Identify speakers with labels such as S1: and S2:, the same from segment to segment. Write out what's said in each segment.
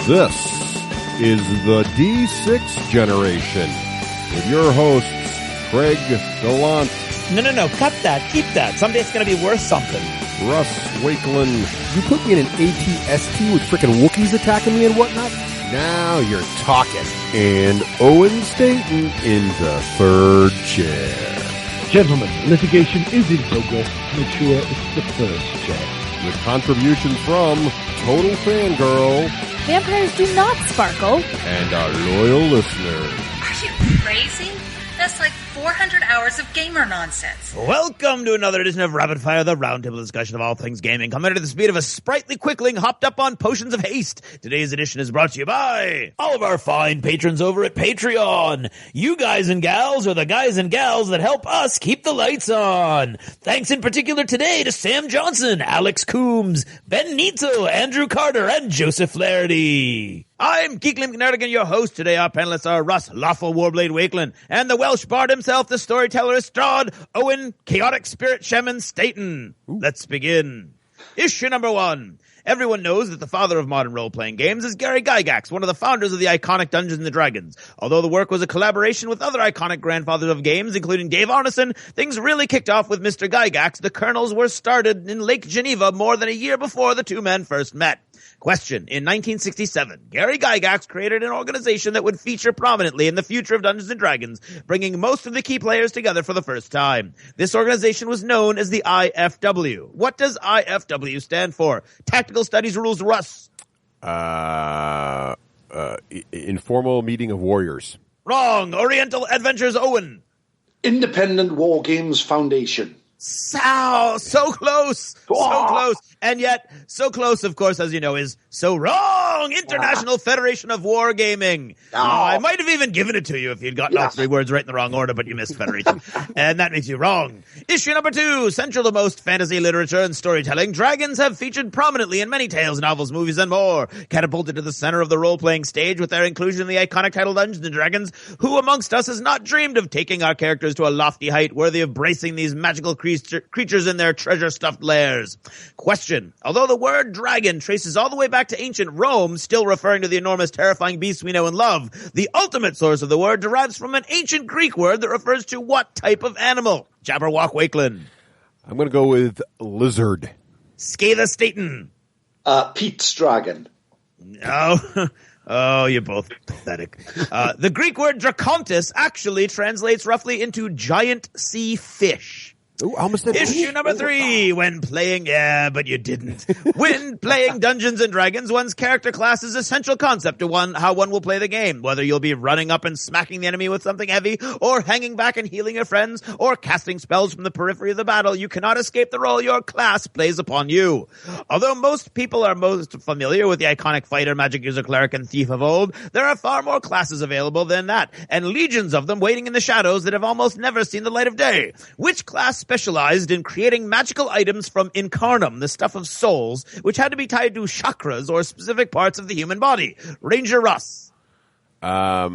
S1: This is the D6 generation with your hosts, Craig Gallant.
S2: No, cut that. Keep that. Someday it's going to be worth something.
S1: Russ Wakelin.
S3: You put me in an ATST with frickin' Wookiees attacking me and whatnot?
S1: Now you're talking. And Owen Staton in the third chair.
S4: Gentlemen, litigation is in progress. Make sure it's the first chair.
S1: With contributions from Total Fangirl
S5: Vampires do not sparkle.
S1: and our loyal listeners.
S6: Are you crazy? That's like 400 hours of gamer nonsense.
S2: Welcome to another edition of Rapid Fire, the roundtable discussion of all things gaming, coming at the speed of a sprightly quickling hopped up on potions of haste. Today's edition is brought to you by all of our fine patrons over at Patreon. You guys and gals are the guys and gals that help us keep the lights on. Thanks in particular today to Sam Johnson, Alex Coombs, Ben Nitzo, Andrew Carter, and Joseph Flaherty. I'm Geeklim Nerdigan, your host. Today our panelists are Russ, Lawful Warblade Wakelin, and the Welsh bard himself, the storyteller Estrad, Owen, Chaotic Spirit Shaman Staton. Let's begin. Issue number 1. Everyone knows that the father of modern role-playing games is Gary Gygax, one of the founders of the iconic Dungeons & Dragons. Although the work was a collaboration with other iconic grandfathers of games, including Dave Arneson, things really kicked off with Mr. Gygax. The kernels were started in Lake Geneva more than a year before the two men first met. Question. In 1967, Gary Gygax created an organization that would feature prominently in the future of Dungeons & Dragons, bringing most of the key players together for the first time. This organization was known as the IFW. What does IFW stand for? Tactical Studies Rules, Russ.
S1: Informal Meeting of Warriors.
S2: Wrong. Oriental Adventures, Owen.
S7: Independent War Games Foundation.
S2: So close. So close. And yet, so close, of course, as you know, is so wrong. International Federation of Wargaming. I might have even given it to you if you'd gotten all three words right in the wrong order, but you missed Federation. And that makes you wrong. Issue number 2. Central to most fantasy literature and storytelling, dragons have featured prominently in many tales, novels, movies, and more. Catapulted to the center of the role-playing stage with their inclusion in the iconic title Dungeons & Dragons, who amongst us has not dreamed of taking our characters to a lofty height worthy of bracing these magical creatures in their treasure-stuffed lairs? Question. Although the word dragon traces all the way back to ancient Rome, still referring to the enormous terrifying beasts we know and love, the ultimate source of the word derives from an ancient Greek word that refers to what type of animal? Jabberwock Wakelin.
S1: I'm going to go with lizard.
S2: Scatha Staton.
S7: Pete's Dragon.
S2: Oh, you're both pathetic. The Greek word dracontis actually translates roughly into giant sea fish.
S3: Ooh, almost did.
S2: Issue number 3. When playing Dungeons and Dragons, one's character class is an essential concept to how one will play the game. Whether you'll be running up and smacking the enemy with something heavy, or hanging back and healing your friends, or casting spells from the periphery of the battle, you cannot escape the role your class plays upon you. Although most people are most familiar with the iconic fighter, magic user, cleric, and thief of old, there are far more classes available than that, and legions of them waiting in the shadows that have almost never seen the light of day. Which class specialized in creating magical items from incarnum, the stuff of souls, which had to be tied to chakras or specific parts of the human body? Ranger Russ.
S1: I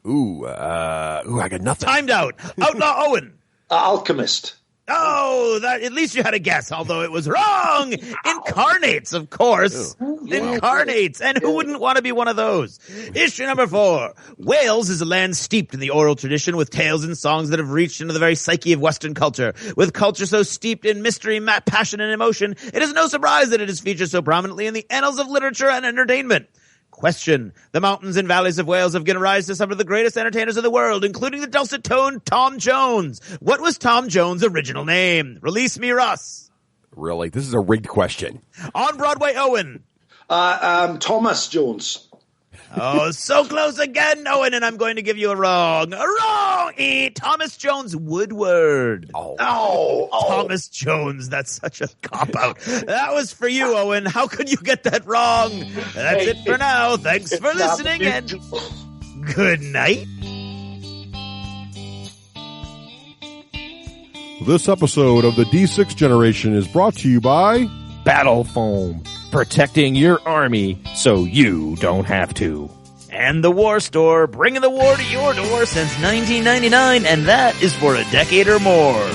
S1: got nothing.
S2: Timed out. Outlaw Owen.
S7: Alchemist.
S2: Oh, that at least you had a guess, although it was wrong. Incarnates, of course. Incarnates. And who wouldn't want to be one of those? Issue number 4. Wales is a land steeped in the oral tradition with tales and songs that have reached into the very psyche of Western culture. With culture so steeped in mystery, passion, and emotion, it is no surprise that it is featured so prominently in the annals of literature and entertainment. Question. The mountains and valleys of Wales have given rise to some of the greatest entertainers in the world, including the dulcet-toned Tom Jones. What was Tom Jones' original name? Release me, Russ.
S1: Really? This is a rigged question.
S2: On Broadway, Owen.
S7: Thomas Jones.
S2: Oh, so close again, Owen, and I'm going to give you a wrong. A wrong! Thomas Jones Woodward. Thomas Jones, that's such a cop-out. That was for you, Owen. How could you get that wrong? That's it for now. Thanks for listening, and good night.
S1: This episode of the D6 generation is brought to you by
S8: Battle Foam, protecting your army so you don't have to.
S2: And the War Store, bringing the war to your door since 1999, and that is for a decade or more.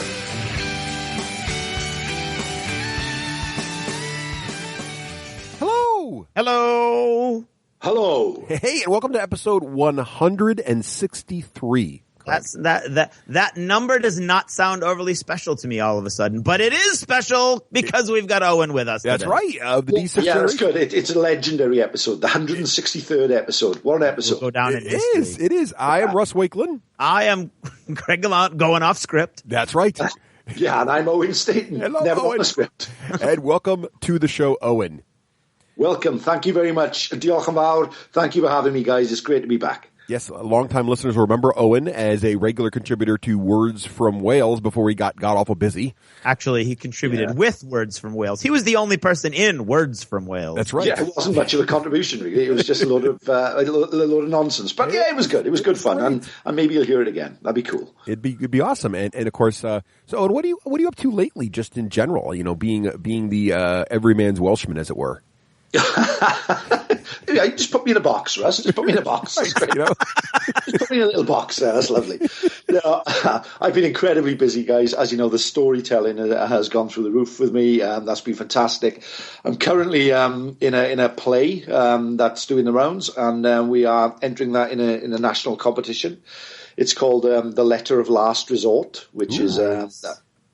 S1: Hello.
S2: Hello.
S7: Hello.
S3: Hey, and welcome to episode 163.
S2: That number does not sound overly special to me all of a sudden, but it is special because we've got Owen with us.
S3: That's
S2: today.
S3: right. The D6G.
S7: Yeah, that's good. It's a legendary episode, the 163rd episode. What an episode.
S2: We'll go down in
S3: It
S2: history.
S3: is. I am Russ Wakelin.
S2: I am Greg Gallant going off script.
S3: That's right.
S7: Yeah, and I'm Owen Staton.
S3: Hello,
S7: Never
S3: Owen.
S7: on the script.
S3: And welcome to the show, Owen.
S7: Welcome. Thank you very much. Diolch yn fawr. Thank you for having me, guys. It's great to be back.
S3: Yes, longtime listeners will remember Owen as a regular contributor to Words from Wales before he got awful busy.
S2: Actually, he contributed with Words from Wales. He was the only person in Words from Wales.
S3: That's right.
S7: Yeah, it wasn't much of a contribution, really. It was just a load of nonsense. But yeah, it was good. It was good fun, and maybe you'll hear it again. That'd be cool.
S3: It'd be awesome. And of course, so Owen, what are you up to lately, just in general? You know, being the everyman's Welshman, as it were.
S7: Yeah, just put me in a box, Russ. Just put me in a box. That's great.
S3: You know?
S7: Just put me in a little box there. That's lovely. I've been incredibly busy, guys. As you know, the storytelling has gone through the roof with me. That's been fantastic. I'm currently in a play that's doing the rounds, and we are entering that in a national competition. It's called The Letter of Last Resort, which is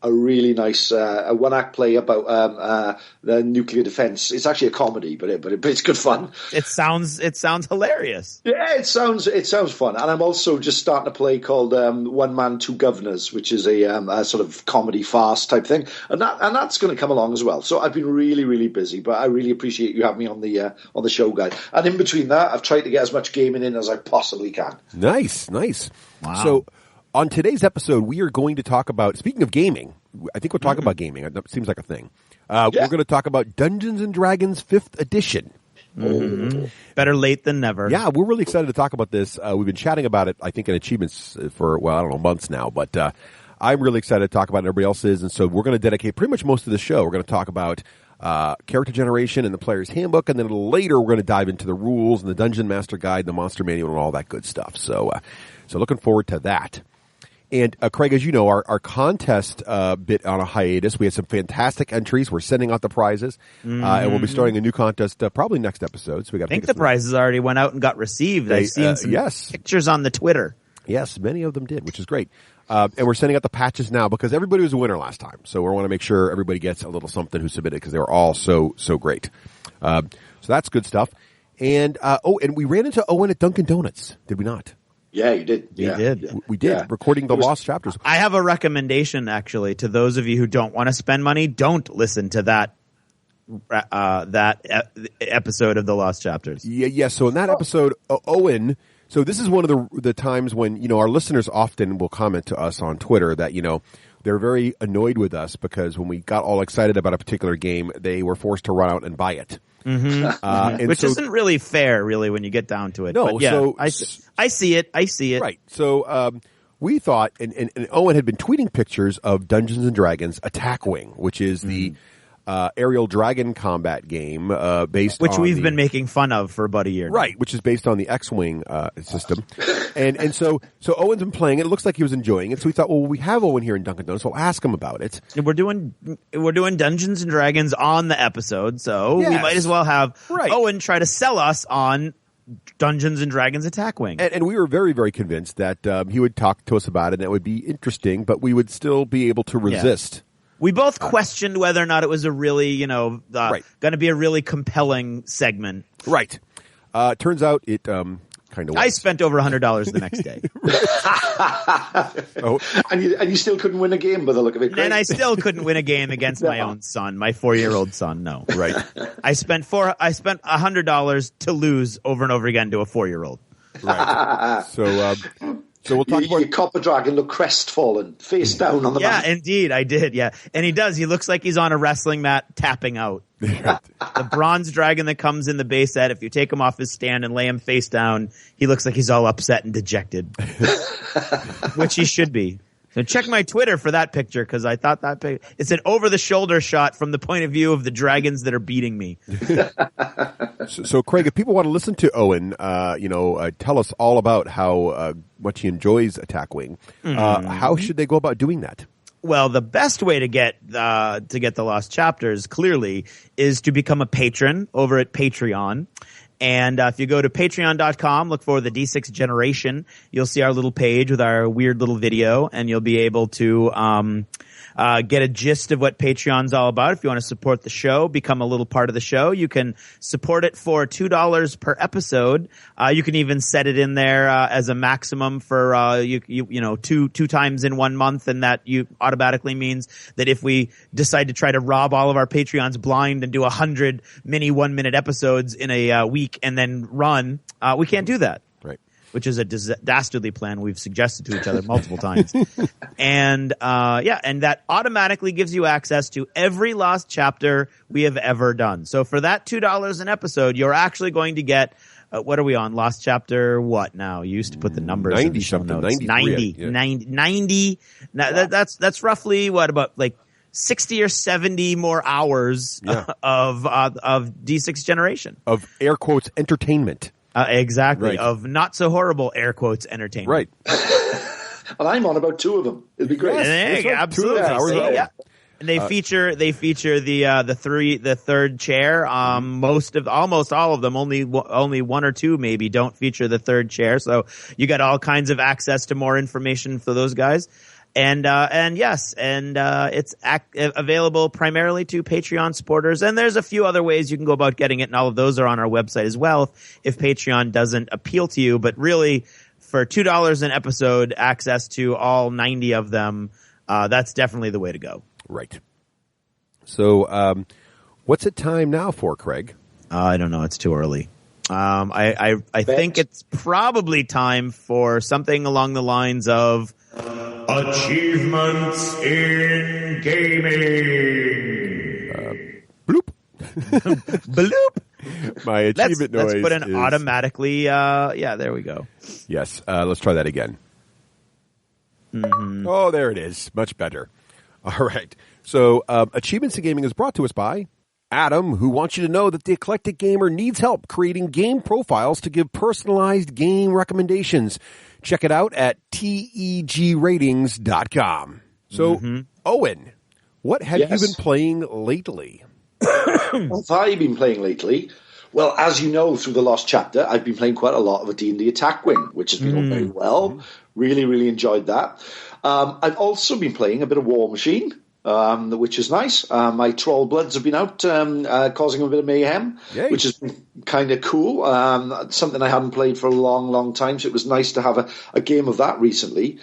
S7: a really nice a one-act play about the nuclear defense. It's actually a comedy, but it's good fun.
S2: It sounds hilarious.
S7: Yeah, it sounds fun. And I'm also just starting a play called One Man, Two Governors, which is a sort of comedy farce type thing, and that's going to come along as well. So I've been really, really busy, but I really appreciate you having me on the show, guys. And in between that, I've tried to get as much gaming in as I possibly can.
S3: Nice.
S2: Wow.
S3: So on today's episode, we are going to talk about, speaking of gaming, I think we'll talk about gaming. It seems like a thing. We're going to talk about Dungeons & Dragons 5th edition.
S2: Mm-hmm. Better late than never.
S3: Yeah, we're really excited to talk about this. We've been chatting about it, I think, in Achievements for, months now. But I'm really excited to talk about it. Everybody else is. And so we're going to dedicate pretty much most of the show. We're going to talk about character generation and the player's handbook. And then a little later, we're going to dive into the rules and the Dungeon Master Guide, the Monster Manual, and all that good stuff. So looking forward to that. And Craig, as you know, our contest bit on a hiatus. We had some fantastic entries. We're sending out the prizes, and we'll be starting a new contest probably next episode. So we got.
S2: I think the prizes already went out and got received. I've seen some pictures on the Twitter.
S3: Yes, many of them did, which is great. And we're sending out the patches now because everybody was a winner last time. So we want to make sure everybody gets a little something who submitted because they were all so great. So that's good stuff. And and we ran into Owen at Dunkin' Donuts, did we not?
S7: Yeah, you did.
S2: You did.
S3: We did, recording the lost chapters.
S2: I have a recommendation, actually, to those of you who don't want to spend money. Don't listen to that episode of the Lost Chapters.
S3: Yeah. So in that episode, Owen. So this is one of the times when our listeners often will comment to us on Twitter that they're very annoyed with us because when we got all excited about a particular game, they were forced to run out and buy it.
S2: Mm-hmm. Which isn't really fair, really, when you get down to it.
S3: No,
S2: but yeah,
S3: so
S2: I see it. Right.
S3: So we thought, and Owen had been tweeting pictures of Dungeons & Dragons Attack Wing, which is the aerial dragon combat game based
S2: which
S3: on
S2: we've been making fun of for about a year now.
S3: Right, which is based on the X-Wing system. and so Owen's been playing it. It looks like he was enjoying it. So we thought, well, we have Owen here in Dunkin' Donuts. We'll ask him about it.
S2: And we're doing Dungeons & Dragons on the episode, so we might as well have Owen try to sell us on Dungeons & Dragons Attack Wing.
S3: And we were very, very convinced that he would talk to us about it and it would be interesting, but we would still be able to resist.
S2: Yeah. We both questioned whether or not it was a really, going to be a really compelling segment.
S3: Right. Turns out it kind of was.
S2: I spent over $100 the next day.
S7: And you still couldn't win a game by the look of it, Craig.
S2: And I still couldn't win a game against my own son, my 4-year-old son. No.
S3: Right.
S2: I spent $100 to lose over and over again to a 4-year-old.
S3: Right. So we'll talk about
S7: your copper dragon look crestfallen, face down on the mat.
S2: Yeah, indeed, I did. Yeah, and he does. He looks like he's on a wrestling mat tapping out. The bronze dragon that comes in the base set. If you take him off his stand and lay him face down, he looks like he's all upset and dejected, which he should be. So check my Twitter for that picture because I thought it's an over-the-shoulder shot from the point of view of the dragons that are beating me.
S3: So Craig, if people want to listen to Owen, tell us all about how much he enjoys Attack Wing. How should they go about doing that?
S2: Well, the best way to get the Lost Chapters clearly is to become a patron over at Patreon. And if you go to patreon.com, look for the D6 Generation, you'll see our little page with our weird little video, and you'll be able to get a gist of what Patreon's all about. If you want to support the show, become a little part of the show, you can support it for $2 per episode. You can even set it in there as a maximum for two times in 1 month, and that automatically means that if we decide to try to rob all of our Patreons blind and do 100 mini 1-minute episodes in a week and then run, we can't do that. Which is a dastardly plan we've suggested to each other multiple times. And and that automatically gives you access to every Lost chapter we have ever done. So for that $2 an episode, you're actually going to get what are we on? Lost chapter what now? You used to put the numbers
S3: 90
S2: in the show
S3: something,
S2: notes. 90. Now, that's roughly what, about like 60 or 70 more hours of D6 Generation.
S3: Of air quotes entertainment.
S2: Exactly.
S3: Right.
S2: Of not so horrible air quotes entertainment.
S3: Right.
S7: And I'm on about 2 of them. It'd be great.
S2: Yes, absolutely. And they feature the third chair. Almost all of them, only 1 or 2 maybe don't feature the third chair. So you got all kinds of access to more information for those guys. And it's available primarily to Patreon supporters. And there's a few other ways you can go about getting it, and all of those are on our website as well if Patreon doesn't appeal to you. But really, for $2 an episode, access to all 90 of them, that's definitely the way to go.
S3: Right. So, what's it time now for, Craig?
S2: I don't know. It's too early. I think it's probably time for something along the lines of achievements in gaming.
S3: Bloop.
S2: Bloop.
S3: My achievement noise.
S2: Let's put in automatically. There we go.
S3: Yes. Let's try that again.
S2: Mm-hmm.
S3: Oh, there it is. Much better. All right. So, Achievements in Gaming is brought to us by Adam, who wants you to know that the eclectic gamer needs help creating game profiles to give personalized game recommendations. Check it out at tegratings.com. So, Owen, what have you been playing lately?
S7: What have I been playing lately? Well, as you know, through the Lost Chapter, I've been playing quite a lot of a D&D Attack Wing, which has been going very well. Really, really enjoyed that. I've also been playing a bit of War Machine, which is nice. My Troll Bloods have been out causing a bit of mayhem, which has been kind of cool. Something I hadn't played for a long, long time, so it was nice to have a game of that recently.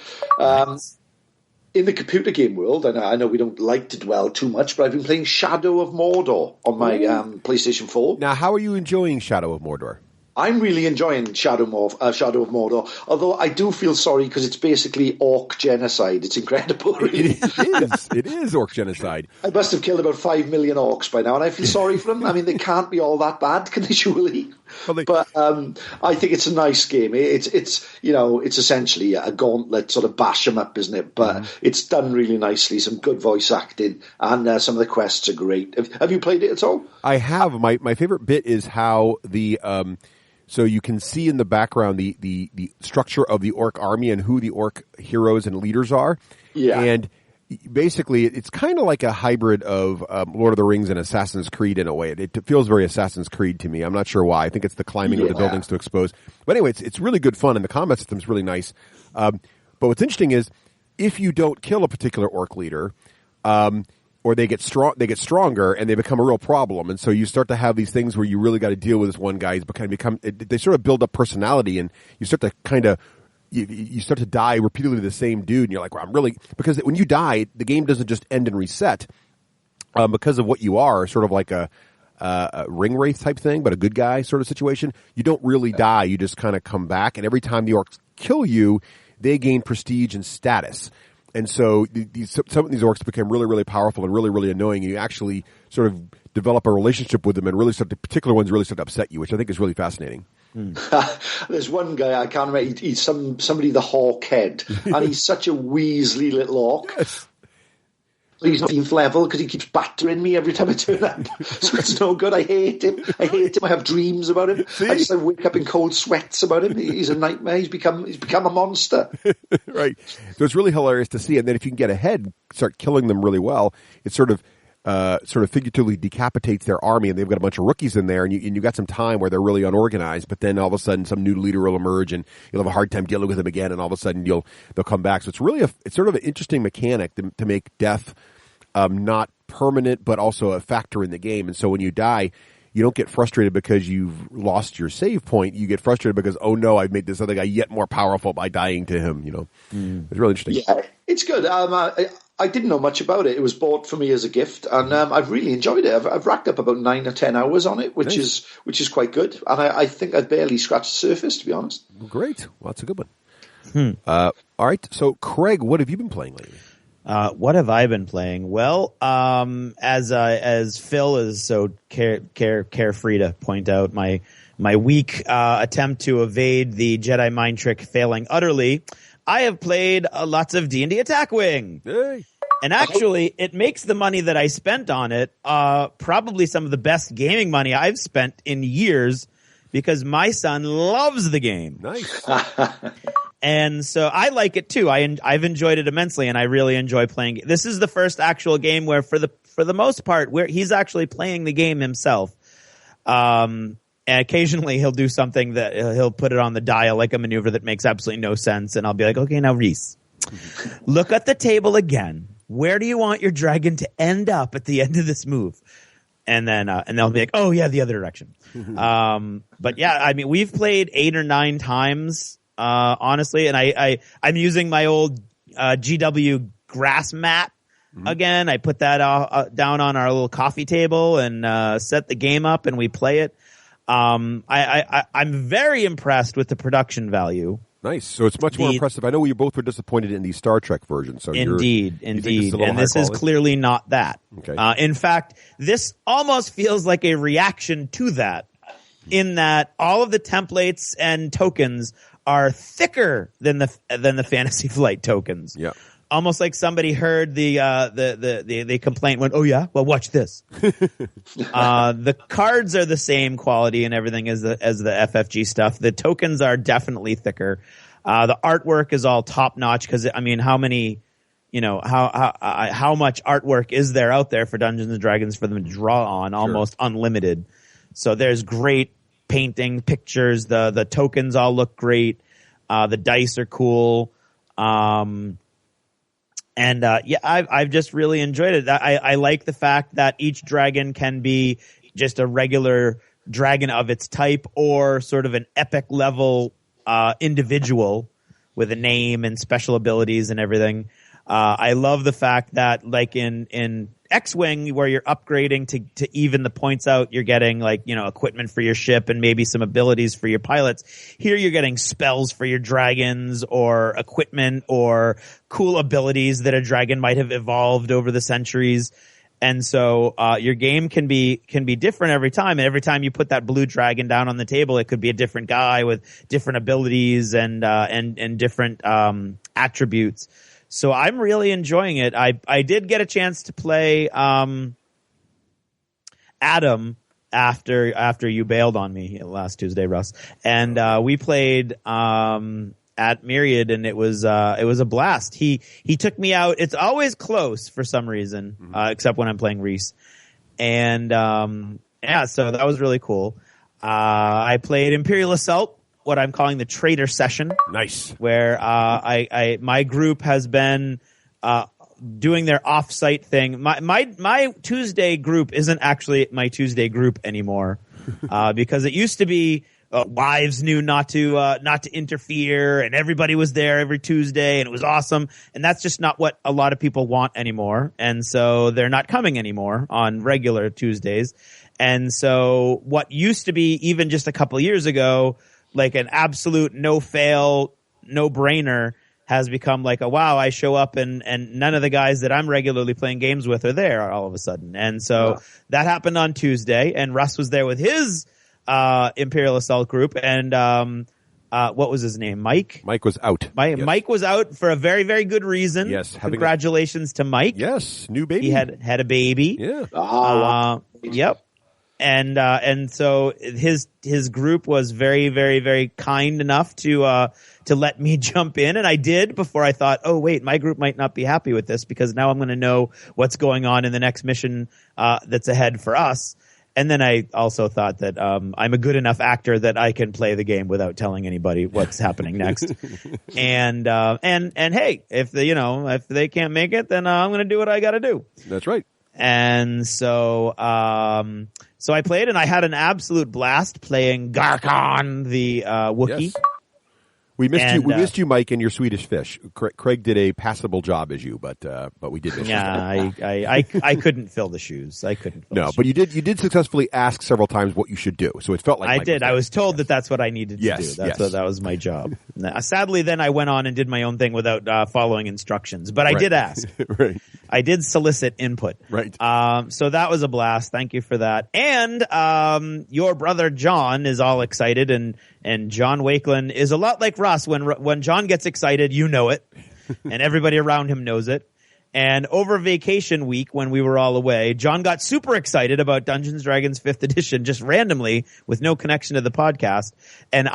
S7: In the computer game world, and I know we don't like to dwell too much, but I've been playing Shadow of Mordor on my PlayStation 4.
S3: Now, how are you enjoying Shadow of Mordor?
S7: I'm really enjoying Shadow of Mordor, although I do feel sorry because it's basically orc genocide. It's incredible, really.
S3: It is orc genocide.
S7: I must have killed about 5 million orcs by now, and I feel sorry for them. I mean, they can't be all that bad, can they, surely? But I think it's a nice game. It's essentially a gauntlet sort of bash 'em up, isn't it? But it's done really nicely, some good voice acting, and some of the quests are great. Have you played it at all?
S3: I have. My favorite bit is how the so you can see in the background the structure of the orc army and who the orc heroes and leaders are. Yeah. And basically, it's kind of like a hybrid of Lord of the Rings and Assassin's Creed in a way. It feels very Assassin's Creed to me. I'm not sure why. I think it's the climbing of the buildings to expose. But anyway, it's really good fun, and the combat system's really nice. But what's interesting is if you don't kill a particular orc leader, or they get stronger and they become a real problem, and so you start to have these things where you really got to deal with this one guy. They sort of build up personality, and you start to kind of you start to die repeatedly to the same dude, and you're like, well, because when you die, the game doesn't just end and reset because of what you are, sort of like a ring wraith type thing, but a good guy sort of situation. You don't really die; you just kind of come back, and every time the orcs kill you, they gain prestige and status. And so some of these orcs became really, really powerful and really, really annoying. You actually sort of develop a relationship with them, and the particular ones really start to upset you, which I think is really fascinating.
S7: There's one guy, I can't remember, he's somebody the Hawkhead, and he's such a weaselly little orc. Yes. He's 15th level because he keeps battering me every time I turn up. So it's no good. I hate him. I have dreams about him. See? I wake up in cold sweats about him. He's a nightmare. He's become a monster.
S3: Right. So it's really hilarious to see. And then if you can get ahead, start killing them really well, it sort of sort of figuratively decapitates their army, and they've got a bunch of rookies in there, and you got some time where they're really unorganized, but then all of a sudden some new leader will emerge, and you'll have a hard time dealing with them again, and all of a sudden they'll come back. So it's really it's sort of an interesting mechanic to make death not permanent, but also a factor in the game. And so when you die, you don't get frustrated because you've lost your save point. You get frustrated because, oh no, I've made this other guy yet more powerful by dying to him. It's really interesting.
S7: Yeah, it's good. I didn't know much about it. It was bought for me as a gift, and I've really enjoyed it. I've racked up about 9 or 10 hours on it, which is quite good. And I think I barely scratched the surface, to be honest.
S3: Well, great. Well, that's a good one. All right. So, Craig, what have you been playing lately?
S2: What have I been playing? Well, as Phil is so carefree to point out, my weak attempt to evade the Jedi mind trick failing utterly, I have played lots of D&D Attack Wing.
S3: Hey.
S2: And actually, it makes the money that I spent on it probably some of the best gaming money I've spent in years, because my son loves the game.
S3: Nice.
S2: And so I like it too. I've enjoyed it immensely, and I really enjoy playing it. This is the first actual game where, for the most part, where he's actually playing the game himself. And occasionally he'll do something that he'll put it on the dial, like a maneuver that makes absolutely no sense, and I'll be like, okay, now Reese, look at the table again. Where do you want your dragon to end up at the end of this move? And then and they'll be like, oh yeah, the other direction. But yeah, I mean, we've played 8 or 9 times. Honestly, and I'm using my old GW grass mat again. I put that down on our little coffee table and set the game up, and we play it. I'm very impressed with the production value.
S3: Nice. So it's much more impressive. I know you both were disappointed in the Star Trek version. So
S2: indeed. And this is clearly not that.
S3: Okay.
S2: In fact, this almost feels like a reaction to that, in that all of the templates and tokens are thicker than the Fantasy Flight tokens.
S3: Yeah.
S2: Almost like somebody heard the complaint, went, oh yeah, well watch this. The cards are the same quality and everything as the FFG stuff. The tokens are definitely thicker. The artwork is all top notch, because I mean, how much artwork is there out there for Dungeons and Dragons for them to draw on? Almost unlimited. So there's great painting, pictures, the tokens all look great, the dice are cool, and I've just really enjoyed it. I like the fact that each dragon can be just a regular dragon of its type, or sort of an epic level individual with a name and special abilities and everything. I love the fact that, like in X-Wing, where you're upgrading to even the points out, you're getting equipment for your ship and maybe some abilities for your pilots. Here you're getting spells for your dragons, or equipment, or cool abilities that a dragon might have evolved over the centuries. And so your game can be different every time. And every time you put that blue dragon down on the table, it could be a different guy with different abilities and different attributes. So I'm really enjoying it. I did get a chance to play Adam after you bailed on me last Tuesday, Russ, and we played at Myriad, and it was a blast. He took me out. It's always close for some reason, except when I'm playing Reese, and so that was really cool. I played Imperial Assault, what I'm calling the Trader Session.
S3: Nice.
S2: Where my group has been doing their off-site thing. My Tuesday group isn't actually my Tuesday group anymore, because it used to be wives knew not to interfere, and everybody was there every Tuesday, and it was awesome. And that's just not what a lot of people want anymore, and so they're not coming anymore on regular Tuesdays. And so what used to be, even just a couple years ago, like an absolute no-fail, no-brainer, has become like a, wow, I show up and none of the guys that I'm regularly playing games with are there all of a sudden. And so that happened on Tuesday, and Russ was there with his Imperial Assault group, and what was his name? Mike?
S3: Mike was out.
S2: Yes. Mike was out for a very, very good reason.
S3: Yes.
S2: Congratulations to Mike.
S3: Yes, new baby.
S2: He had a baby.
S3: Yeah.
S2: Yep. And so his group was very, very, very kind enough to let me jump in, and I did before I thought, oh wait, my group might not be happy with this because now I'm going to know what's going on in the next mission that's ahead for us. And then I also thought that I'm a good enough actor that I can play the game without telling anybody what's happening next. And hey, if they can't make it, then I'm going to do what I got to do.
S3: That's right.
S2: And so I played, and I had an absolute blast playing Garkon, the Wookiee.
S3: Yes. We missed you, Mike, and your Swedish fish. Craig did a passable job as you, but we did miss you.
S2: I couldn't fill the shoes. I couldn't.
S3: But you did successfully ask several times what you should do, so it felt like
S2: I
S3: Mike
S2: did. I was told that that's what I needed to do. That was my job. Sadly, then I went on and did my own thing without following instructions. But I did ask.
S3: Right.
S2: I did solicit input.
S3: Right.
S2: So that was a blast. Thank you for that. And your brother John is all excited, and John Wakelin is a lot like Russ. When John gets excited, you know it, and everybody around him knows it. And over vacation week, when we were all away, John got super excited about Dungeons & Dragons 5th edition, just randomly, with no connection to the podcast. And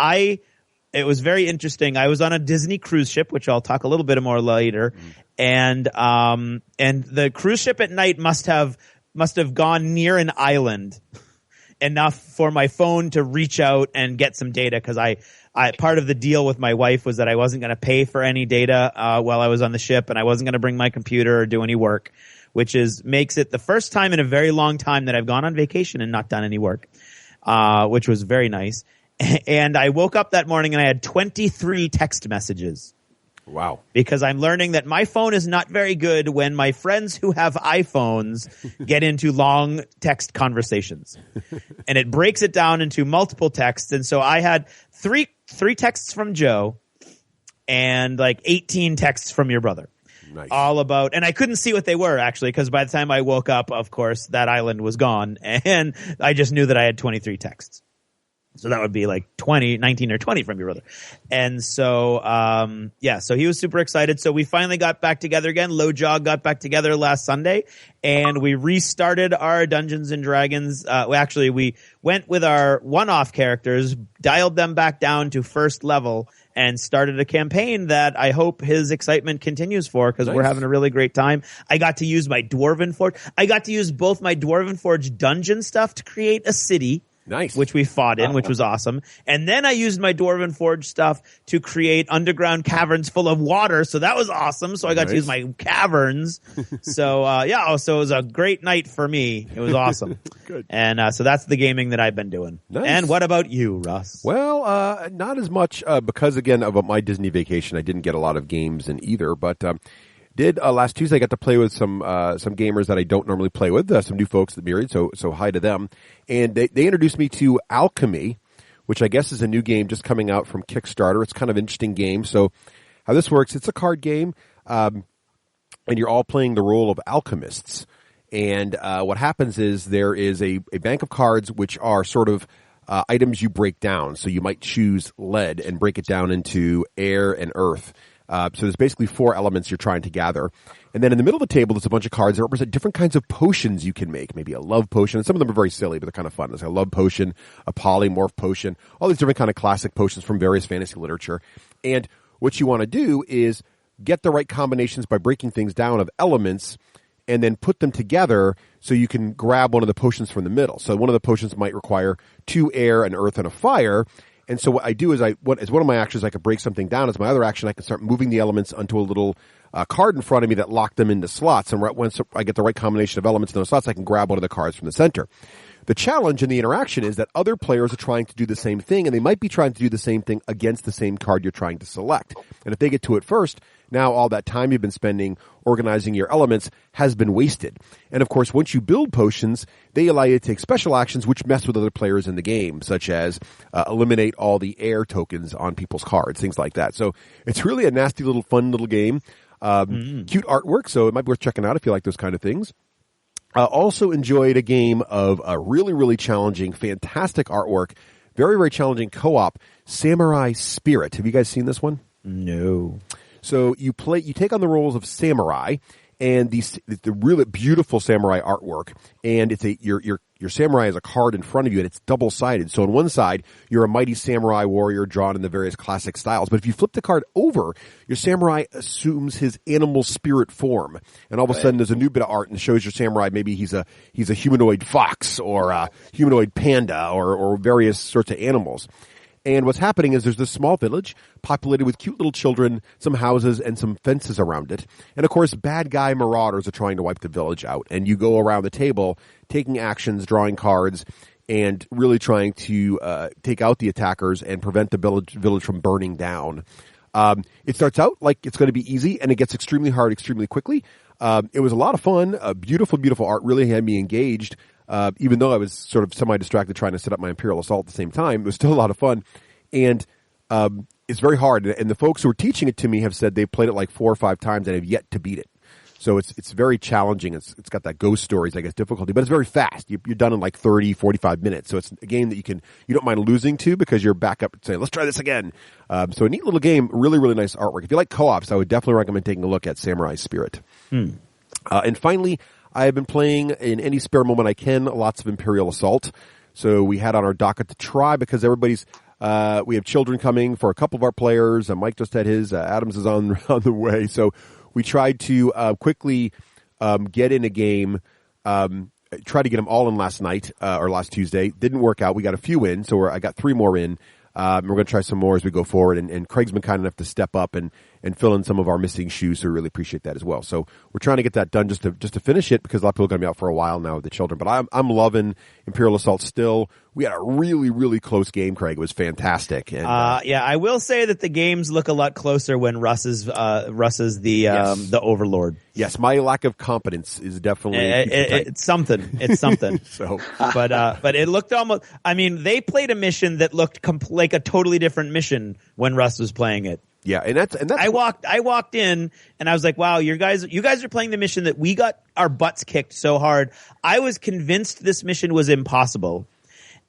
S2: it was very interesting. I was on a Disney cruise ship, which I'll talk a little bit more later. And the cruise ship at night must have gone near an island enough for my phone to reach out and get some data, because I part of the deal with my wife was that I wasn't going to pay for any data while I was on the ship, and I wasn't going to bring my computer or do any work, which makes it the first time in a very long time that I've gone on vacation and not done any work, which was very nice. And I woke up that morning and I had 23 text messages.
S3: Wow.
S2: Because I'm learning that my phone is not very good when my friends who have iPhones get into long text conversations. And it breaks it down into multiple texts. And so I had three texts from Joe and like 18 texts from your brother.
S3: Nice.
S2: All about, and I couldn't see what they were actually, because by the time I woke up, of course, that island was gone. And I just knew that I had 23 texts. So that would be like 19 or 20 from your brother. And so, so he was super excited. So we finally got back together again. Low Jog got back together last Sunday, and we restarted our Dungeons and Dragons. We went with our one-off characters, dialed them back down to first level, and started a campaign that I hope his excitement continues for, because we're having a really great time. I got to use my Dwarven Forge. I got to use both my Dwarven Forge dungeon stuff to create a city.
S3: Nice.
S2: Which we fought in, which was awesome. And then I used my Dwarven Forge stuff to create underground caverns full of water. So that was awesome. So I got to use my caverns. So it was a great night for me. It was awesome.
S3: Good.
S2: And so that's the gaming that I've been doing.
S3: Nice.
S2: And what about you, Russ?
S3: Well, not as much because, again, of my Disney vacation, I didn't get a lot of games in either. But last Tuesday, I got to play with some gamers that I don't normally play with, some new folks that married, so hi to them. And they introduced me to Alchemy, which I guess is a new game just coming out from Kickstarter. It's kind of an interesting game. So how this works, it's a card game, and you're all playing the role of alchemists. And what happens is there is a bank of cards which are sort of items you break down. So you might choose lead and break it down into air and earth. So there's basically 4 elements you're trying to gather. And then in the middle of the table, there's a bunch of cards that represent different kinds of potions you can make. Maybe a love potion. And some of them are very silly, but they're kind of fun. There's a love potion, a polymorph potion, all these different kind of classic potions from various fantasy literature. And what you want to do is get the right combinations by breaking things down of elements and then put them together so you can grab one of the potions from the middle. So one of the potions might require 2 air, an earth, and a fire. And so what I do is as one of my actions, I could break something down. As my other action, I can start moving the elements onto a little card in front of me that lock them into slots. And once I get the right combination of elements in those slots, I can grab one of the cards from the center. The challenge in the interaction is that other players are trying to do the same thing, and they might be trying to do the same thing against the same card you're trying to select. And if they get to it first, now all that time you've been spending organizing your elements has been wasted. And of course, once you build potions, they allow you to take special actions which mess with other players in the game, such as eliminate all the air tokens on people's cards, things like that. So it's really a nasty little fun little game. Cute artwork, so it might be worth checking out if you like those kind of things. Also enjoyed a game of a really, really challenging, fantastic artwork, very, very challenging co-op, Samurai Spirit. Have you guys seen this one?
S2: No.
S3: So you take on the roles of samurai, and the really beautiful samurai artwork, and it's your samurai has a card in front of you, and it's double-sided. So on one side, you're a mighty samurai warrior drawn in the various classic styles. But if you flip the card over, your samurai assumes his animal spirit form. And all of a sudden, there's a new bit of art and shows your samurai maybe he's a humanoid fox or a humanoid panda or various sorts of animals. And what's happening is there's this small village populated with cute little children, some houses, and some fences around it. And, of course, bad guy marauders are trying to wipe the village out. And you go around the table taking actions, drawing cards, and really trying to take out the attackers and prevent the village from burning down. It starts out like it's going to be easy, and it gets extremely hard extremely quickly. It was a lot of fun. Beautiful, beautiful art really had me engaged. Even though I was sort of semi-distracted trying to set up my Imperial Assault at the same time, it was still a lot of fun. And it's very hard. And the folks who are teaching it to me have said they've played it like 4 or 5 times and have yet to beat it. So it's very challenging. It's got that Ghost Stories, I guess, difficulty, but it's very fast. You're done in like 30, 45 minutes. So it's a game that you don't mind losing to because you're back up and say, let's try this again. So a neat little game, really, really nice artwork. If you like co-ops, I would definitely recommend taking a look at Samurai Spirit. And finally, I have been playing in any spare moment I can, lots of Imperial Assault. So we had on our docket to try because everybody's, we have children coming for a couple of our players. Mike just had his, Adams is on the way. So we tried to quickly get in a game, tried to get them all in last night or last Tuesday. Didn't work out. We got a few in, so I got 3 more in. We're going to try some more as we go forward. And Craig's been kind enough to step up and fill in some of our missing shoes, so we really appreciate that as well. So we're trying to get that done just to finish it because a lot of people are going to be out for a while now with the children. But I'm loving Imperial Assault still. We had a really, really close game, Craig. It was fantastic. And,
S2: yeah, I will say that the games look a lot closer when Russ is the Overlord.
S3: Yes, my lack of competence is definitely
S2: it's something. It's something.
S3: So,
S2: but it looked almost. I mean, they played a mission that looked like a totally different mission when Russ was playing it.
S3: Yeah, and that's. I
S2: walked in and I was like, wow, you guys are playing the mission that we got our butts kicked so hard. I was convinced this mission was impossible.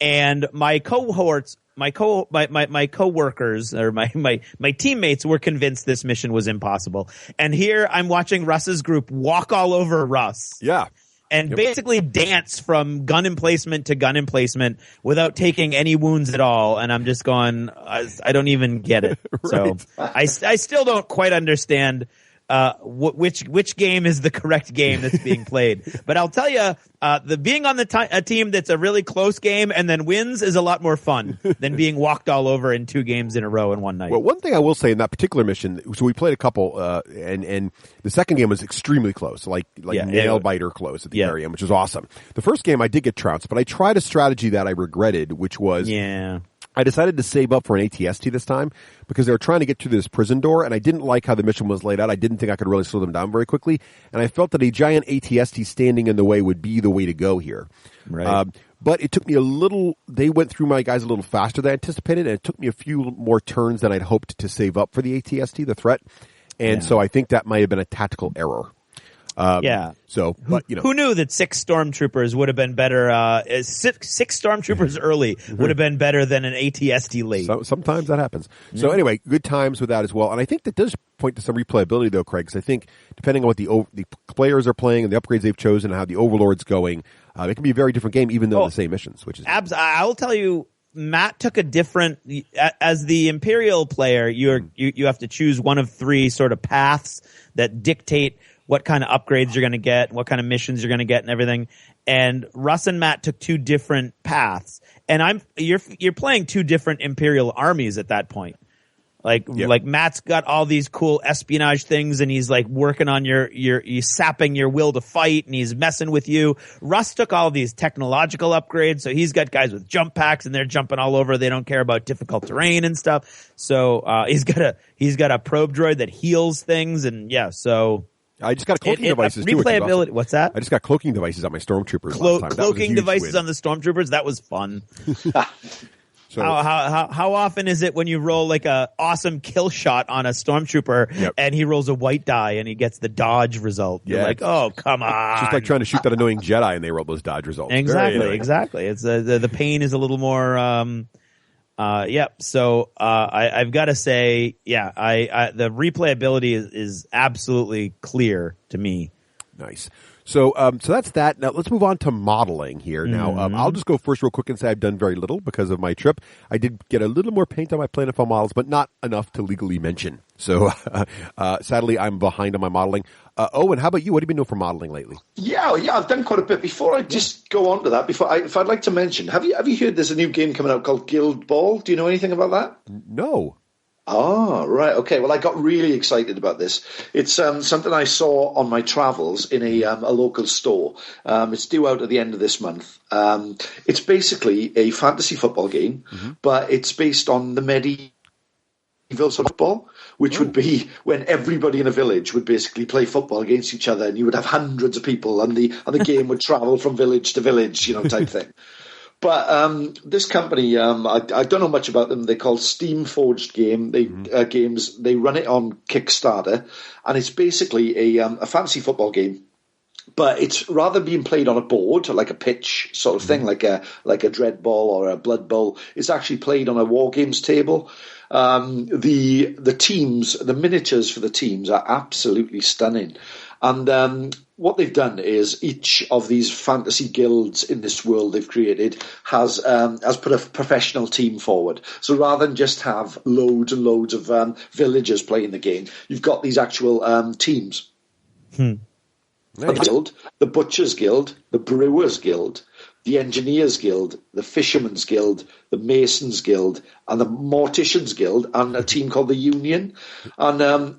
S2: And my cohorts, my coworkers or my teammates were convinced this mission was impossible. And here I'm watching Russ's group walk all over Russ.
S3: Yeah.
S2: And basically dance from gun emplacement to gun emplacement without taking any wounds at all. And I'm just going, I don't even get it.
S3: Right.
S2: So I still don't quite understand which game is the correct game that's being played. But I'll tell you, the being on a team that's a really close game and then wins is a lot more fun than being walked all over in 2 games in a row in one night.
S3: Well, one thing I will say in that particular mission, so we played a couple, and the second game was extremely close, like nail biter close at the very end, which was awesome. The first game I did get trounced, but I tried a strategy that I regretted, which was I decided to save up for an ATST this time because they were trying to get to this prison door, and I didn't like how the mission was laid out. I didn't think I could really slow them down very quickly, and I felt that a giant ATST standing in the way would be the way to go here.
S2: Right.
S3: But it took me they went through my guys a little faster than I anticipated, and it took me a few more turns than I'd hoped to save up for the ATST, the threat. And so I think that might have been a tactical error. So, but
S2: who knew that 6 stormtroopers would have been better? 6 stormtroopers early would have been better than an ATST late.
S3: Sometimes that happens. So anyway, good times with that as well. And I think that does point to some replayability though, Craig, because I think depending on what the players are playing and the upgrades they've chosen and how the Overlord's going, it can be a very different game even though the same missions, which is
S2: I'll tell you, Matt took a different, as the Imperial player, you have to choose one of 3 sort of paths that dictate what kind of upgrades you're going to get, what kind of missions you're going to get and everything. And Russ and Matt took 2 different paths. And you're playing 2 different Imperial armies at that point. Like Matt's got all these cool espionage things and he's like working on he's sapping your will to fight and he's messing with you. Russ took all these technological upgrades. So he's got guys with jump packs and they're jumping all over. They don't care about difficult terrain and stuff. So, he's got a probe droid that heals things and so.
S3: I just got cloaking devices too.
S2: Replayability. What's that?
S3: I just got cloaking devices on my stormtroopers last time.
S2: Cloaking devices on the stormtroopers. That was fun.
S3: So,
S2: how often is it when you roll like a awesome kill shot on a stormtrooper and he rolls a white die and he gets the dodge result? You're like, oh come on!
S3: It's just like trying to shoot that annoying Jedi and they roll those dodge results.
S2: Exactly. It's the pain is a little more. So I've got to say, the replayability is absolutely clear to me.
S3: Nice. So that's that. Now let's move on to modeling here. Now I'll just go first real quick and say I've done very little because of my trip. I did get a little more paint on my Planetfall models, but not enough to legally mention. So sadly, I'm behind on my modeling. Owen, how about you? What have you been doing for modeling lately?
S7: Yeah, I've done quite a bit. Before I just go on to that, if I'd like to mention, have you heard there's a new game coming out called Guild Ball? Do you know anything about that?
S3: No.
S7: Oh, right. Okay. Well, I got really excited about this. It's something I saw on my travels in a local store. It's due out at the end of this month. It's basically a fantasy football game, but it's based on the medieval sort of football, which would be when everybody in a village would basically play football against each other, and you would have hundreds of people, and the game would travel from village to village, type thing. But this company, I don't know much about them. They're called Steam Forged Games. They run it on Kickstarter, and it's basically a fantasy football game. But it's rather being played on a board, like a pitch sort of thing, like a Dread Ball or a Blood Bowl. It's actually played on a War Games table. The teams, the miniatures for the teams are absolutely stunning. And what they've done is each of these fantasy guilds in this world they've created has put a professional team forward. So rather than just have loads and loads of villagers playing the game, you've got these actual teams.
S3: Nice.
S7: The Butchers Guild, the Brewers Guild, the Engineers Guild, the Fishermen's Guild, the Masons Guild, and the Morticians Guild, and a team called the Union. And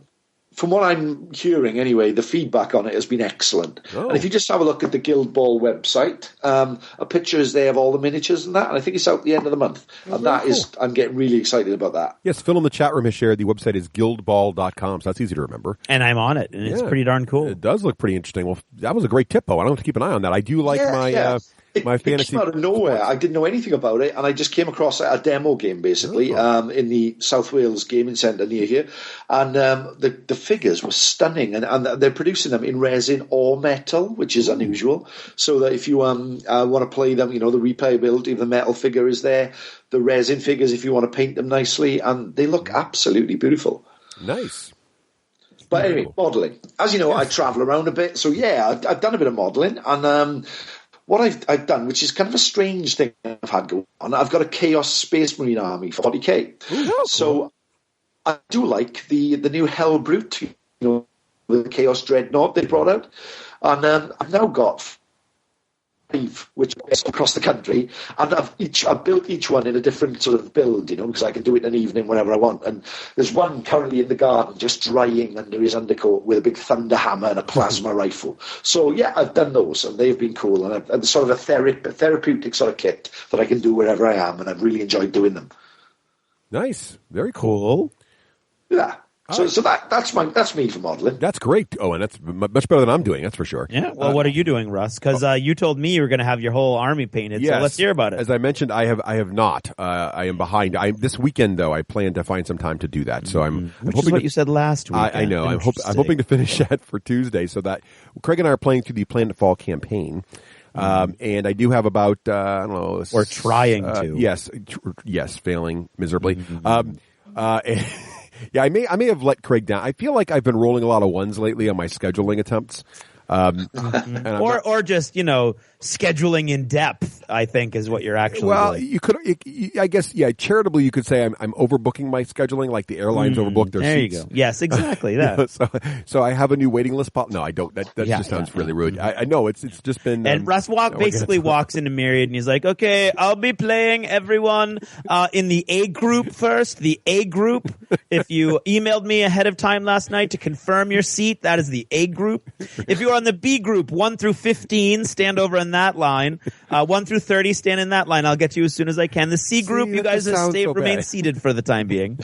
S7: from what I'm hearing anyway, the feedback on it has been excellent. Oh. And if you just have a look at the Guild Ball website, a picture is there of all the miniatures and that, and I think it's out at the end of the month. And that is, I'm getting really excited about that.
S3: Yes, Phil in the chat room has shared the website is guildball.com, so that's easy to remember.
S2: And I'm on it, and it's pretty darn cool.
S3: It does look pretty interesting. Well, that was a great tip, though. I don't have to keep an eye on that. I do like my fantasy.
S7: It came out of nowhere. I didn't know anything about it, and I just came across a demo game, basically, in the South Wales Gaming Centre near here. And the figures were stunning, and they're producing them in resin or metal, which is unusual, so that if you want to play them, the replayability of the metal figure is there, the resin figures if you want to paint them nicely, and they look absolutely beautiful.
S3: Nice.
S7: But anyway, modelling. As you know, I travel around a bit, so I've done a bit of modelling, and what I've done, which is kind of a strange thing I've had going on, I've got a Chaos Space Marine army for 40k.
S3: Ooh, cool.
S7: So I do like the new Hell Brute, the Chaos Dreadnought they brought out. And I've now got 5, which are across the country, and I've built each one in a different sort of build, because I can do it in an evening whenever I want. And there's one currently in the garden just drying under his undercoat with a big thunder hammer and a plasma rifle. So I've done those, and they've been cool. And I've sort of a therapeutic sort of kit that I can do wherever I am, and I've really enjoyed doing them.
S3: Nice, very cool.
S7: Yeah. So that's me for modelling.
S3: That's great, Owen. That's much better than I'm doing, that's for sure.
S2: Yeah. Well, what are you doing, Russ? Because you told me you were going to have your whole army painted.
S3: Yes.
S2: So let's hear about it.
S3: As I mentioned, I have not. I am behind. This weekend, though, I plan to find some time to do that. So I'm
S2: Which
S3: hoping
S2: is what you said last week.
S3: I know. I'm hoping to finish that for Tuesday, so that Craig and I are playing through the Planetfall campaign. And I do have about I don't know.
S2: Or trying to.
S3: Yes, failing miserably. Yeah, I may have let Craig down. I feel like I've been rolling a lot of ones lately on my scheduling attempts.
S2: Or just, scheduling in depth, I think, is what you're actually doing.
S3: You could, I guess, charitably, you could say I'm overbooking my scheduling, like the airlines overbook their seats.
S2: There you go. Yes, exactly. That.
S3: So I have a new waiting list. No, I don't. That just sounds really rude. I know it's just been.
S2: And Russ basically walks into Myriad and he's like, okay, I'll be playing everyone in the A group first. The A group. If you emailed me ahead of time last night to confirm your seat, that is the A group. If you are on the B group, 1 through 15, stand over in that line. 1 through 30, stand in that line. I'll get you as soon as I can. The C group, you guys remain seated for the time being.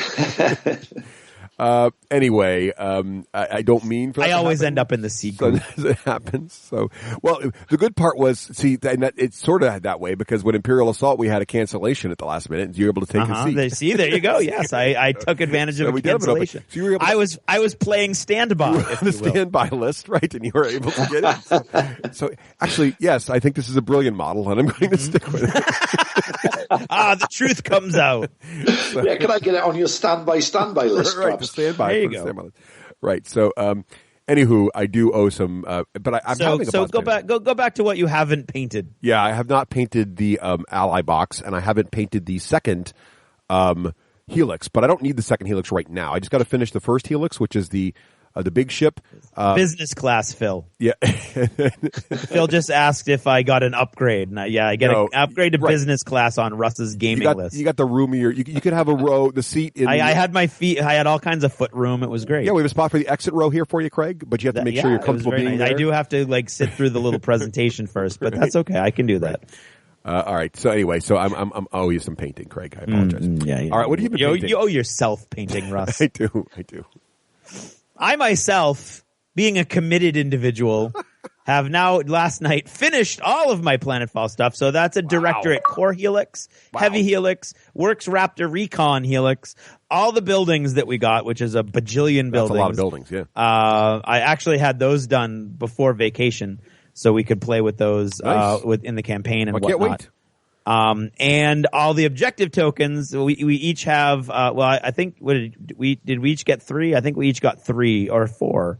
S3: Anyway, I don't mean for that
S2: I always end up in the C group.
S3: It happens. So, well, the good part was, it's sort of that way because when Imperial Assault, we had a cancellation at the last minute and you were able to take a seat.
S2: There you go. Yes, I took advantage of a cancellation.
S3: So you were able to,
S2: I was playing standby.
S3: The standby list, right? And you were able to get it. So actually, yes, I think this is a brilliant model and I'm going to stick with it.
S2: The truth comes out.
S7: So, can I get it on your standby list?
S3: Right, the standby.
S2: There you go.
S3: Right. So, Anywho, I do owe some, but I'm having a
S2: go back to what you haven't painted.
S3: Yeah, I have not painted the Ally box, and I haven't painted the second Helix, but I don't need the second Helix right now. I just got to finish the first Helix, which is the big ship.
S2: Business class, Phil.
S3: Yeah.
S2: Phil just asked if I got an upgrade. I get an upgrade to business class on Russ's gaming list.
S3: You got the roomier. You could have a row, the seat.
S2: I had my feet. I had all kinds of foot room. It was great.
S3: Yeah, we have a spot for the exit row here for you, Craig. But you have to make sure you're comfortable being there.
S2: I do have to sit through the little presentation first, but that's okay. I can do that.
S3: All right. So anyway, I'm owe you some painting, Craig. I apologize. All right. What have you been painting?
S2: You owe yourself painting, Russ.
S3: I do.
S2: I myself, being a committed individual, have now last night finished all of my Planetfall stuff. So that's a Directorate Core Helix, Heavy Helix, Works Raptor Recon Helix, all the buildings that we got, which is a bajillion buildings.
S3: That's a lot of buildings, yeah.
S2: I actually had those done before vacation, so we could play with those in the campaign and whatnot.
S3: Can't wait.
S2: And all the objective tokens, we each have, I think, did we each get 3? I think we each got 3 or 4.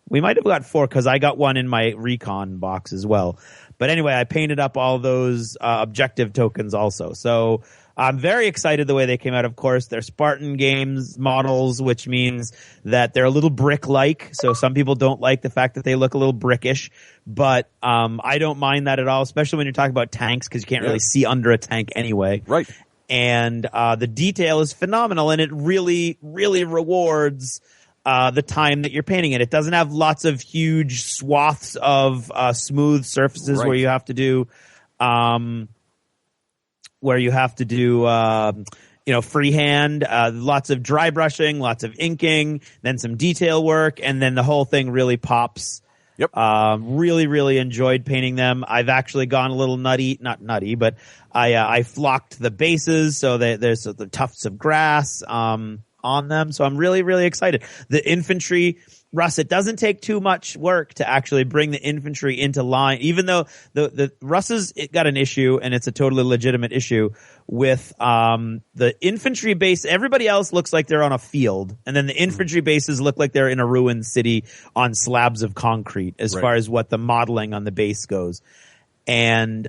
S2: We might have got 4 because I got one in my recon box as well. But anyway, I painted up all those objective tokens also. So I'm very excited the way they came out. Of course, they're Spartan Games models, which means that they're a little brick-like. So some people don't like the fact that they look a little brickish. But I don't mind that at all, especially when you're talking about tanks because you can't really see under a tank anyway.
S3: Right.
S2: And the detail is phenomenal, and it really, really rewards the time that you're painting it. It doesn't have lots of huge swaths of smooth surfaces where you have to do freehand, lots of dry brushing, lots of inking, then some detail work, and then the whole thing really pops.
S3: Yep.
S2: Really, really enjoyed painting them. I've actually gone a little not nutty, but I flocked the bases so that there's the tufts of grass on them. So I'm really, really excited. The infantry, Russ, it doesn't take too much work to actually bring the infantry into line, even though the Russ's it got an issue, and it's a totally legitimate issue with the infantry base. Everybody else looks like they're on a field, and then the infantry bases look like they're in a ruined city on slabs of concrete as far as what the modeling on the base goes. And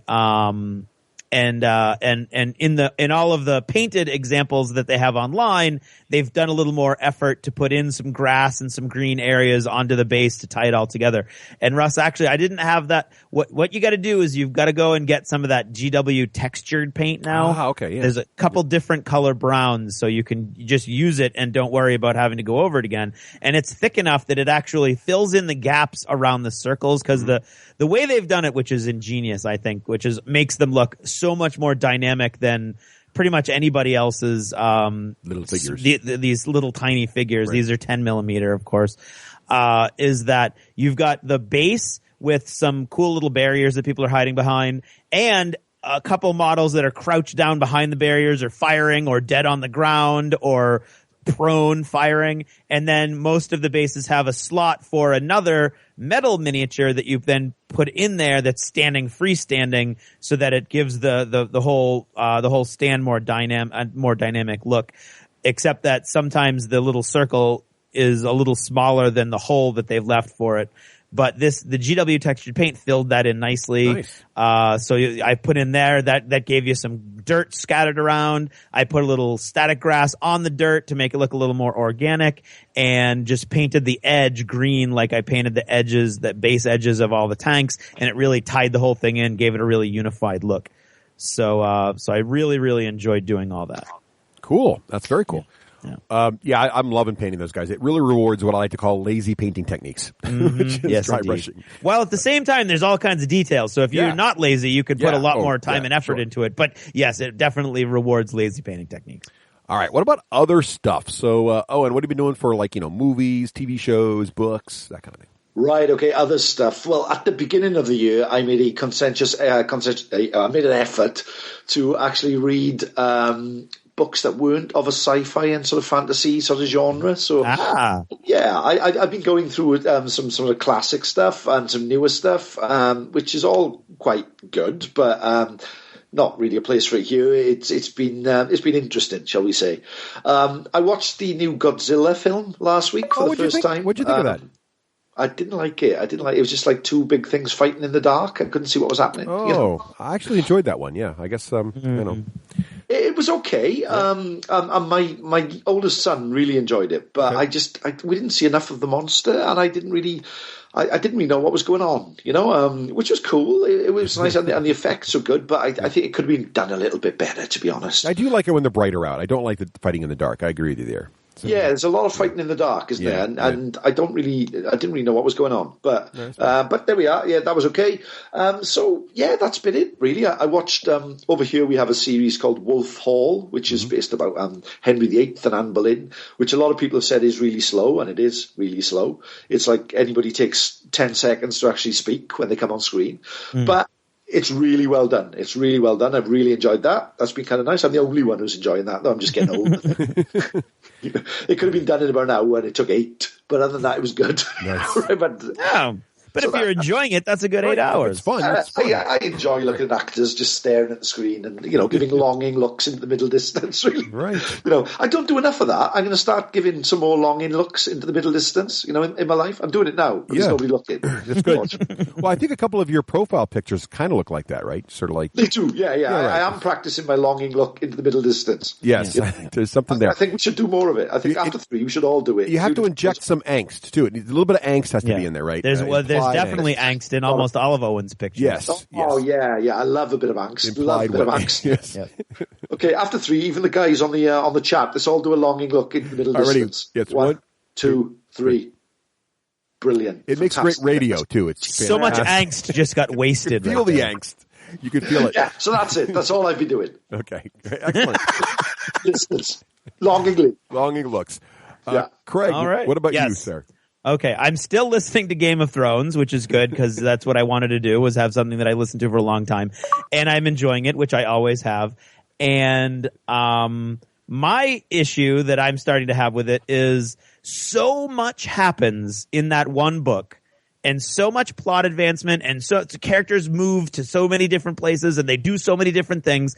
S2: in all of the painted examples that they have online, they've done a little more effort to put in some grass and some green areas onto the base to tie it all together. And Russ, actually, I didn't have that. What you got to do is you've got to go and get some of that GW textured paint now.
S3: Okay, yeah.
S2: There's a couple different color browns, so you can just use it and don't worry about having to go over it again. And it's thick enough that it actually fills in the gaps around the circles, because the way they've done it, which is ingenious, I think, makes them look so much more dynamic than pretty much anybody else's
S3: little figures.
S2: These little tiny figures. Right. These are 10 millimeter, of course. Is that you've got the base with some cool little barriers that people are hiding behind, and a couple models that are crouched down behind the barriers or firing or dead on the ground or prone firing, and then most of the bases have a slot for another metal miniature that you've then put in there that's standing freestanding, so that it gives the whole stand more dynamic look. Except that sometimes the little circle is a little smaller than the hole that they've left for it. But the GW textured paint filled that in nicely. Nice. So I put in there that gave you some dirt scattered around. I put a little static grass on the dirt to make it look a little more organic, and just painted the edge green like I painted the edges, the base edges of all the tanks, and it really tied the whole thing in, gave it a really unified look. So I really, really enjoyed doing all that.
S3: Cool. That's very cool.
S2: Yeah.
S3: I'm loving painting those guys. It really rewards what I like to call lazy painting techniques, which is dry brushing.
S2: While at the same time, there's all kinds of details. So if you're not lazy, you could put a lot more time and effort into it. But yes, it definitely rewards lazy painting techniques.
S3: All right. What about other stuff? So, Owen, what have you been doing for movies, TV shows, books, that kind of thing?
S7: Right. Okay. Other stuff. Well, at the beginning of the year, I made I made an effort to actually read books that weren't of a sci-fi and sort of fantasy sort of genre. So, I've been going through some sort of classic stuff and some newer stuff, which is all quite good, but not really a place for it here. It's been interesting, shall we say? I watched the new Godzilla film last week for the first time.
S3: What'd you think of that?
S7: I didn't like it. It was just like two big things fighting in the dark. I couldn't see what was happening.
S3: Oh,
S7: you know?
S3: I actually enjoyed that one. Yeah, I guess you know.
S7: It was okay. And my oldest son really enjoyed it, but we didn't see enough of the monster, and I didn't really know what was going on, you know, which was cool. It was nice, and the effects are good, but I think it could have been done a little bit better, to be honest.
S3: I do like it when they're brighter out. I don't like the fighting in the dark. I agree with you there. So,
S7: yeah, there's a lot of fighting in the dark, isn't there? And I didn't really know what was going on, but there we are. Yeah, that was okay. So yeah, that's been it really. I watched over here. We have a series called Wolf Hall, which is based about Henry VIII and Anne Boleyn, which a lot of people have said is really slow, and it is really slow. It's like anybody takes 10 seconds to actually speak when they come on screen, but it's really well done. It's really well done. I've really enjoyed that. That's been kind of nice. I'm the only one who's enjoying that, though. I'm just getting old. It could have been done in about an hour, and it took 8. But other than that, it was good.
S3: Nice.
S2: But if you're enjoying it, that's a good 8 hours.
S3: It's fun. It's fun.
S7: I enjoy looking at actors just staring at the screen and, you know, giving longing looks into the middle distance, really.
S3: Right.
S7: You know, I don't do enough of that. I'm going to start giving some more longing looks into the middle distance, you know, in my life. I'm doing it now, but there's nobody looking.
S3: That's good. Well, I think a couple of your profile pictures kind of look like that, right? Sort of like...
S7: They do, yeah. Right. I am practicing my longing look into the middle distance.
S3: Yes, there's something there.
S7: I think we should do more of it. I think after 3, we should all do it.
S3: You have to inject some angst, too. A little bit of angst has to be in there, right?
S2: There's definitely angst in almost all of Owen's pictures.
S3: Yes.
S7: Oh, yeah. I love a bit of angst. Love a bit of angst.
S3: Yes.
S7: Okay, after 3, even the guys on the chat, let's all do a longing look into the middle distance.
S3: Yes,
S7: 1, 2, 3. Brilliant.
S3: It makes great radio, too. It's
S2: so much angst just got wasted.
S3: Feel the angst. You can feel it.
S7: Yeah, so that's it. That's all I've been doing.
S3: Okay. Excellent.
S7: Distance. Longingly.
S3: Longing looks.
S7: Yeah.
S3: Craig,
S2: all right.
S3: what about you, sir?
S2: Okay, I'm still listening to Game of Thrones, which is good because that's what I wanted to do, was have something that I listened to for a long time. And I'm enjoying it, which I always have. And my issue that I'm starting to have with it is so much happens in that one book, and so much plot advancement, and so characters move to so many different places, and they do so many different things,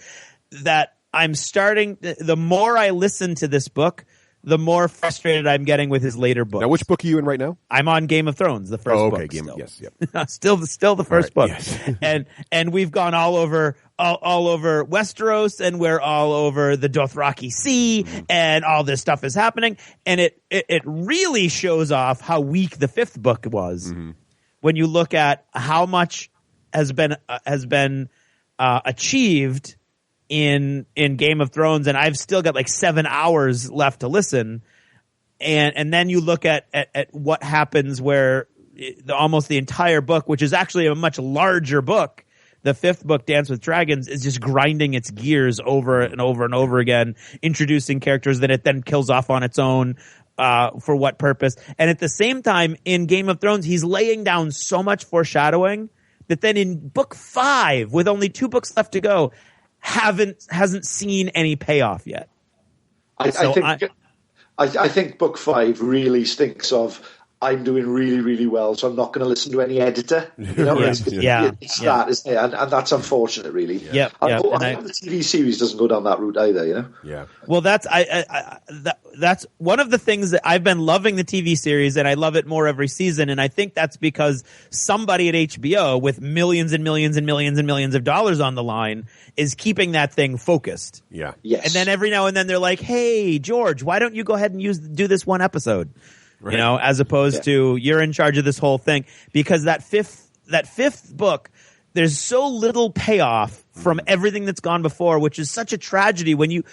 S2: that I'm starting, the more I listen to this book, the more frustrated I'm getting with his later books.
S3: Now, which book are you in right now?
S2: I'm on Game of Thrones, the first book.
S3: Yes, yep.
S2: still the first book.
S3: Yes.
S2: and we've gone all over Westeros, and we're all over the Dothraki Sea, and all this stuff is happening, and it really shows off how weak the 5th book was when you look at how much has been achieved in Game of Thrones, and I've still got like 7 hours left to listen. And then you look at what happens where almost the entire book, which is actually a much larger book, the 5th book, Dance with Dragons, is just grinding its gears over and over and over again, introducing characters that it then kills off on its own. For what purpose? And at the same time, in Game of Thrones, he's laying down so much foreshadowing that then in book 5, with only 2 books left to go, hasn't seen any payoff yet.
S7: I think book 5 really stinks of, I'm doing really, really well, so I'm not going to listen to any editor. You know, it's that, isn't it? And that's unfortunate, really.
S2: Yeah.
S7: I hope the TV series doesn't go down that route either. You know.
S3: Yeah.
S2: Well, that's that's one of the things that I've been loving the TV series, and I love it more every season. And I think that's because somebody at HBO with millions and millions and millions and millions of dollars on the line is keeping that thing focused.
S3: Yeah.
S7: Yes.
S2: And then every now and then they're like, "Hey, George, why don't you go ahead and do this one episode?" Right. You know, as opposed to you're in charge of this whole thing, because that fifth book, there's so little payoff from everything that's gone before, which is such a tragedy when you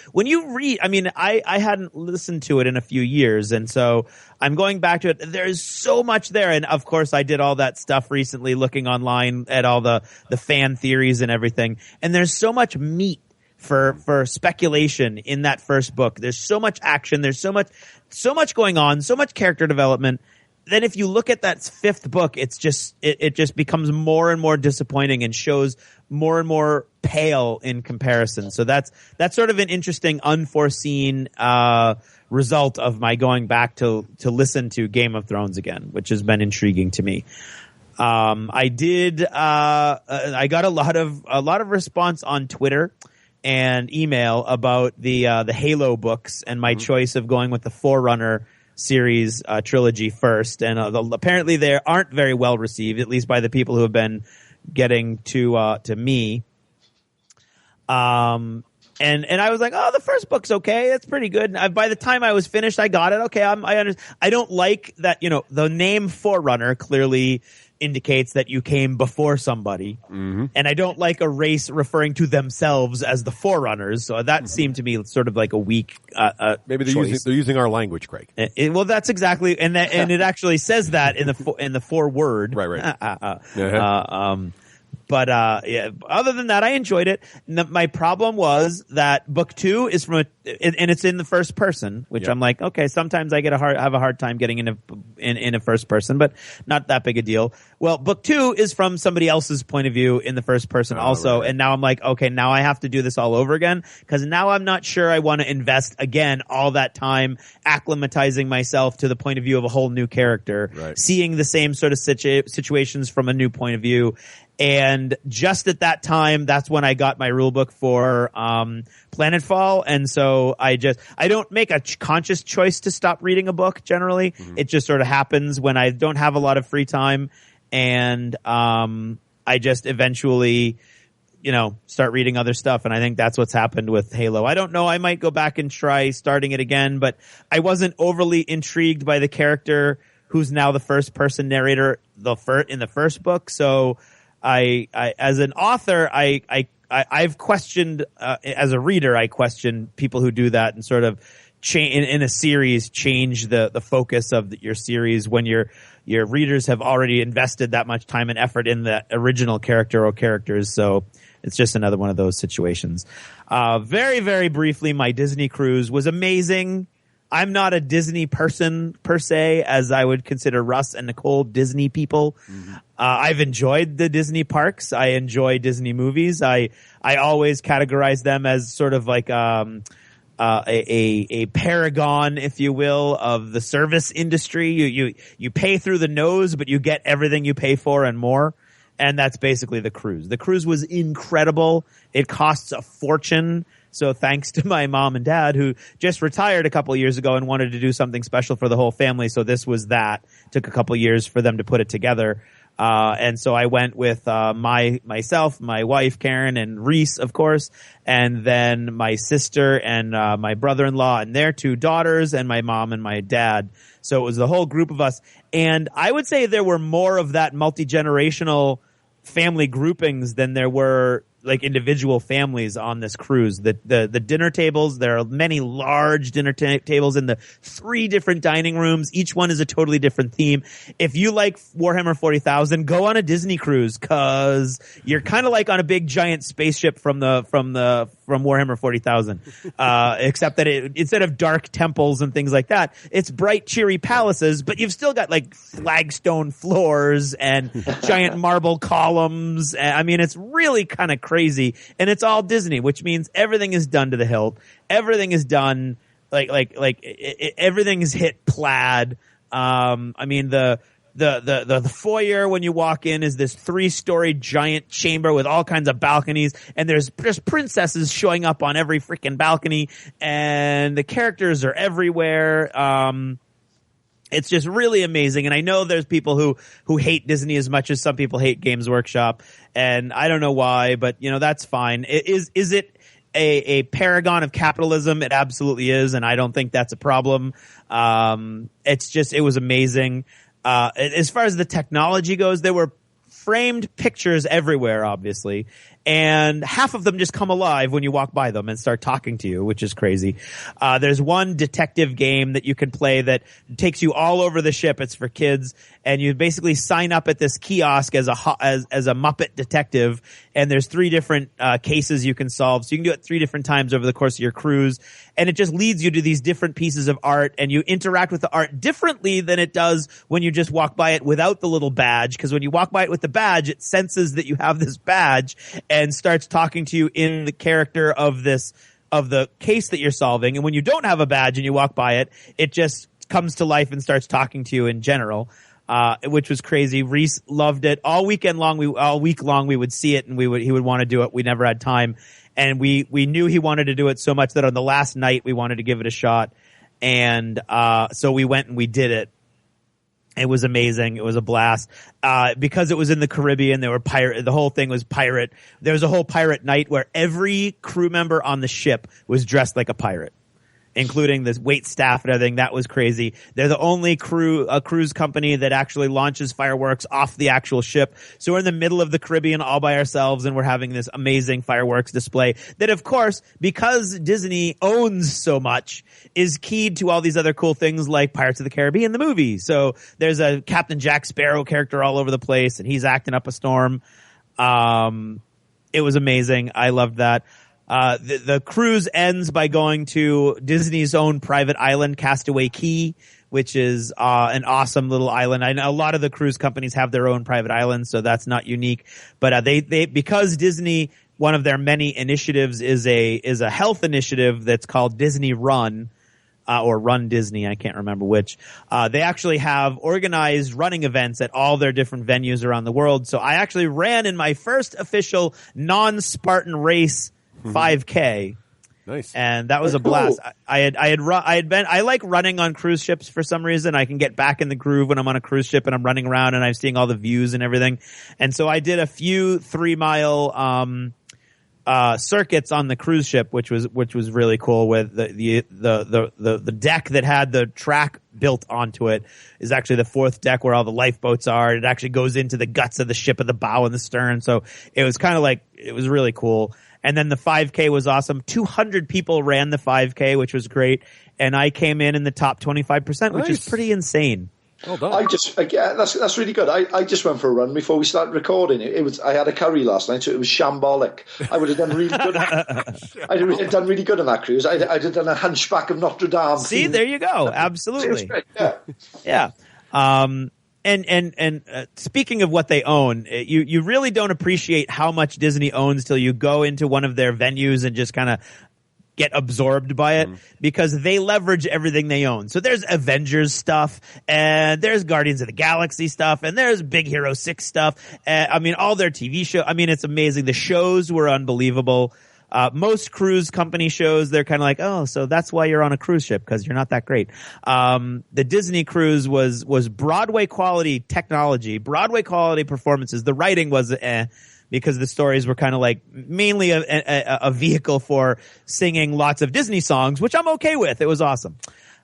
S2: read. I mean, I hadn't listened to it in a few years, and so I'm going back to it. There's so much there, and of course I did all that stuff recently, looking online at all the fan theories and everything, and there's so much meat for speculation in that first book. There's so much action, there's so much going on, so much character development. Then if you look at that 5th book, it just becomes more and more disappointing and shows more and more pale in comparison. So that's sort of an interesting, unforeseen result of my going back to listen to Game of Thrones again, which has been intriguing to me. I got a lot of response on Twitter and email about the Halo books and my choice of going with the Forerunner series trilogy first, and apparently they aren't very well received, at least by the people who have been getting to me. And I was like, oh, the first book's okay. It's pretty good. And by the time I was finished, I got it. Okay, I understand. I don't like that, the name Forerunner clearly indicates that you came before somebody. Mm-hmm. And I don't like a race referring to themselves as the Forerunners. So that seemed to me sort of like a weak
S3: maybe they're
S2: choice.
S3: using our language, Craig.
S2: Well, that's exactly, and it actually says that in the foreword.
S3: Right.
S2: But other than that, I enjoyed it. My problem was that book 2 is and it's in the first person, which I'm like, okay, sometimes I have a hard time getting in a first person, but not that big a deal. Well, book 2 is from somebody else's point of view in the first person also, and now I'm like, okay, now I have to do this all over again, because now I'm not sure I want to invest again all that time acclimatizing myself to the point of view of a whole new character, seeing the same sort of situations from a new point of view. And just at that time, that's when I got my rule book for Planetfall. And so I don't make a conscious choice to stop reading a book generally. Mm-hmm. It just sort of happens when I don't have a lot of free time. And I just eventually, start reading other stuff. And I think that's what's happened with Halo. I don't know. I might go back and try starting it again, but I wasn't overly intrigued by the character who's now the first person narrator in the first book. So I as an author, I've questioned, as a reader, I question people who do that and sort of in a series change the focus of your series when your readers have already invested that much time and effort in the original character or characters. So it's just another one of those situations. Very, very briefly, my Disney cruise was amazing. I'm not a Disney person per se, as I would consider Russ and Nicole Disney people. Mm-hmm. I've enjoyed the Disney parks. I enjoy Disney movies. I always categorize them as sort of like a paragon, if you will, of the service industry. You pay through the nose, but you get everything you pay for and more. And that's basically the cruise. The cruise was incredible. It costs a fortune. So thanks to my mom and dad, who just retired a couple of years ago and wanted to do something special for the whole family. So this was that. Took a couple of years for them to put it together. And so I went with myself, my wife, Karen, and Reese, of course, and then my sister and my brother-in-law and their 2 daughters, and my mom and my dad. So it was the whole group of us. And I would say there were more of that multi-generational family groupings than there were like individual families on this cruise. The dinner tables, there are many large dinner tables in the 3 different dining rooms. Each one is a totally different theme. If you like Warhammer 40,000, go on a Disney cruise, cause you're kind of like on a big giant spaceship from Warhammer 40,000. Except that instead of dark temples and things like that, it's bright, cheery palaces, but you've still got like flagstone floors and giant marble columns. I mean, it's really kind of crazy, and it's all Disney, which means everything is done to the hilt. Everything is done everything is hit plaid. I mean, the foyer when you walk in is this 3-story giant chamber with all kinds of balconies, and there's just princesses showing up on every freaking balcony, and the characters are everywhere. It's just really amazing. And I know there's people who hate Disney as much as some people hate Games Workshop, and I don't know why, but that's fine. Is it a paragon of capitalism? It absolutely is, and I don't think that's a problem. It was amazing. As far as the technology goes, there were framed pictures everywhere, obviously, and half of them just come alive when you walk by them and start talking to you, which is crazy. There's one detective game that you can play that takes you all over the ship. It's for kids, and you basically sign up at this kiosk as a Muppet detective, and there's 3 different cases you can solve. So you can do it 3 different times over the course of your cruise, and it just leads you to these different pieces of art, and you interact with the art differently than it does when you just walk by it without the little badge, because when you walk by it with the badge, it senses that you have this badge and starts talking to you in the character of the case that you're solving. And when you don't have a badge and you walk by it, it just comes to life and starts talking to you in general. Which was crazy. Reese loved it. All week long we would see it, and he would want to do it. We never had time. And we knew he wanted to do it so much that on the last night we wanted to give it a shot. And so we went and we did it. It was amazing. It was a blast. Because it was in the Caribbean, the whole thing was pirate. There was a whole pirate night where every crew member on the ship was dressed like a pirate, including the wait staff and everything. That was crazy. They're the only cruise company that actually launches fireworks off the actual ship. So we're in the middle of the Caribbean all by ourselves, and we're having this amazing fireworks display that, of course, because Disney owns so much, is keyed to all these other cool things like Pirates of the Caribbean, the movie. So there's a Captain Jack Sparrow character all over the place, and he's acting up a storm. It was amazing. I loved that. The cruise ends by going to Disney's own private island, Castaway Cay, which is an awesome little island. I know a lot of the cruise companies have their own private islands, so that's not unique. But they because Disney, one of their many initiatives is a health initiative that's called Disney Run. Or Run Disney, I can't remember which. They actually have organized running events at all their different venues around the world. So I actually ran in my first official non-Spartan race 5K.
S3: Nice.
S2: And that was a blast. I like running on cruise ships for some reason. I can get back in the groove when I'm on a cruise ship and I'm running around and I'm seeing all the views and everything. And so I did a few 3-mile circuits on the cruise ship, which was really cool. With the deck that had the track built onto it is actually the fourth deck where all the lifeboats are. It actually goes into the guts of the ship at the bow and the stern. So it was kind of like, it was really cool. And then the 5K was awesome. 200 people ran the 5K, which was great. And I came in the top 25%, which is pretty insane.
S3: Well done.
S7: That's really good. I just went for a run before we started recording. I had a curry last night, so it was shambolic. I would have done really good. I'd have done really good on that cruise. I'd have done a Hunchback of Notre Dame.
S2: See, there you go. Absolutely.
S7: Great.
S2: Yeah. And speaking of what they own, you really don't appreciate how much Disney owns till you go into one of their venues and just kind of get absorbed by it, because they leverage everything they own. So there's Avengers stuff, and there's Guardians of the Galaxy stuff, and there's Big Hero 6 stuff. All their TV show. it's amazing. The shows were unbelievable. Most cruise company shows, they're kind of like, oh, so that's why you're on a cruise ship, because you're not that great. The Disney cruise was Broadway quality technology, Broadway quality performances. The writing was because the stories were kind of like mainly a vehicle for singing lots of Disney songs, which I'm okay with. It was awesome.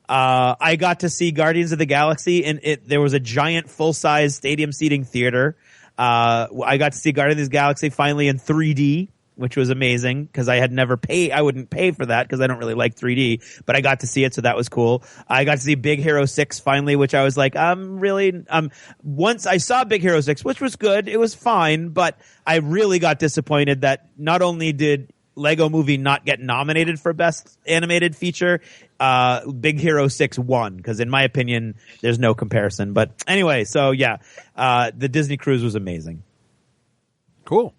S2: I got to see Guardians of the Galaxy, and there was a giant full-size stadium seating theater. I got to see Guardians of the Galaxy finally in 3D, which was amazing, because I wouldn't pay for that because I don't really like 3D, but I got to see it, so that was cool. I got to see Big Hero 6 finally, which I was like, once I saw Big Hero 6, which was good, it was fine, but I really got disappointed that not only did Lego Movie not get nominated for Best Animated Feature, Big Hero 6 won, because in my opinion, there's no comparison. But anyway, so yeah, the Disney cruise was amazing.
S3: Cool.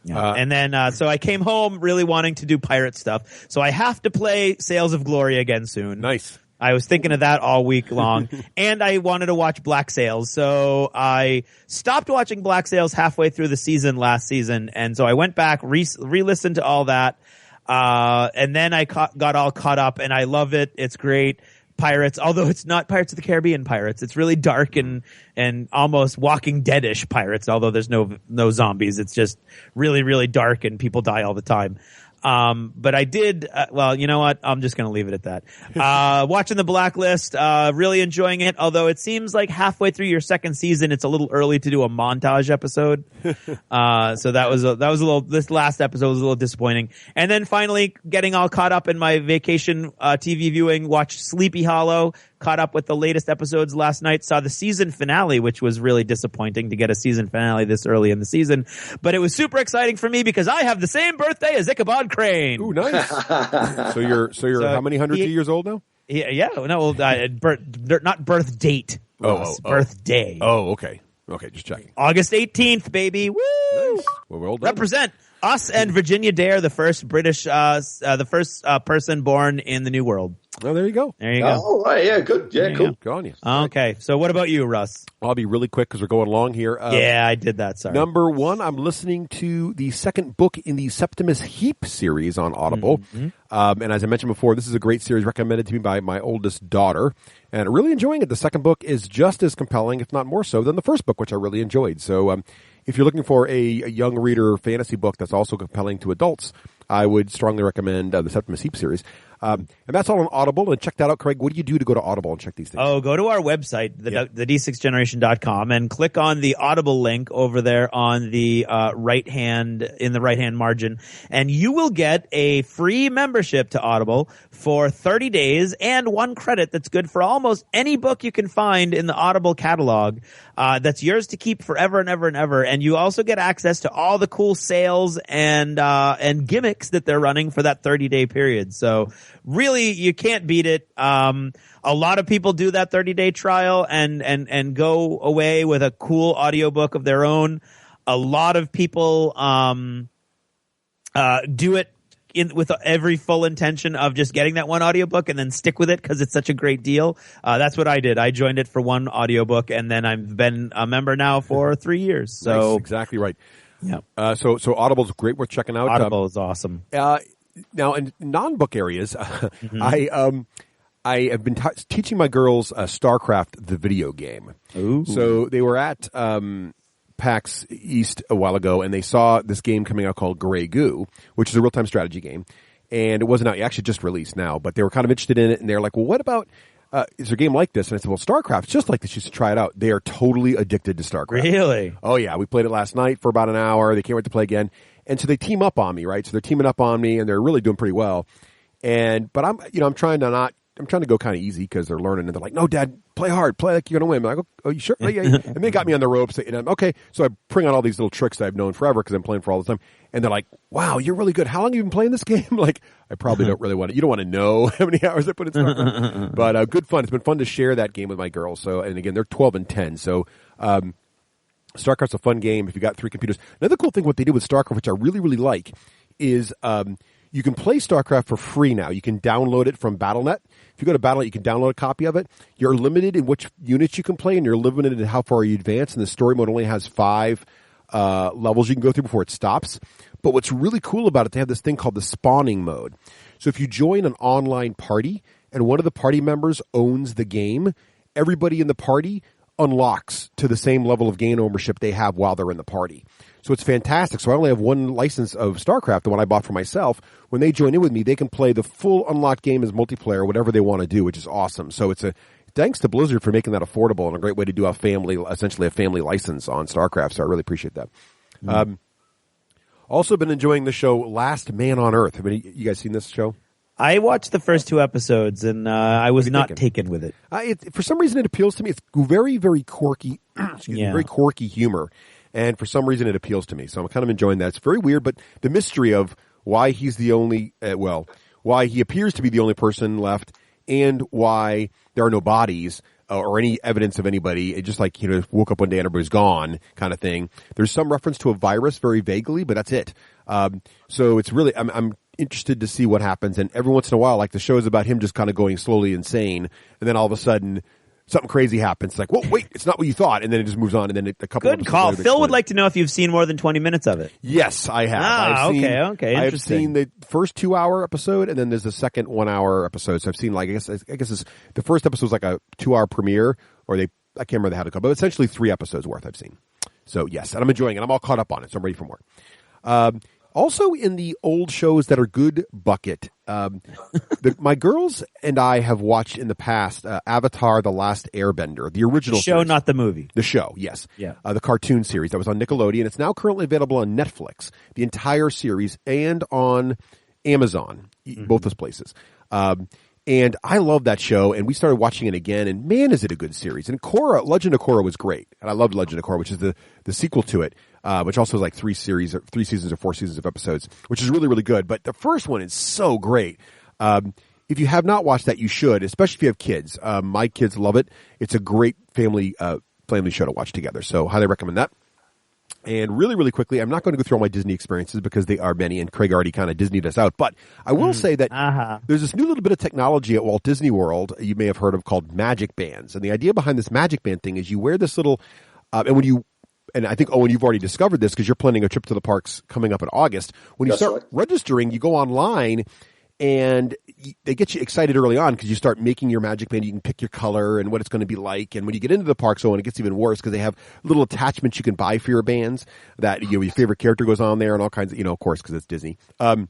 S2: Yeah. And then, so I came home really wanting to do pirate stuff. So I have to play Sails of Glory again soon.
S3: Nice.
S2: I was thinking of that all week long. And I wanted to watch Black Sails. So I stopped watching Black Sails halfway through the season last season. And so I went back, re-listened to all that. And then I got all caught up, and I love it. It's great. Pirates, although it's not Pirates of the Caribbean pirates. It's really dark and almost Walking Dead-ish pirates, although there's no zombies. It's just really, really dark and people die all the time. But I did, well, you know what? I'm just going to leave it at that. Watching The Blacklist, really enjoying it. Although it seems like halfway through your second season, it's a little early to do a montage episode. So that was a little, this last episode was a little disappointing. And then finally getting all caught up in my vacation, TV viewing, watched Sleepy Hollow, caught up with the latest episodes last night, saw the season finale, which was really disappointing to get a season finale this early in the season. But it was super exciting for me because I have the same birthday as Ichabod Crane.
S3: Ooh, nice. So you're how many hundreds of years old now?
S2: Yeah, no, not birth date. Birthday.
S3: Oh, okay. Okay, just checking.
S2: August 18th, baby. Woo!
S3: Nice. Well, well done.
S2: Represent us and Virginia Dare, the first British, the first person born in the New World.
S3: Oh, there you go.
S2: There you go.
S7: Oh, right. Yeah, good. Yeah, cool.
S3: Good on you.
S2: Okay, so what about you, Russ?
S3: I'll be really quick because we're going long here.
S2: Yeah, I did that. Sorry.
S3: Number one, I'm listening to the second book in the Septimus Heap series on Audible.
S2: Mm-hmm.
S3: And as I mentioned before, this is a great series recommended to me by my oldest daughter. And really enjoying it. The second book is just as compelling, if not more so, than the first book, which I really enjoyed. So if you're looking for a young reader fantasy book that's also compelling to adults, I would strongly recommend the Septimus Heap series. And that's all on Audible. And check that out, Craig. What do you do to go to Audible and check these things?
S2: Oh, go to our website, the d6generation.com, and click on the Audible link over there on the right hand margin, and you will get a free membership to Audible for 30 days and 1 credit that's good for almost any book you can find in the Audible catalog. That's yours to keep forever and ever and ever. And you also get access to all the cool sales and gimmicks that they're running for that 30-day period. So really, you can't beat it. A lot of people do that 30-day trial and go away with a cool audiobook of their own. A lot of people do it with every full intention of just getting that one audiobook and then stick with it because it's such a great deal. That's what I did. I joined it for one audiobook, and then I've been a member now for 3 years. So
S3: Nice, exactly right.
S2: Yeah.
S3: So Audible's great, worth checking out.
S2: Audible is awesome.
S3: Now, in non-book areas, I have been teaching my girls StarCraft, the video game.
S2: Ooh.
S3: So they were at PAX East a while ago, and they saw this game coming out called Grey Goo, which is a real-time strategy game. And it wasn't out; it actually just released now. But they were kind of interested in it, and they're like, "Well, what about is there a game like this?" And I said, "Well, StarCraft's just like this. You should try it out." They are totally addicted to StarCraft.
S2: Really?
S3: Oh yeah, we played it last night for about an hour. They can't wait to play again. And so they team up on me, right? So they're teaming up on me, and they're really doing pretty well. But I'm trying to go kind of easy because they're learning, and they're like, "No, Dad, play hard, play like you're going to win." I'm like, "Oh, you sure?" Yeah. And they got me on the ropes, and I'm okay. So I bring out all these little tricks that I've known forever because I'm playing for all the time. And they're like, "Wow, you're really good. How long have you been playing this game?" Like, I probably don't really want to. You don't want to know how many hours I put into StarCraft. But good fun. It's been fun to share that game with my girls. So, and again, they're 12 and 10. So, StarCraft's a fun game if you got 3 computers. Another cool thing what they did with StarCraft, which I really, really like, is you can play StarCraft for free now. You can download it from Battle.net. If you go to Battle.net, you can download a copy of it. You're limited in which units you can play, and you're limited in how far you advance. And the story mode only has 5 levels you can go through before it stops. But what's really cool about it, they have this thing called the spawning mode. So if you join an online party and one of the party members owns the game, everybody in the party unlocks to the same level of game ownership they have while they're in the party. So it's fantastic. So I only have one license of StarCraft, the one I bought for myself. When they join in with me, they can play the full unlocked game as multiplayer, whatever they want to do, which is awesome. So thanks to Blizzard for making that affordable and a great way to do essentially a family license on StarCraft. So I really appreciate that. Also been enjoying the show Last Man on Earth. Have you guys seen this show?
S2: I watched the first 2 episodes, and I was not taken with it.
S3: For some reason, it appeals to me. It's very, very quirky. Very quirky humor, and for some reason, it appeals to me. So I'm kind of enjoying that. It's very weird, but the mystery of why he's the only, why he appears to be the only person left, and why there are no bodies or any evidence of anybody. It just like woke up one day and everybody's gone, kind of thing. There's some reference to a virus, very vaguely, but that's it. So it's really I'm interested to see what happens, and every once in a while, like the show is about him just kind of going slowly insane, and then all of a sudden something crazy happens. It's like, whoa, wait, it's not what you thought, and then it just moves on, and then a couple.
S2: Good call. Phil would like to know if you've seen more than 20 minutes of it.
S3: Yes, I have.
S2: Okay,
S3: I have
S2: interesting.
S3: seen the first 2-hour episode, and then there's the second 1-hour episode. So I've seen I guess the first episode was like a 2-hour premiere, or I can't remember how to call it, but essentially 3 episodes worth I've seen. So yes, and I'm enjoying it. I'm all caught up on it, so I'm ready for more. Also in the old shows that are good bucket, my girls and I have watched in the past Avatar: The Last Airbender, the original
S2: show,
S3: series.
S2: not the movie.
S3: The show, yes.
S2: Yeah.
S3: The cartoon series that was on Nickelodeon. It's now currently available on Netflix, the entire series, and on Amazon, both those places. And I love that show, and we started watching it again, and man, is it a good series. And Legend of Korra was great, and I loved Legend of Korra, which is the sequel to it, which also has like 3 seasons or 4 seasons of episodes, which is really, really good. But the first one is so great. If you have not watched that, you should, especially if you have kids. My kids love it. It's a great family show to watch together, so highly recommend that. And really, really quickly, I'm not going to go through all my Disney experiences because they are many, and Craig already kind of Disneyed us out. But I will say that there's this new little bit of technology at Walt Disney World you may have heard of called Magic Bands. And the idea behind this Magic Band thing is you wear this little, and I think, Owen, you've already discovered this because you're planning a trip to the parks coming up in August. When you start registering, you go online, and they get you excited early on because you start making your Magic Band. You can pick your color and what it's going to be like. And when you get into the parks, Owen, it gets even worse because they have little attachments you can buy for your bands that your favorite character goes on there and all kinds of, of course, because it's Disney. But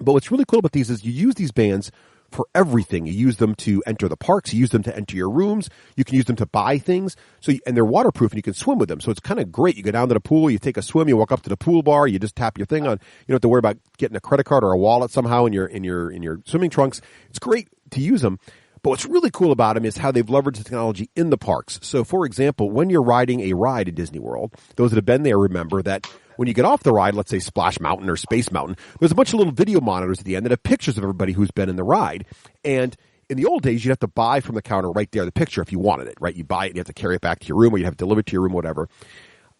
S3: what's really cool about these is you use these bands for everything. You use them to enter the parks. You use them to enter your rooms. You can use them to buy things. And they're waterproof, and you can swim with them. So it's kind of great. You go down to the pool, you take a swim, you walk up to the pool bar, you just tap your thing on. You don't have to worry about getting a credit card or a wallet somehow in your swimming trunks. It's great to use them. But what's really cool about them is how they've leveraged the technology in the parks. So, for example, when you're riding a ride at Disney World, those that have been there remember that when you get off the ride, let's say Splash Mountain or Space Mountain, there's a bunch of little video monitors at the end that have pictures of everybody who's been in the ride. And in the old days, you'd have to buy from the counter right there the picture if you wanted it, right? You buy it, and you have to carry it back to your room, or you have it delivered to your room, whatever.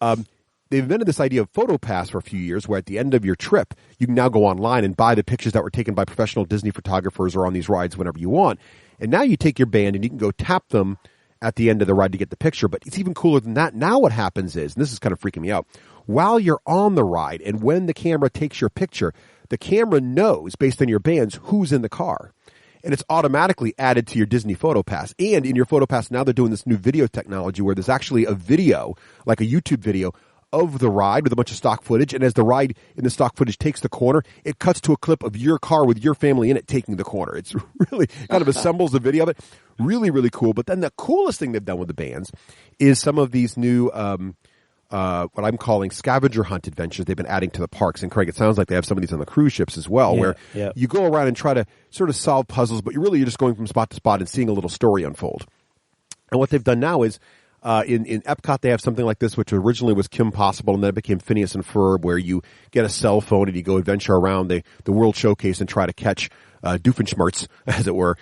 S3: They've invented this idea of PhotoPass for a few years, where at the end of your trip, you can now go online and buy the pictures that were taken by professional Disney photographers or on these rides whenever you want. And now you take your band and you can go tap them at the end of the ride to get the picture. But it's even cooler than that. Now what happens is, and this is kind of freaking me out, while you're on the ride and when the camera takes your picture, the camera knows, based on your bands, who's in the car. And it's automatically added to your Disney PhotoPass. And in your PhotoPass, now they're doing this new video technology where there's actually a video, like a YouTube video, of the ride with a bunch of stock footage. And as the ride in the stock footage takes the corner, it cuts to a clip of your car with your family in it taking the corner. It's really kind of assembles the video of it. Really, really cool. But then the coolest thing they've done with the bands is some of these new, what I'm calling scavenger hunt adventures they've been adding to the parks. And Craig, it sounds like they have some of these on the cruise ships as well, where you go around and try to sort of solve puzzles, but you're just going from spot to spot and seeing a little story unfold. And what they've done now is, in Epcot, they have something like this, which originally was Kim Possible, and then it became Phineas and Ferb, where you get a cell phone and you go adventure around the World Showcase and try to catch Doofenshmirtz, as it were.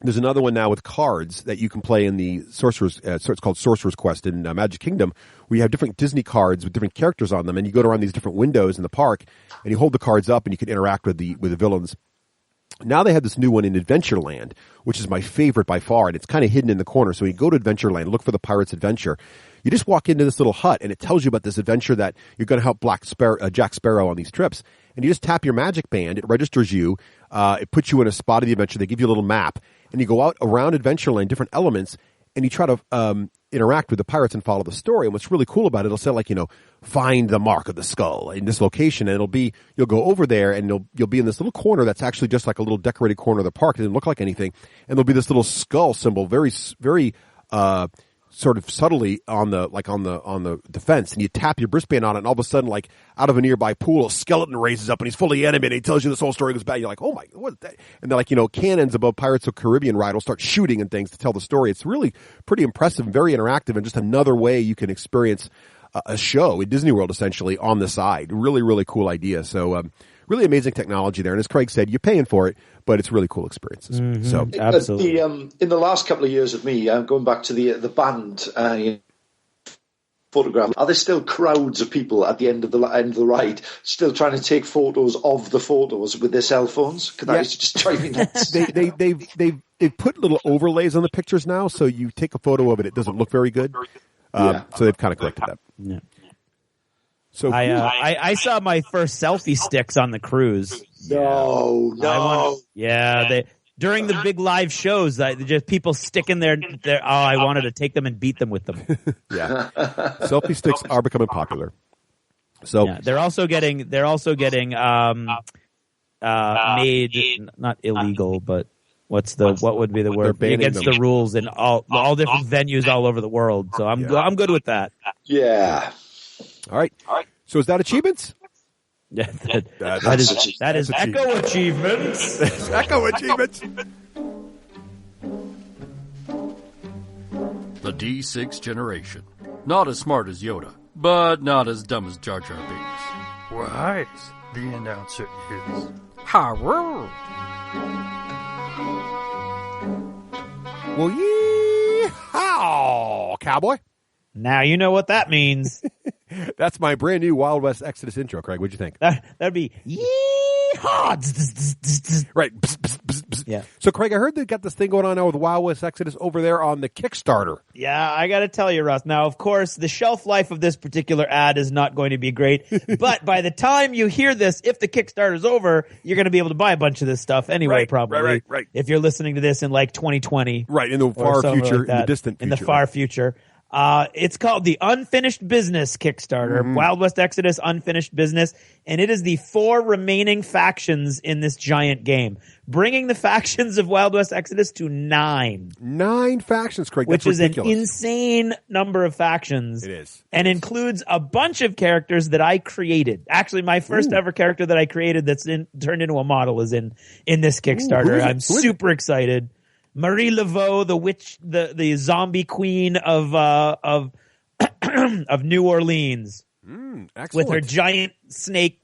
S3: There's another one now with cards that you can play in the Sorcerer's, it's called Sorcerer's Quest in Magic Kingdom, where you have different Disney cards with different characters on them, and you go around these different windows in the park, and you hold the cards up, and you can interact with the villains. Now they have this new one in Adventureland, which is my favorite by far, and it's kind of hidden in the corner. So when you go to Adventureland, look for the Pirate's Adventure. You just walk into this little hut, and it tells you about this adventure that you're going to help Jack Sparrow on these trips. And you just tap your Magic Band. It registers you. It puts you in a spot of the adventure. They give you a little map. And you go out around Adventureland, different elements, and you try to interact with the pirates and follow the story. And what's really cool about it, it'll say find the mark of the skull in this location, and you'll go over there, and you'll be in this little corner that's actually just like a little decorated corner of the park. It didn't look like anything, and there'll be this little skull symbol, very, very sort of subtly on the fence, and you tap your wristband on it, and all of a sudden, like out of a nearby pool, a skeleton raises up, and he's fully animated. He tells you this whole story goes back. You're like, oh my, what is that? And then cannons above Pirates of the Caribbean ride will start shooting and things to tell the story. It's really pretty impressive, and very interactive, and just another way you can experience a show at Disney World essentially on the side. Really, really cool idea. So, really amazing technology there. And as Craig said, you're paying for it, but it's really cool experiences.
S2: Mm-hmm.
S3: So,
S2: absolutely.
S7: In the last couple of years of me, going back to the band photograph, are there still crowds of people at the end of the ride still trying to take photos of the photos with their cell phones? Because that used to just drive me nuts.
S3: They've put little overlays on the pictures now, so you take a photo of it, it doesn't look very good. So they've kind of corrected that.
S2: Yeah.
S3: So
S2: I saw my first selfie sticks on the cruise.
S7: No.
S2: During the big live shows, just people sticking their I wanted to take them and beat them with them.
S3: Yeah, selfie sticks are becoming popular. So
S2: they're also getting made, not illegal, but what would be the word? Against the rules in all different venues all over the world. So I'm good with that.
S7: Yeah.
S3: All right. So is that achievements?
S2: Yeah, that is Echo achievements.
S3: Echo achievements.
S9: The D6 generation. Not as smart as Yoda, but not as dumb as Jar Jar Binks. Wise, the announcer is. Hello.
S3: Well, yeehaw, cowboy.
S2: Now you know what that means.
S3: That's my brand new Wild West Exodus intro, Craig. What'd you think?
S2: That'd be yeehaw.
S3: Right. Bzz, bzz, bzz, bzz.
S2: Yeah.
S3: So, Craig, I heard they got this thing going on now with Wild West Exodus over there on the Kickstarter.
S2: Yeah, I got to tell you, Russ. Now, of course, the shelf life of this particular ad is not going to be great. But by the time you hear this, if the Kickstarter's over, you're going to be able to buy a bunch of this stuff anyway, probably.
S3: Right.
S2: If you're listening to this in like 2020.
S3: Right, in the far future,
S2: like
S3: in the distant future.
S2: In the far future. It's called the Unfinished Business Kickstarter, Wild West Exodus Unfinished Business, and it is the 4 remaining factions in this giant game, bringing the factions of Wild West Exodus to 9.
S3: 9 factions, Craig.
S2: Which
S3: That's
S2: is
S3: ridiculous.
S2: an insane number of factions.
S3: It is.
S2: And includes a bunch of characters that I created. Actually, my first ever character that I created that's turned into a model is in this Kickstarter. I'm super excited. Marie Laveau, the witch, the zombie queen of of New Orleans, with her giant snake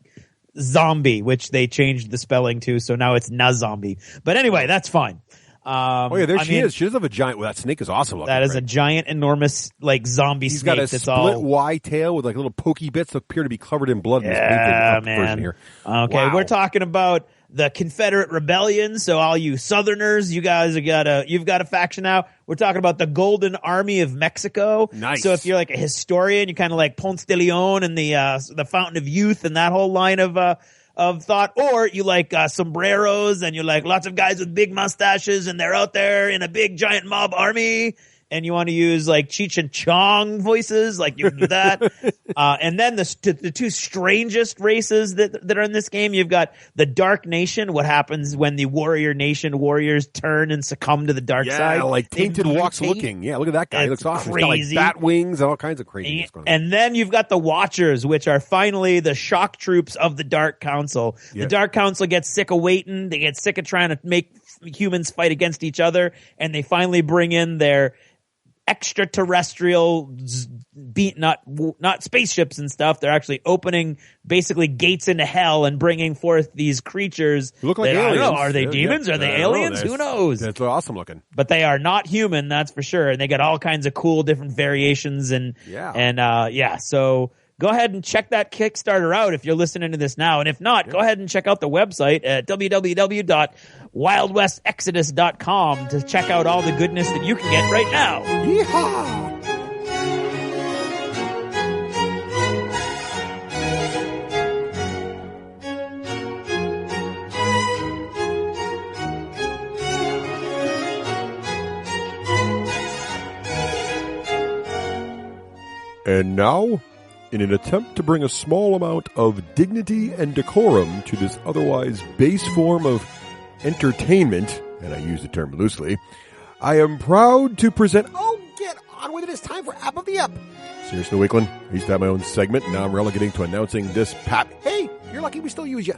S2: zombie, which they changed the spelling to, so now it's na zombie. But anyway, that's fine.
S3: There she is. She does have a giant. Well, that snake is awesome looking.
S2: That is a giant, enormous, like zombie
S3: He's
S2: snake.
S3: got a split Y tail with like little pokey bits that appear to be covered in blood.
S2: Yeah,
S3: in this version here.
S2: Okay,
S3: Wow.
S2: we're talking about the Confederate Rebellion. So all you Southerners, you guys you've got a faction now. We're talking about the Golden Army of Mexico.
S3: Nice.
S2: So if you're like a historian, you kind of like Ponce de Leon and the Fountain of Youth and that whole line of thought, or you like sombreros and you like lots of guys with big mustaches and they're out there in a big giant mob army. And you want to use like Cheech and Chong voices, like you can do that. And then the 2 strangest races that are in this game, you've got the Dark Nation. What happens when the Warrior Nation warriors turn and succumb to the dark side?
S3: Yeah, like Tainted Walks
S2: mutate.
S3: looking. Yeah, look at that guy. He looks awesome.
S2: Crazy.
S3: He's got like bat wings and all kinds of craziness going on.
S2: And then you've got the Watchers, which are finally the shock troops of the Dark Council.
S3: Yeah.
S2: The Dark Council gets sick of waiting. They get sick of trying to make humans fight against each other. And they finally bring in their extraterrestrial not spaceships and stuff. They're actually opening basically gates into hell and bringing forth these creatures.
S3: They look like
S2: that,
S3: aliens.
S2: I don't know, are they demons? Are they aliens? Who knows?
S3: That's awesome looking.
S2: But they are not human, that's for sure. And they got all kinds of cool different variations so go ahead and check that Kickstarter out if you're listening to this now. And if not, go ahead and check out the website at www.wildwestexodus.com to check out all the goodness that you can get right now.
S3: Yeehaw! And now, in an attempt to bring a small amount of dignity and decorum to this otherwise base form of entertainment, and I use the term loosely, I am proud to present... Oh, get on with it. It's time for App of the Ep. Seriously, Weekland, I used to have my own segment, and now I'm relegating to announcing this pap. Hey, you're lucky we still use you.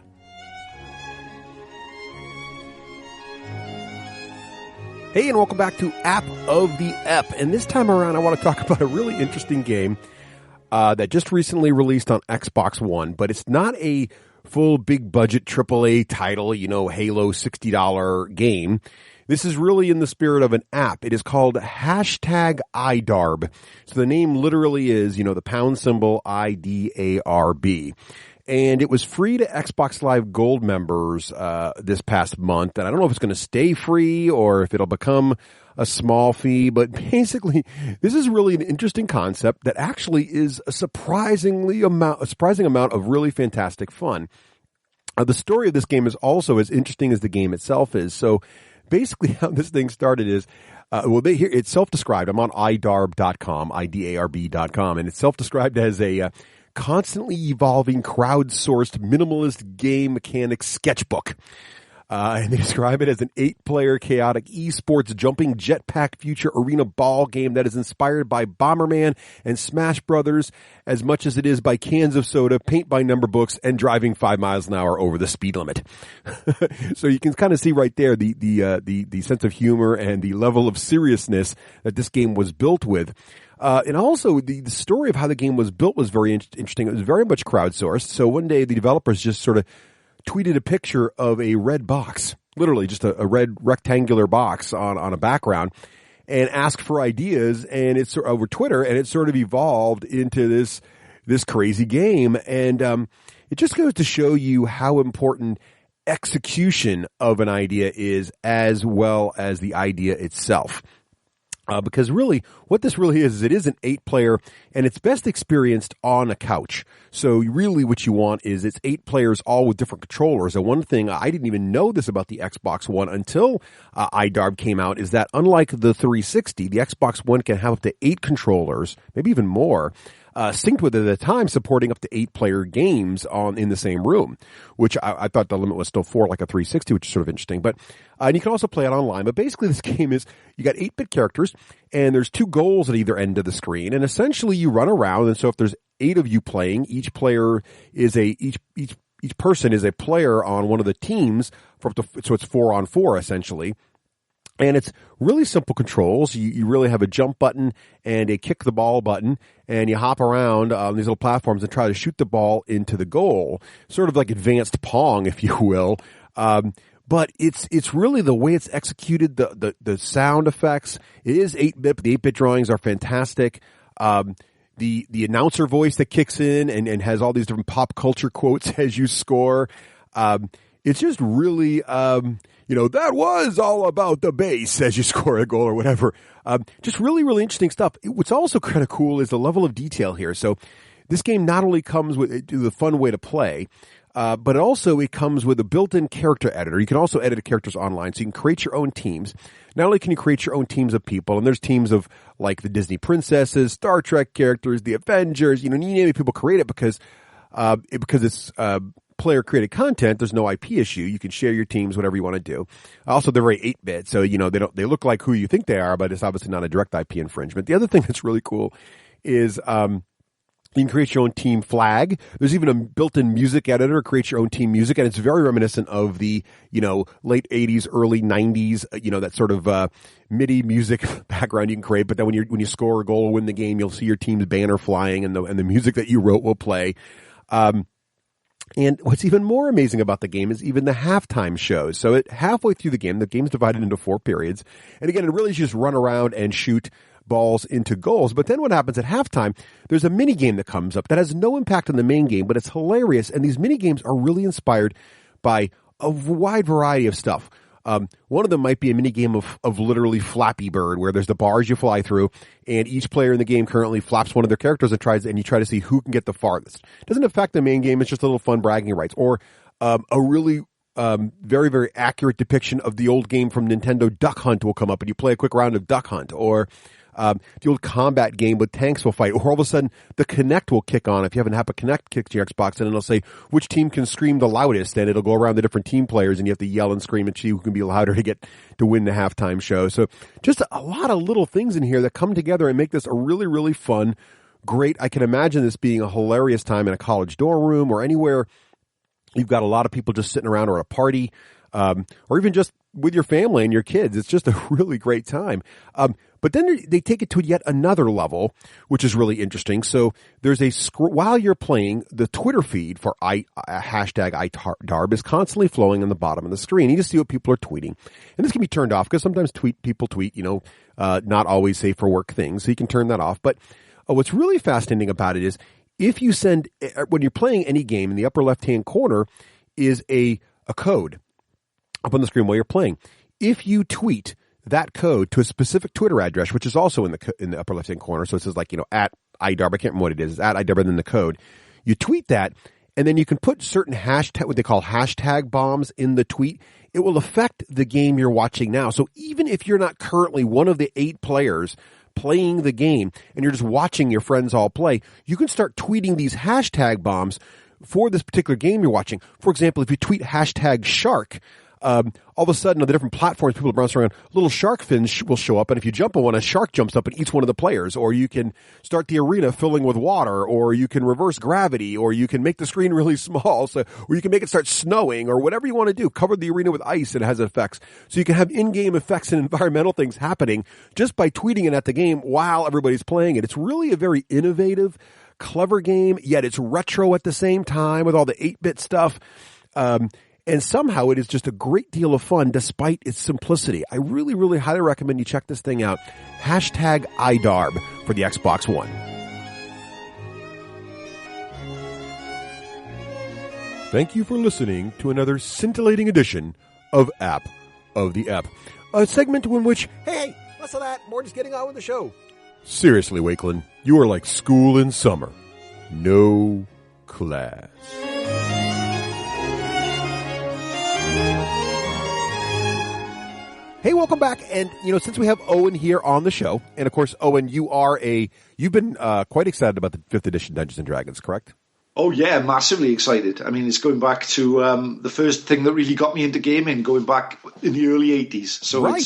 S3: Hey, and welcome back to App of the Ep. And this time around, I want to talk about a really interesting game that just recently released on Xbox One, but it's not a full big budget AAA title, Halo $60 game. This is really in the spirit of an app. It is called #IDARB. So the name literally is, the pound symbol IDARB. And it was free to Xbox Live Gold members this past month. And I don't know if it's going to stay free or if it'll become a small fee. But basically, this is really an interesting concept that actually is a surprising amount of really fantastic fun. The story of this game is also as interesting as the game itself is. So basically how this thing started is, it's self-described. I'm on idarb.com, IDARB.com, and it's self-described as a constantly evolving, crowdsourced, minimalist game mechanics sketchbook. And they describe it as an 8-player chaotic esports jumping jetpack future arena ball game that is inspired by Bomberman and Smash Brothers as much as it is by cans of soda, paint by number books, and driving 5 miles an hour over the speed limit. So you can kind of see right there the sense of humor and the level of seriousness that this game was built with. And also, the story of how the game was built was very interesting. It was very much crowdsourced. So one day, the developers just sort of tweeted a picture of a red box, literally just a red rectangular box on a background, and asked for ideas. And it's over Twitter, and it sort of evolved into this this crazy game. And it just goes to show you how important execution of an idea is, as well as the idea itself. Because really, what this really is it is an 8-player, and it's best experienced on a couch. So really what you want is it's 8 players all with different controllers. And one thing, I didn't even know this about the Xbox One until iDarb came out, is that unlike the 360, the Xbox One can have up to 8 controllers, maybe even more, synced with it at a time, supporting up to 8-player games in the same room, which I thought the limit was still 4, like a 360, which is sort of interesting. But and you can also play it online. But basically, this game is you got 8-bit characters, and there's 2 goals at either end of the screen, and essentially you run around. And so if there's 8 of you playing, each player is each person is a player on one of the teams. So it's 4-on-4 essentially. And it's really simple controls. You really have a jump button and a kick the ball button, and you hop around on these little platforms and try to shoot the ball into the goal, sort of like advanced Pong, if you will. But it's really the way it's executed, the sound effects. It is 8-bit, but the 8-bit drawings are fantastic. The announcer voice that kicks in and has all these different pop culture quotes as you score. It's just really, that was all about the base as you score a goal or whatever. Just really, really interesting stuff. What's also kind of cool is the level of detail here. So this game not only comes with the fun way to play, but it comes with a built-in character editor. You can also edit characters online, so you can create your own teams. Not only can you create your own teams of people, and there's teams of like the Disney princesses, Star Trek characters, the Avengers, you name it, people create it because it's player created content. There's no IP issue. You can share your teams, whatever you want to do. Also, they're very 8-bit, so they look like who you think they are, but it's obviously not a direct IP infringement. The other thing that's really cool is you can create your own team flag. There's even a built-in music editor, create your own team music, and it's very reminiscent of the, late 80s, early 90s, that sort of MIDI music background you can create. But then when you score a goal or win the game, you'll see your team's banner flying and the music that you wrote will play. And what's even more amazing about the game is even the halftime shows. So halfway through the game's divided into 4 periods. And again, it really is just run around and shoot balls into goals. But then what happens at halftime, there's a mini game that comes up that has no impact on the main game, but it's hilarious. And these mini games are really inspired by a wide variety of stuff. One of them might be a mini game of literally Flappy Bird, where there's the bars you fly through, and each player in the game currently flaps one of their characters and you try to see who can get the farthest. It doesn't affect the main game. It's just a little fun bragging rights. Or a really very, very accurate depiction of the old game from Nintendo, Duck Hunt, will come up, and you play a quick round of Duck Hunt. Or the old combat game with tanks will fight, or all of a sudden the Kinect will kick on. If you haven't had a Kinect kick to your Xbox, and it'll say which team can scream the loudest, and it'll go around the different team players, and you have to yell and scream and see who can be louder to win the halftime show. So just a lot of little things in here that come together and make this a really, really fun, great. I can imagine this being a hilarious time in a college dorm room or anywhere you've got a lot of people just sitting around, or at a party, or even just with your family and your kids. It's just a really great time. But then they take it to yet another level, which is really interesting. So there's while you're playing, the Twitter feed for hashtag iDarb is constantly flowing on the bottom of the screen. You just see what people are tweeting. And this can be turned off because sometimes people tweet, not always safe for work things. So you can turn that off. But what's really fascinating about it is when you're playing any game, in the upper left-hand corner is a code up on the screen while you're playing. If you tweet that code to a specific Twitter address, which is also in the upper left-hand corner, so it says at iDarb, I can't remember what it is, it's at iDarb and then the code. You tweet that, and then you can put certain what they call hashtag bombs in the tweet. It will affect the game you're watching now. So even if you're not currently one of the 8 players playing the game, and you're just watching your friends all play, you can start tweeting these hashtag bombs for this particular game you're watching. For example, if you tweet hashtag shark, all of a sudden on the different platforms people are bouncing around, little shark fins will show up, and if you jump on one, a shark jumps up and eats one of the players. Or you can start the arena filling with water, or you can reverse gravity, or you can make the screen really small, or you can make it start snowing, or whatever you want to do. Cover the arena with ice, and it has effects. So you can have in-game effects and environmental things happening just by tweeting it at the game while everybody's playing it. It's really a very innovative, clever game, yet it's retro at the same time with all the 8-bit stuff. And somehow it is just a great deal of fun despite its simplicity. I really, really highly recommend you check this thing out. Hashtag iDarb for the Xbox One. Thank you for listening to another scintillating edition of App of the App, a segment in which, hey, less of that, more just getting on with the show. Seriously, Wakeland, you are like school in summer. No class. Hey, welcome back. And, since we have Owen here on the show, and of course, Owen, you've been quite excited about the 5th edition Dungeons & Dragons, correct?
S7: Oh, yeah, massively excited. I mean, it's going back to the first thing that really got me into gaming, going back in the early 80s. So right.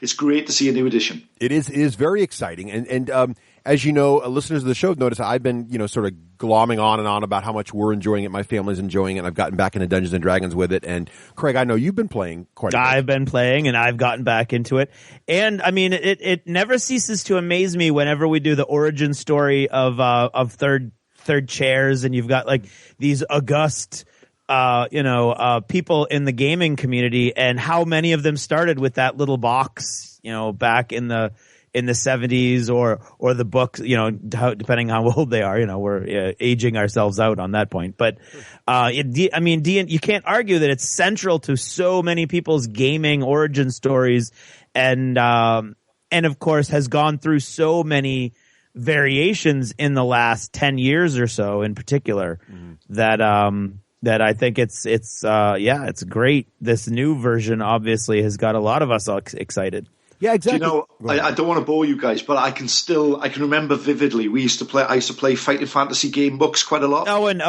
S7: It's great to see a new edition.
S3: It is very exciting. And as you know, listeners of the show have noticed I've been, sort of glomming on and on about how much we're enjoying it, my family's enjoying it, and I've gotten back into Dungeons & Dragons with it. And, Craig, I know you've been playing quite a bit. I've
S2: been playing, and I've gotten back into it. And, I mean, it never ceases to amaze me whenever we do the origin story of third chairs, and you've got, like, these august people in the gaming community, and how many of them started with that little box, back in the 70s or the books, depending on how old they are, we're aging ourselves out on that point. But, you can't argue that it's central to so many people's gaming origin stories, and of course has gone through so many variations in the last 10 years or so in particular, that I think it's great. This new version obviously has got a lot of us excited.
S3: Yeah, exactly.
S7: I don't want to bore you guys, but I can remember vividly. I used to play Fighting Fantasy game books quite a lot.
S2: Owen.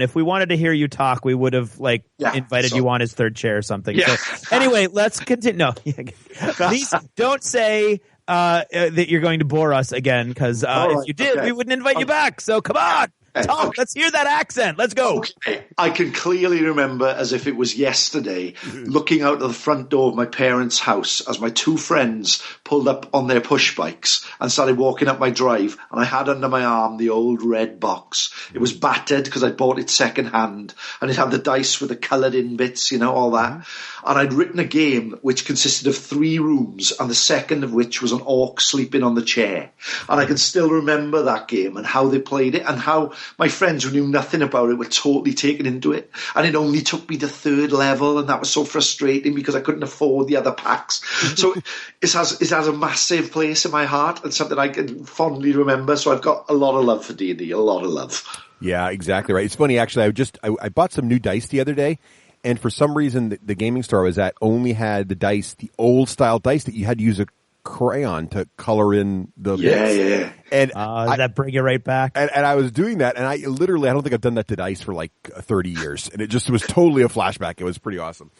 S2: If we wanted to hear you talk, we would have invited you on his third chair or something. Yeah. So, anyway, let's continue. No, please don't say that you're going to bore us again, because if you did, we wouldn't invite you back. So come on. Talk. Let's hear that accent. Let's go.
S7: Okay. I can clearly remember, as if it was yesterday, looking out of the front door of my parents' house as my two friends pulled up on their push bikes and started walking up my drive, and I had under my arm the old red box. It was battered because I bought it second hand, and it had the dice with the coloured in bits, all that. And I'd written a game which consisted of 3 rooms, and the second of which was an orc sleeping on the chair. And I can still remember that game and how they played it, and how my friends who knew nothing about it were totally taken into it. And it only took me to 3rd level, and that was so frustrating because I couldn't afford the other packs. So it has a massive place in my heart, and something I can fondly remember. So I've got a lot of love for D&D, a lot of love.
S3: Yeah, exactly right. It's funny, actually. I bought some new dice the other day, and for some reason the gaming store I was at only had the dice, the old style dice that you had to use a crayon to color in the bits.
S7: Yeah.
S2: And that bring you right back?
S3: And I was doing that, and I don't think I've done that to dice for like 30 years, and it was totally a flashback. It was pretty awesome.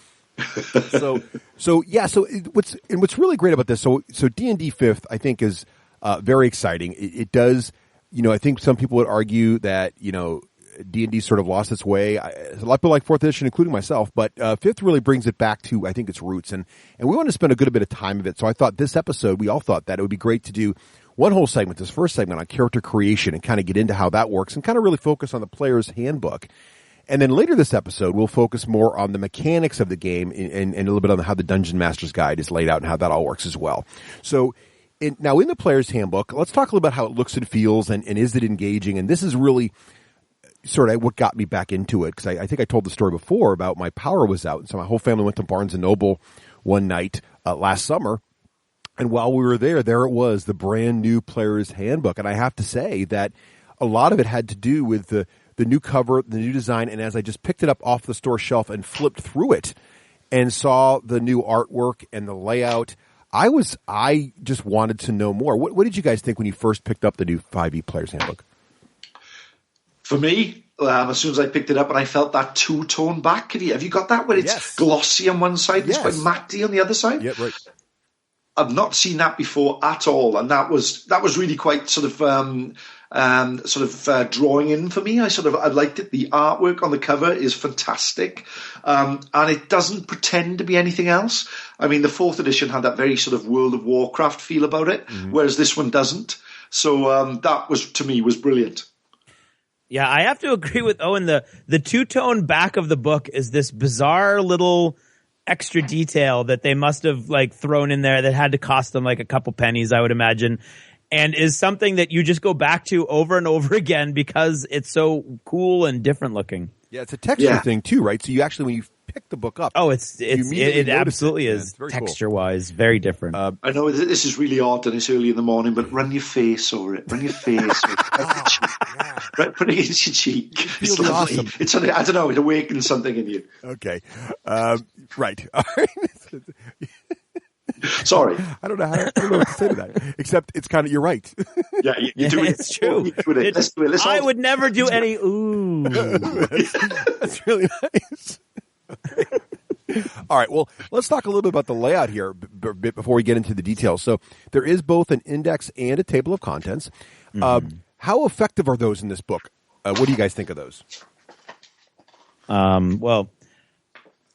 S3: What's really great about this, so D&D 5th, I think, is very exciting. It does, I think some people would argue that, D&D sort of lost its way. A lot of people like 4th edition, including myself, but 5th really brings it back to, I think, its roots. And we want to spend a good bit of time of it. So I thought this episode, we all thought that it would be great to do one whole segment, this first segment on character creation, and kind of get into how that works and kind of really focus on the player's handbook. And then later this episode, we'll focus more on the mechanics of the game and a little bit on how the Dungeon Master's Guide is laid out and how that all works as well. So now in the player's handbook, let's talk a little about how it looks and feels, and is it engaging? And this is really sort of what got me back into it, because I think I told the story before about my power was out, and so my whole family went to Barnes & Noble one night last summer, and while we were there it was, the brand new Player's Handbook, and I have to say that a lot of it had to do with the new cover, the new design, and as I just picked it up off the store shelf and flipped through it and saw the new artwork and the layout, I just wanted to know more. What did you guys think when you first picked up the new 5e Player's Handbook?
S7: For me, as soon as I picked it up and I felt that two-tone back, have you got that where it's glossy on one side and it's quite matte on the other side?
S3: Yeah, right.
S7: I've not seen that before at all, and that was really quite sort of drawing in for me. I liked it. The artwork on the cover is fantastic, and it doesn't pretend to be anything else. I mean, the 4th edition had that very sort of World of Warcraft feel about it, whereas this one doesn't. So that was, to me, was brilliant.
S2: Yeah, I have to agree with Owen. The two-tone back of the book is this bizarre little extra detail that they must have thrown in there that had to cost them a couple pennies, I would imagine. and is something that you just go back to over and over again because it's so cool and different looking.
S3: Yeah, it's a texture thing too, right? So you actually, when you pick the book up,
S2: it absolutely is texture wise very different.
S7: I know this is really odd and it's early in the morning, but run your face over it. Run your face over it. Right, put it against your cheek. It's lovely.
S3: Awesome.
S7: It's I don't know. It awakens something in you.
S3: Okay, right. All right.
S7: Sorry,
S3: I don't know what to say to that. Except it's kind of, you're right.
S7: Yeah, you do it.
S2: It's true.
S7: Let's do it.
S2: I would never do any. Ooh,
S3: that's really nice. Okay. All right. Well, let's talk a little bit about the layout here bit before we get into the details. So there is both an index and a table of contents. How effective are those in this book? What do you guys think of those?
S2: Well,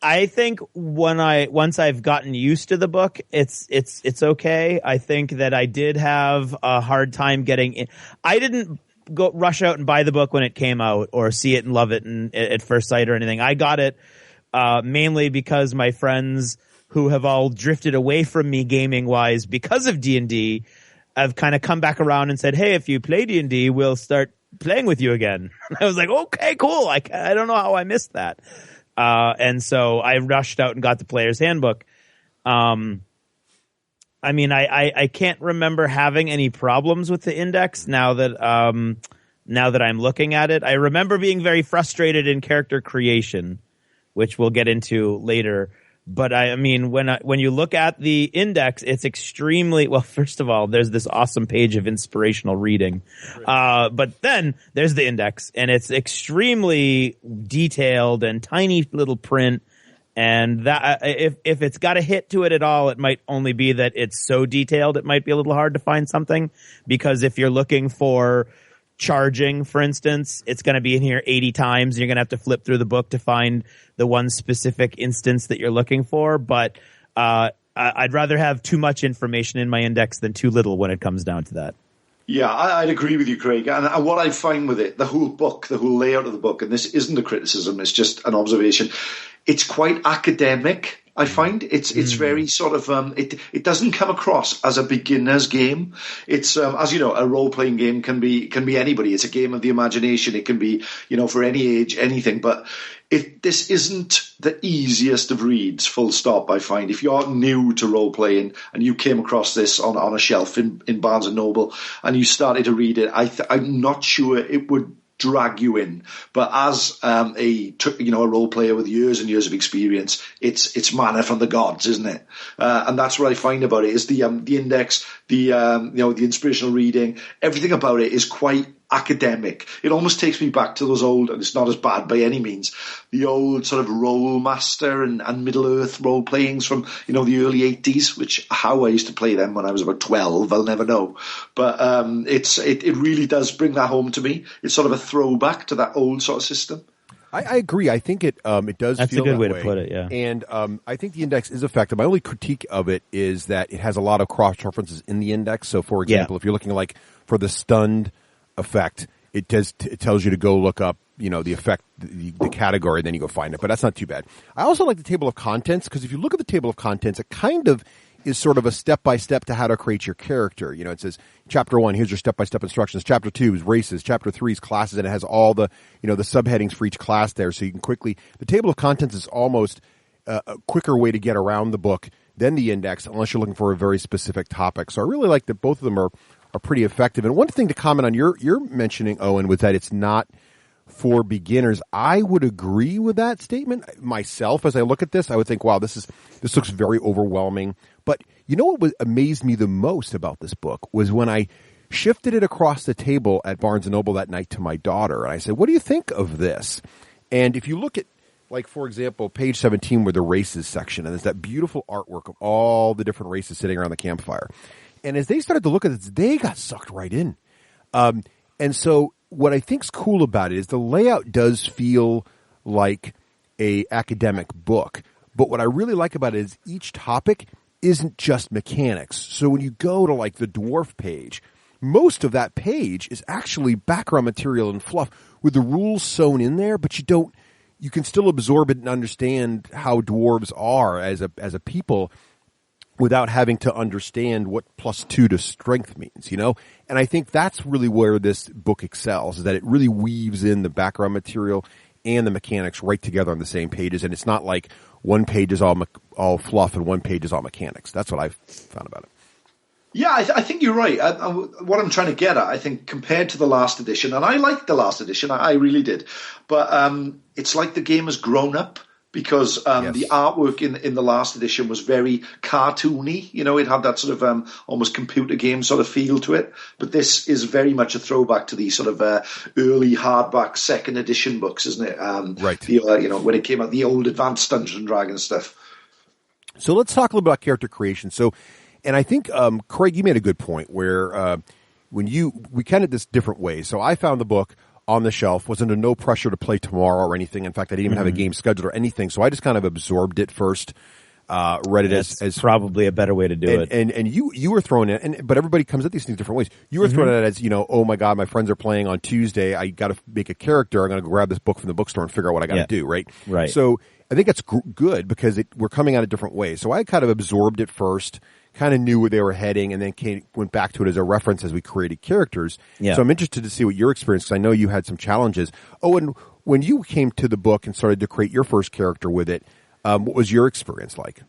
S2: I think once I've gotten used to the book, it's okay. I think that I did have a hard time getting in. I didn't go rush out and buy the book when it came out or see it and love it at first sight or anything. I got it mainly because my friends who have all drifted away from me gaming wise because of D&D have kind of come back around and said, "Hey, if you play D&D, we'll start playing with you again." I was like, "Okay, cool." I don't know how I missed that. And so I rushed out and got the player's handbook. I mean, I can't remember having any problems with the index now that I'm looking at it. I remember being very frustrated in character creation, which we'll get into later. But I mean, when you look at the index, it's extremely well. First of all, there's this awesome page of inspirational reading, but then there's the index, and it's extremely detailed and tiny little print. And that if it's got a hit to it at all, it might only be that it's so detailed it might be a little hard to find something. Because if you're looking for charging, for instance, it's going to be in here 80 times. And you're going to have to flip through the book to find the one specific instance that you're looking for. But I'd rather have too much information in my index than too little when it comes down to that.
S7: Yeah, I'd agree with you, Craig. And what I find with it, the whole book, the whole layout of the book, and this isn't a criticism, it's just an observation, it's quite academic. I find it's very sort of it doesn't come across as a beginner's game. It's as you know, a role playing game can be anybody. It's a game of the imagination. It can be for any age, anything. But this isn't the easiest of reads. Full stop. I find if you're new to role playing and you came across this on a shelf in Barnes and Noble and you started to read it, I'm not sure it would drag you in, but as a role player with years and years of experience, it's manna from the gods, isn't it? And that's what I find about it is the index, the inspirational reading, everything about it is quite academic. It almost takes me back to those old, and it's not as bad by any means, the old sort of role master and Middle Earth role playings from the early 80s, which how I used to play them when I was about 12, I'll never know. But it really does bring that home to me. It's sort of a throwback to that old sort of system.
S3: I agree. I think it does.
S2: That's
S3: feel
S2: a good
S3: that
S2: way to put it. Yeah,
S3: and I think the index is effective. My only critique of it is that it has a lot of cross references in the index. So, for example, if you're looking like for the stunned effect, it tells you to go look up the effect, the category, and then you go find it. But that's not too bad. I also like the table of contents because if you look at the table of contents, it kind of is sort of a step-by-step to how to create your character. It says, Chapter 1, here's your step-by-step instructions. Chapter 2 is races. Chapter 3 is classes, and it has all the, the subheadings for each class there, so you can quickly... The table of contents is almost a quicker way to get around the book than the index, unless you're looking for a very specific topic. So I really like that both of them are pretty effective. And one thing to comment on your mentioning, Owen, was that it's not for beginners. I would agree with that statement myself. As I look at this, I would think, wow, this looks very overwhelming. But what amazed me the most about this book was when I shifted it across the table at Barnes & Noble that night to my daughter. And I said, what do you think of this? And if you look at, like, for example, page 17 where the races section, and there's that beautiful artwork of all the different races sitting around the campfire. And as they started to look at this, they got sucked right in. And so what I think's cool about it is the layout does feel like a academic book. But what I really like about it is each topic isn't just mechanics. So when you go to like the dwarf page, most of that page is actually background material and fluff with the rules sewn in there, but you can still absorb it and understand how dwarves are as a people. without having to understand what +2 to strength means, you know? And I think that's really where this book excels, is that it really weaves in the background material and the mechanics right together on the same pages. And it's not like one page is all fluff and one page is all mechanics. That's what I've found about it.
S7: Yeah, I think you're right. What I'm trying to get at, I think, compared to the last edition, and I liked the last edition, I really did, but it's like the game has grown up, because
S3: Yes.
S7: the artwork in the last edition was very cartoony. You know, it had that sort of almost computer game sort of feel to it. But this is very much a throwback to the sort of early hardback second edition books, isn't it?
S3: Right.
S7: The, you know, when it came out, the old advanced Dungeons and Dragons stuff.
S3: So let's talk a little about character creation. So, and I think, Craig, you made a good point where we kind of this different ways. So I found the book on the shelf, was under no pressure to play tomorrow or anything. In fact, I didn't even have a game scheduled or anything. So I just kind of absorbed it first, read it as
S2: probably a better way to do it.
S3: And you were throwing it, but everybody comes at these things different ways. You were throwing it as, you know, oh my God, my friends are playing on Tuesday. I got to make a character. I'm going to go grab this book from the bookstore and figure out what I got to do. Right.
S2: Right.
S3: So I think that's good because we're coming at it different ways. So I kind of absorbed it first, kind of knew where they were heading, and then went back to it as a reference as we created characters.
S2: Yeah.
S3: So I'm interested to see what your experience, because I know you had some challenges. Oh, and when you came to the book and started to create your first character with it, what was your experience like?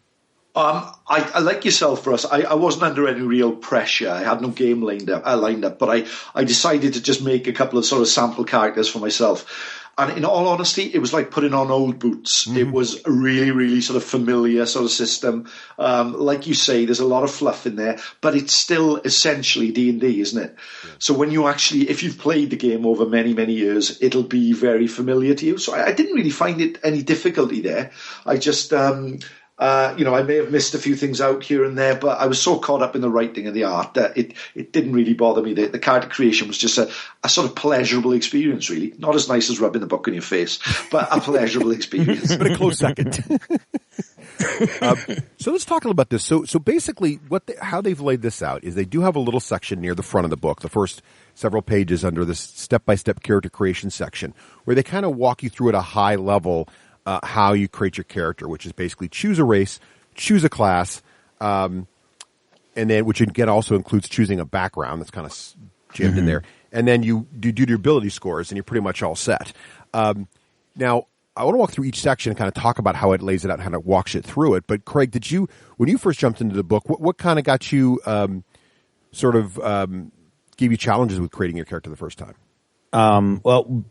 S7: I like yourself, Russ. I wasn't under any real pressure. I had no game lined up, but I decided to just make a couple of sort of sample characters for myself. And in all honesty, it was like putting on old boots. It was a really, really sort of familiar sort of system. Like you say, there's a lot of fluff in there, but it's still essentially D&D, isn't it? Yeah. So when you actually, if you've played the game over many, many years, it'll be very familiar to you. So I didn't really find it any difficulty there. I just, you know, I may have missed a few things out here and there, but I was so caught up in the writing and the art that it didn't really bother me. The character creation was just a sort of pleasurable experience, really. Not as nice as rubbing the book in your face, but a pleasurable experience.
S3: But a close second. So let's talk a little about this. So basically, how they've laid this out is they do have a little section near the front of the book, the first several pages under this step-by-step character creation section, where they kind of walk you through at a high level how you create your character, which is basically choose a race, choose a class, and then which again also includes choosing a background that's kind of jammed in there, and then you do your ability scores, and you're pretty much all set. Now, I want to walk through each section and kind of talk about how it lays it out, how it walks it through it. But Craig, when you first jumped into the book, what kind of got you gave you challenges with creating your character the first time?
S2: Well,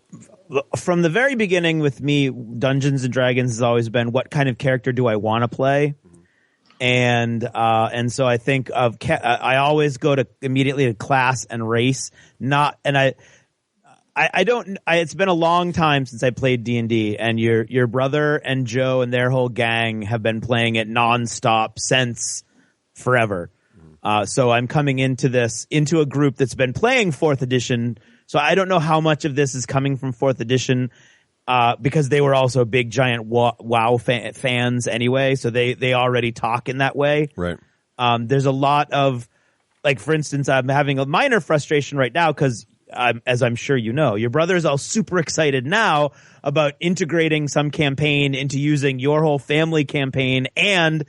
S2: from the very beginning with me, Dungeons and Dragons has always been, what kind of character do I want to play? And so I think I always go immediately to class and race, it's been a long time since I played D&D, and your brother and Joe and their whole gang have been playing it nonstop since forever. So I'm coming into a group that's been playing 4th edition. So I don't know how much of this is coming from 4th edition, because they were also big giant WoW fans anyway. So they already talk in that way.
S3: Right.
S2: There's a lot of, like, for instance, I'm having a minor frustration right now because, as I'm sure you know, your brother is all super excited now about integrating some campaign into using your whole family campaign and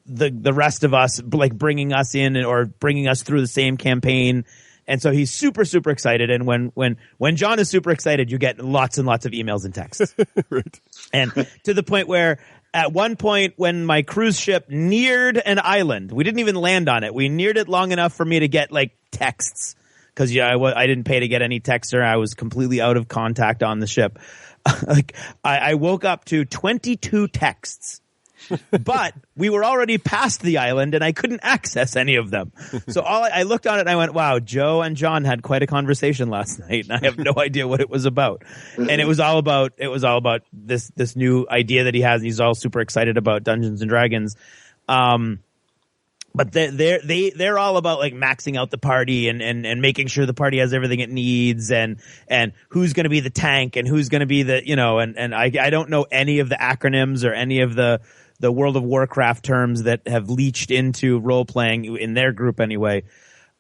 S2: the rest of us, like bringing us in or bringing us through the same campaign. And so he's super, super excited. And when John is super excited, you get lots and lots of emails and texts.
S3: Right.
S2: And to the point where at one point when my cruise ship neared an island, we didn't even land on it. We neared it long enough for me to get like texts. Because I didn't pay to get any texts, or I was completely out of contact on the ship. Like I woke up to 22 texts, but we were already past the island and I couldn't access any of them. So I looked on it and I went, "Wow, Joe and John had quite a conversation last night, and I have no idea what it was about." And it was all about this new idea that he has. And he's all super excited about Dungeons and Dragons. But they're all about like maxing out the party and making sure the party has everything it needs and who's going to be the tank and who's going to be the, you know, and I don't know any of the acronyms or any of the World of Warcraft terms that have leached into role playing in their group anyway.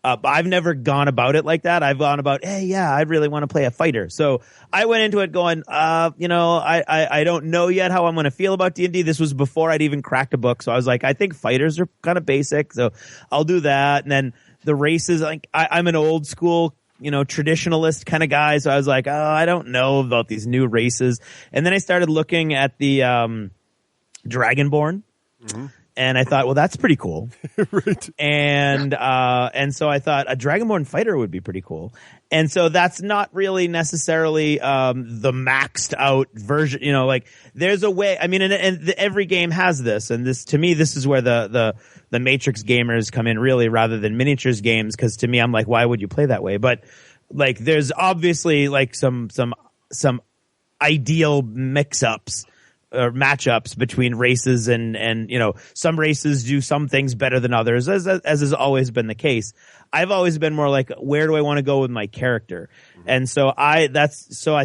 S2: I've never gone about it like that. I've gone about, hey, yeah, I really want to play a fighter. So I went into it going, I don't know yet how I'm going to feel about D&D. This was before I'd even cracked a book. So I was like, I think fighters are kind of basic. So I'll do that. And then the races, like I'm an old school, traditionalist kind of guy. So I was like, I don't know about these new races. And then I started looking at the Dragonborn. Mm-hmm. And I thought, well, that's pretty cool.
S3: Right.
S2: And so I thought a Dragonborn fighter would be pretty cool. And so that's not really necessarily the maxed out version, like there's a way. I mean, and every game has this, and this, to me, this is where the Matrix gamers come in really, rather than miniatures games, because to me, I'm like, why would you play that way? But like, there's obviously like some ideal mix-ups or matchups between races, and some races do some things better than others, as has always been the case. I've always been more like, where do I want to go with my character? Mm-hmm. And so I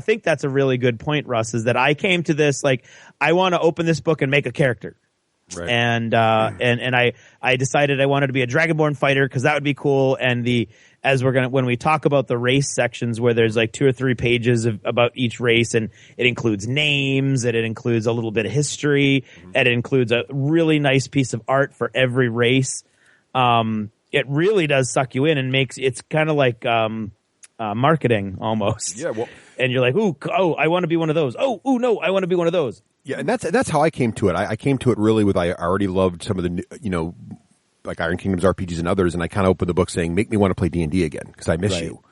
S2: think that's a really good point, Russ, is that I came to this like, I want to open this book and make a character. Right. And I decided I wanted to be a Dragonborn fighter because that would be cool. And when we talk about the race sections where there's like 2 or 3 pages about each race, and it includes names, and it includes a little bit of history, and it includes a really nice piece of art for every race. It really does suck you in and it's kind of like, marketing almost.
S3: Yeah. Well,
S2: and you're like, I want to be one of those. No, I want to be one of those.
S3: Yeah. And that's how I came to it. I came to it really with, I already loved some of the, like Iron Kingdoms RPGs and others, and I kind of opened the book saying, make me want to play D&D again because I miss you,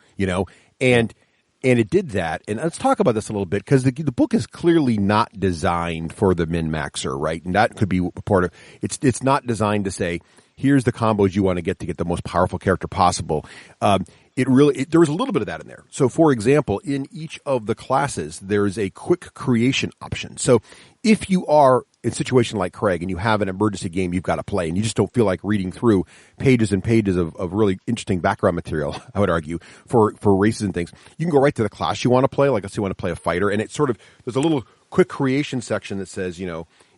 S3: and it did that. And let's talk about this a little bit, because the book is clearly not designed for the min-maxer, right? And that could be part of it's not designed to say, here's the combos you want to get the most powerful character possible. There was a little bit of that in there. So, for example, in each of the classes, there is a quick creation option. So if you are in a situation like Craig and you have an emergency game you've got to play and you just don't feel like reading through pages and pages of really interesting background material, I would argue, for races and things, you can go right to the class you want to play. Like, let's say you want to play a fighter, and it's sort of, there's a little quick creation section that says,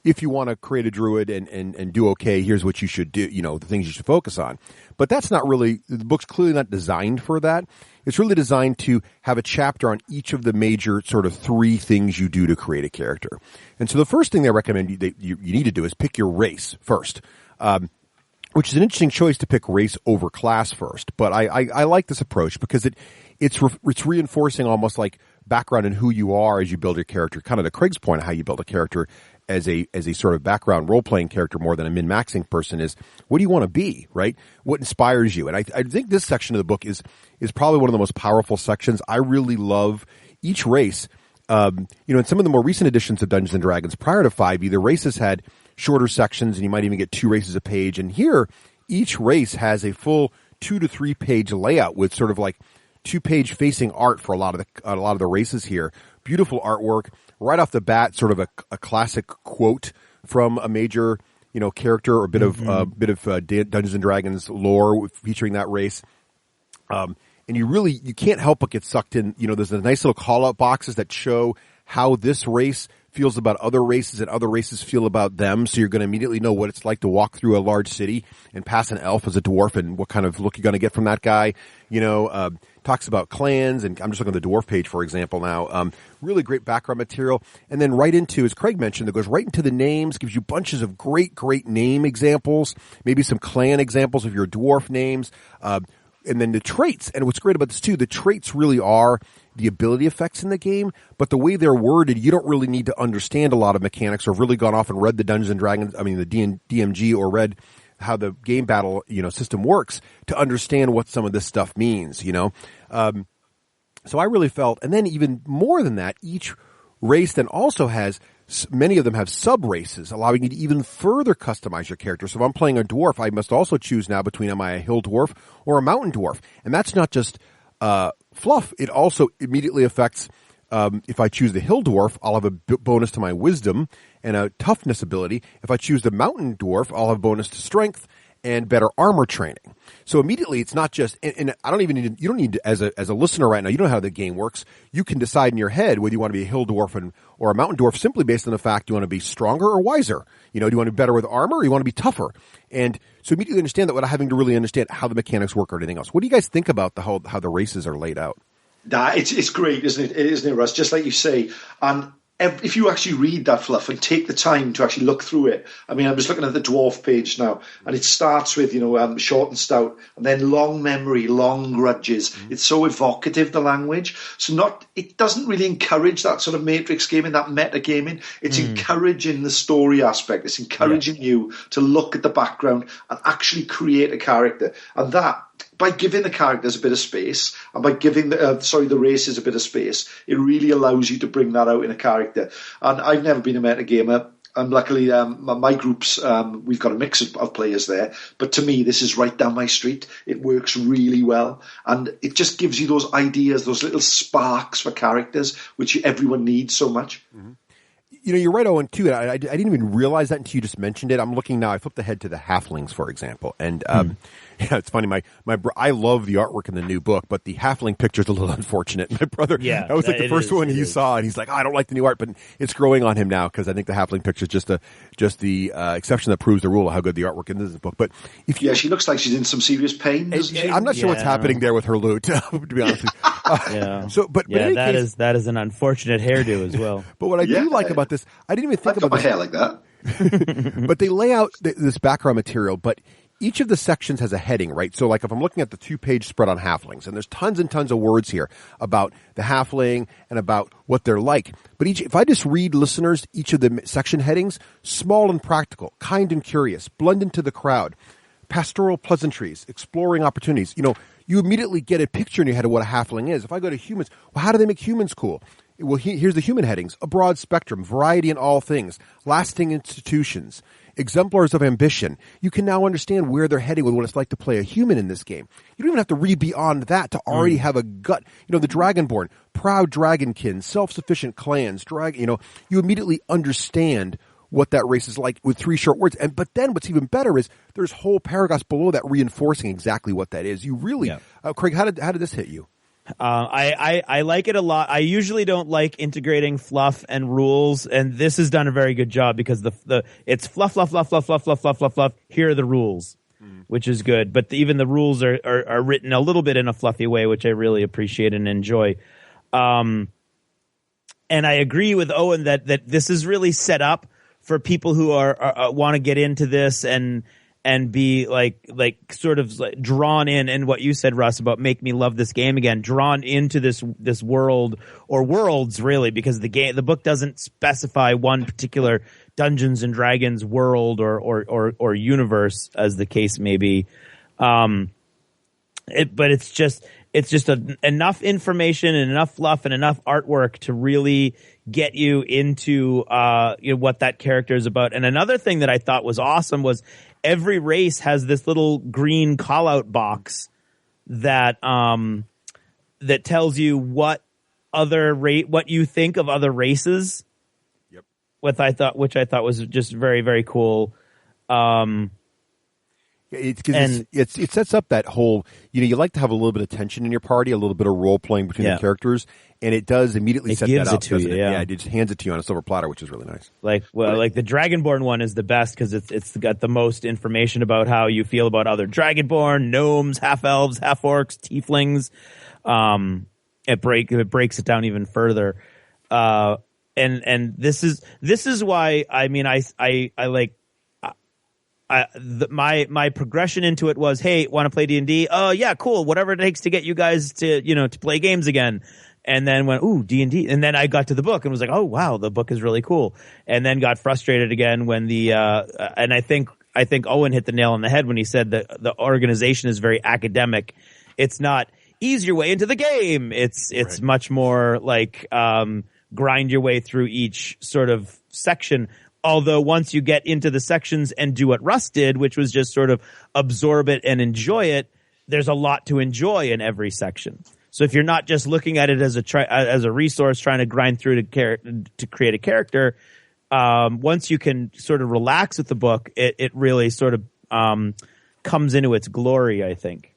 S3: if you want to create a druid and do okay, here's what you should do, the things you should focus on. But that's not really, the book's clearly not designed for that. It's really designed to have a chapter on each of the major sort of 3 things you do to create a character. And so the first thing I recommend you need to do is pick your race first, which is an interesting choice to pick race over class first. But I like this approach because it's reinforcing almost like background in who you are as you build your character, kind of to Craig's point of how you build a character as a sort of background role-playing character more than a min-maxing person is, what do you want to be, right? What inspires you? And I think this section of the book is probably one of the most powerful sections. I really love each race. In some of the more recent editions of Dungeons & Dragons prior to 5e, the races had shorter sections, and you might even get 2 races a page. And here, each race has a full 2 to 3 page layout with sort of like 2-page facing art for a lot of the races here. Beautiful artwork. Right off the bat, sort of a classic quote from a major, character or bit of Dungeons and Dragons lore featuring that race. And you can't help but get sucked in. There's a nice little call out boxes that show how this race feels about other races and other races feel about them. So you're going to immediately know what it's like to walk through a large city and pass an elf as a dwarf and what kind of look you're going to get from that guy. Talks about clans, and I'm just looking at the dwarf page, for example, now. Really great background material. And then right into, as Craig mentioned, that goes right into the names, gives you bunches of great name examples, maybe some clan examples of your dwarf names, and then the traits. And what's great about this, too, the traits really are the ability effects in the game, but the way they're worded, you don't really need to understand a lot of mechanics or have really gone off and read the Dungeons & Dragons, the DMG, or read how the game battle, system works to understand what some of this stuff means, So I really felt, and then even more than that, each race then also has, many of them have sub-races, allowing you to even further customize your character. So if I'm playing a dwarf, I must also choose now between, am I a hill dwarf or a mountain dwarf? And that's not just fluff. It also immediately affects, if I choose the hill dwarf, I'll have a bonus to my wisdom and a toughness ability. If I choose the mountain dwarf, I'll have a bonus to strength and better armor training. So immediately, it's not just, and I don't even need to, you don't need to, as a listener right now, you don't know how the game works. You can decide in your head whether you want to be a hill dwarf or a mountain dwarf simply based on the fact you want to be stronger or wiser. Do you want to be better with armor or you want to be tougher? And so immediately understand that without having to really understand how the mechanics work or anything else. What do you guys think about how the races are laid out?
S7: It's great, isn't it, Russ? Just like you say. And if you actually read that fluff and take the time to actually look through it, I mean, I'm just looking at the dwarf page now, and it starts with, short and stout, and then long memory, long grudges. Mm-hmm. It's so evocative, the language. So it doesn't really encourage that sort of matrix gaming, that meta gaming. It's encouraging the story aspect. It's encouraging you to look at the background and actually create a character. And that, by giving the characters a bit of space and by giving the races a bit of space, it really allows you to bring that out in a character. And I've never been a metagamer. And luckily, my groups, we've got a mix of players there. But to me, this is right down my street. It works really well. And it just gives you those ideas, those little sparks for characters, which everyone needs so much.
S3: Mm-hmm. You're right, Owen, too. I didn't even realize that until you just mentioned it. I'm looking now. I flipped ahead to the halflings, for example. And it's funny. I love the artwork in the new book, but the halfling picture's a little unfortunate. My brother, that was like the first one he saw, and he's like, I don't like the new art, but it's growing on him now because I think the halfling picture is just the exception that proves the rule of how good the artwork in this book. But
S7: she looks like she's in some serious pain, doesn't she?
S3: I'm not sure what's happening there with her loot, to be honest with you.
S2: That is an unfortunate hairdo as well.
S3: But what I do like about this, I didn't even think about
S7: my hair like that.
S3: But they lay out this background material, but each of the sections has a heading, right? So like if I'm looking at the 2-page spread on halflings, and there's tons and tons of words here about the halfling and about what they're like. But if I just read listeners, each of the section headings, small and practical, kind and curious, blend into the crowd, pastoral pleasantries, exploring opportunities. You immediately get a picture in your head of what a halfling is. If I go to humans, well, how do they make humans cool? Well, here's the human headings. A broad spectrum, variety in all things, lasting institutions, exemplars of ambition. You can now understand where they're heading with what it's like to play a human in this game. You don't even have to read beyond that to already have a gut. The Dragonborn, proud dragonkin, self-sufficient clans, you immediately understand what that race is like with 3 short words. But then what's even better is there's whole paragraphs below that reinforcing exactly what that is. You really, Craig, how did this hit you?
S2: I like it a lot. I usually don't like integrating fluff and rules, and this has done a very good job because it's fluff. Here are the rules, which is good. But even the rules are written a little bit in a fluffy way, which I really appreciate and enjoy. And I agree with Owen that this is really set up for people who are want to get into this and be like sort of like drawn in, and what you said, Russ, about make me love this game again, drawn into this world or worlds really, because the book doesn't specify one particular Dungeons and Dragons world or universe, as the case may be. But it's just enough information and enough fluff and enough artwork to really get you into what that character is about. And another thing that I thought was awesome was every race has this little green call-out box that that tells you what you think of other races.
S3: Yep.
S2: Which I thought was just very, very cool.
S3: It sets up that whole, you like to have a little bit of tension in your party, a little bit of role playing between the characters, and it does immediately set that up. It just hands it to you on a silver platter, which is really nice.
S2: Like the Dragonborn one is the best because it's got the most information about how you feel about other Dragonborn, gnomes, half elves, half orcs, tieflings. It breaks it down even further. And this is why, I mean, I like. My progression into it was, hey, want to play D&D? Oh yeah, cool. Whatever it takes to get you guys to play games again. And then went, ooh, D&D. And then I got to the book and was like, oh wow, the book is really cool. And then got frustrated again when and I think Owen hit the nail on the head when he said that the organization is very academic. It's not ease your way into the game. It's right. Much more like grind your way through each sort of section. Although once you get into the sections and do what Russ did, which was just sort of absorb it and enjoy it, there's a lot to enjoy in every section. So if you're not just looking at it as a resource trying to grind through to create a character, once you can sort of relax with the book, it really sort of comes into its glory, I think.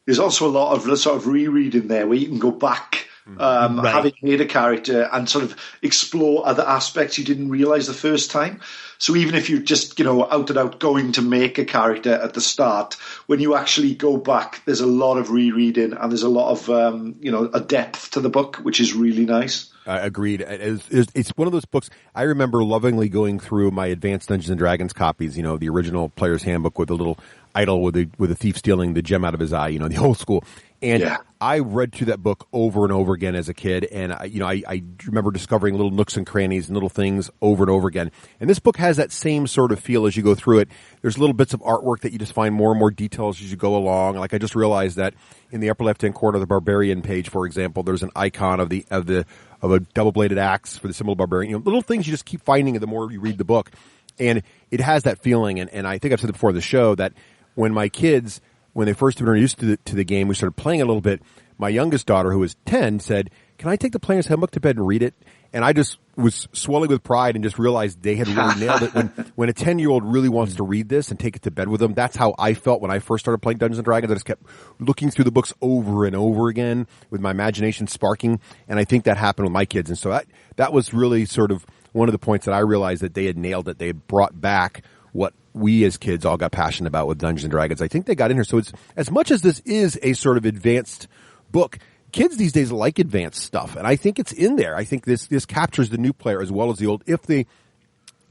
S7: There's also a lot of sort of rereading there where you can go back, having made a character and sort of explore other aspects you didn't realize the first time. So even if you're just, out and out going to make a character at the start, when you actually go back, there's a lot of rereading and there's a lot of, a depth to the book, which is really nice.
S3: Agreed. It's one of those books I remember lovingly going through my advanced Dungeons and Dragons copies. The original Player's Handbook with the little idol with the thief stealing the gem out of his eye. The old school. And I read through that book over and over again as a kid, and I remember discovering little nooks and crannies and little things over and over again. And this book has that same sort of feel as you go through it. There's little bits of artwork that you just find more and more details as you go along. Like I just realized that in the upper left-hand corner of the Barbarian page, for example, there's an icon of a double-bladed axe for the symbol of Barbarian. Little things you just keep finding the more you read the book, and it has that feeling. And I think I've said it before on the show that when my kids, when they first were introduced to the game, we started playing a little bit. My youngest daughter, who was 10, said, "Can I take the Player's Handbook to bed and read it?" And I just was swelling with pride and just realized they had really nailed it. When a 10-year-old really wants to read this and take it to bed with them, that's how I felt when I first started playing Dungeons & Dragons. I just kept looking through the books over and over again with my imagination sparking, and I think that happened with my kids. And so that was really sort of one of the points that I realized that they had nailed it. They had brought back what we as kids all got passionate about with Dungeons & Dragons. I think they got in here. So it's, as much as this is a sort of advanced book, kids these days like advanced stuff, and I think it's in there. I think this captures the new player as well as the old, if they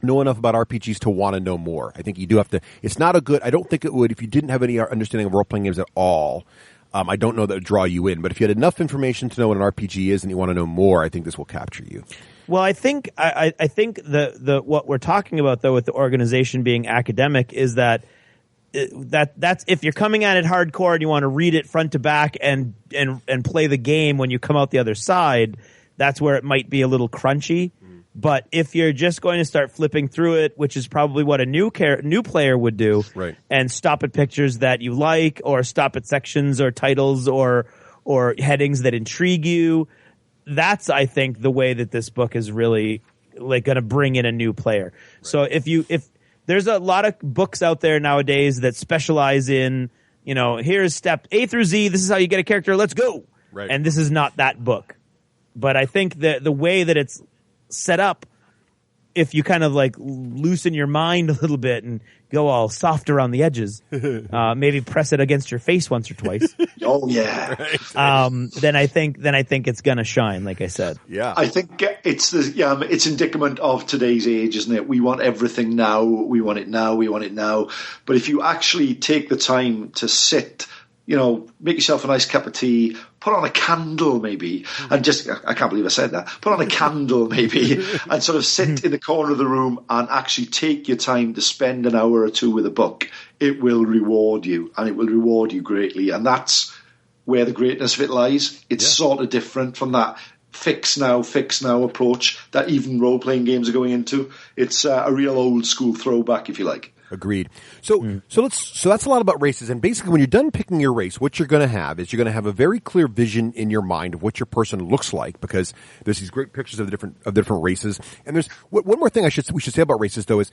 S3: know enough about RPGs to want to know more. I think you do have to. It's not a good. I don't think it would if you didn't have any understanding of role-playing games at all. I don't know that would draw you in, but if you had enough information to know what an RPG is and you want to know more, I think this will capture you.
S2: Well, I think the what we're talking about though with the organization being academic is that's if you're coming at it hardcore and you want to read it front to back and play the game when you come out the other side, that's where it might be a little crunchy. But if you're just going to start flipping through it, which is probably what a new player would do,
S3: right,
S2: and stop at pictures that you like, or stop at sections or titles or headings that intrigue you, that's, I think, the way that this book is really like going to bring in a new player. Right. So if there's a lot of books out there nowadays that specialize in, here's step A through Z, this is how you get a character, let's go.
S3: Right.
S2: And this is not that book. But I think that the way that it's set up, if you kind of like loosen your mind a little bit and go all soft around the edges, maybe press it against your face once or twice.
S7: Oh yeah.
S2: Then I think it's gonna shine. Like I said.
S3: Yeah.
S7: I think it's it's indicament of today's age, isn't it? We want everything now. We want it now. We want it now. But if you actually take the time to sit, make yourself a nice cup of tea, put on a candle maybe, and just, I can't believe I said that, put on a candle maybe, and sort of sit in the corner of the room and actually take your time to spend an hour or two with a book, it will reward you, and it will reward you greatly. And that's where the greatness of it lies. It's sort of different from that fix now approach that even role-playing games are going into. It's a real old school throwback, if you like.
S3: Agreed. So that's a lot about races. And basically, when you're done picking your race, what you're going to have is you're going to have a very clear vision in your mind of what your person looks like, because there's these great pictures of different races. And there's one more thing we should say about races, though, is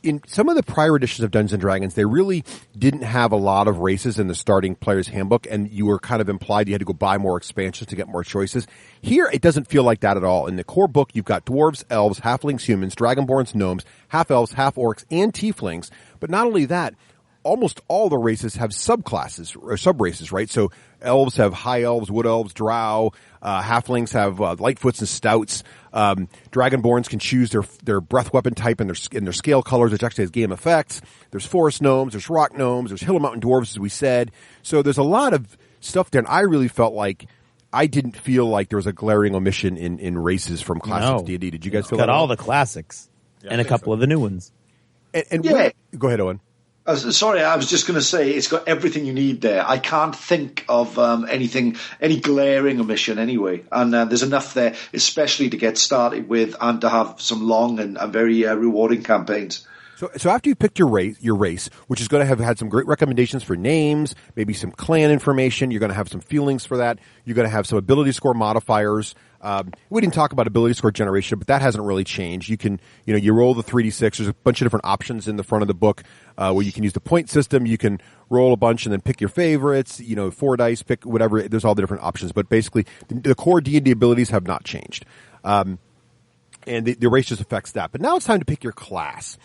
S3: in some of the prior editions of Dungeons & Dragons, they really didn't have a lot of races in the starting Player's Handbook, and you were kind of implied you had to go buy more expansions to get more choices. Here, it doesn't feel like that at all. In the core book, you've got dwarves, elves, halflings, humans, dragonborns, gnomes, half-elves, half-orcs, and tieflings. But not only that, almost all the races have subclasses or subraces, right? So elves have high elves, wood elves, drow. Halflings have lightfoots and stouts. Dragonborns can choose their breath weapon type and their scale colors, which actually has game effects. There's forest gnomes, there's rock gnomes, there's hill and mountain dwarves, as we said. So there's a lot of stuff there, and I really felt like I didn't feel like there was a glaring omission in races from classic D&D. Did you guys feel that?
S2: Got all the classics and a couple of the new ones.
S3: Go ahead, Owen.
S7: Sorry, I was just going to say it's got everything you need there. I can't think of any glaring omission anyway. And there's enough there, especially to get started with and to have some long and very rewarding campaigns.
S3: So after you picked your race, which is going to have had some great recommendations for names, maybe some clan information, you're going to have some feelings for that. You're going to have some ability score modifiers. We didn't talk about ability score generation, but that hasn't really changed. You can, you roll the 3d6. There's a bunch of different options in the front of the book where you can use the point system. You can roll a bunch and then pick your favorites. 4 dice, pick whatever. There's all the different options, but basically the core D&D abilities have not changed, and the race just affects that. But now it's time to pick your class.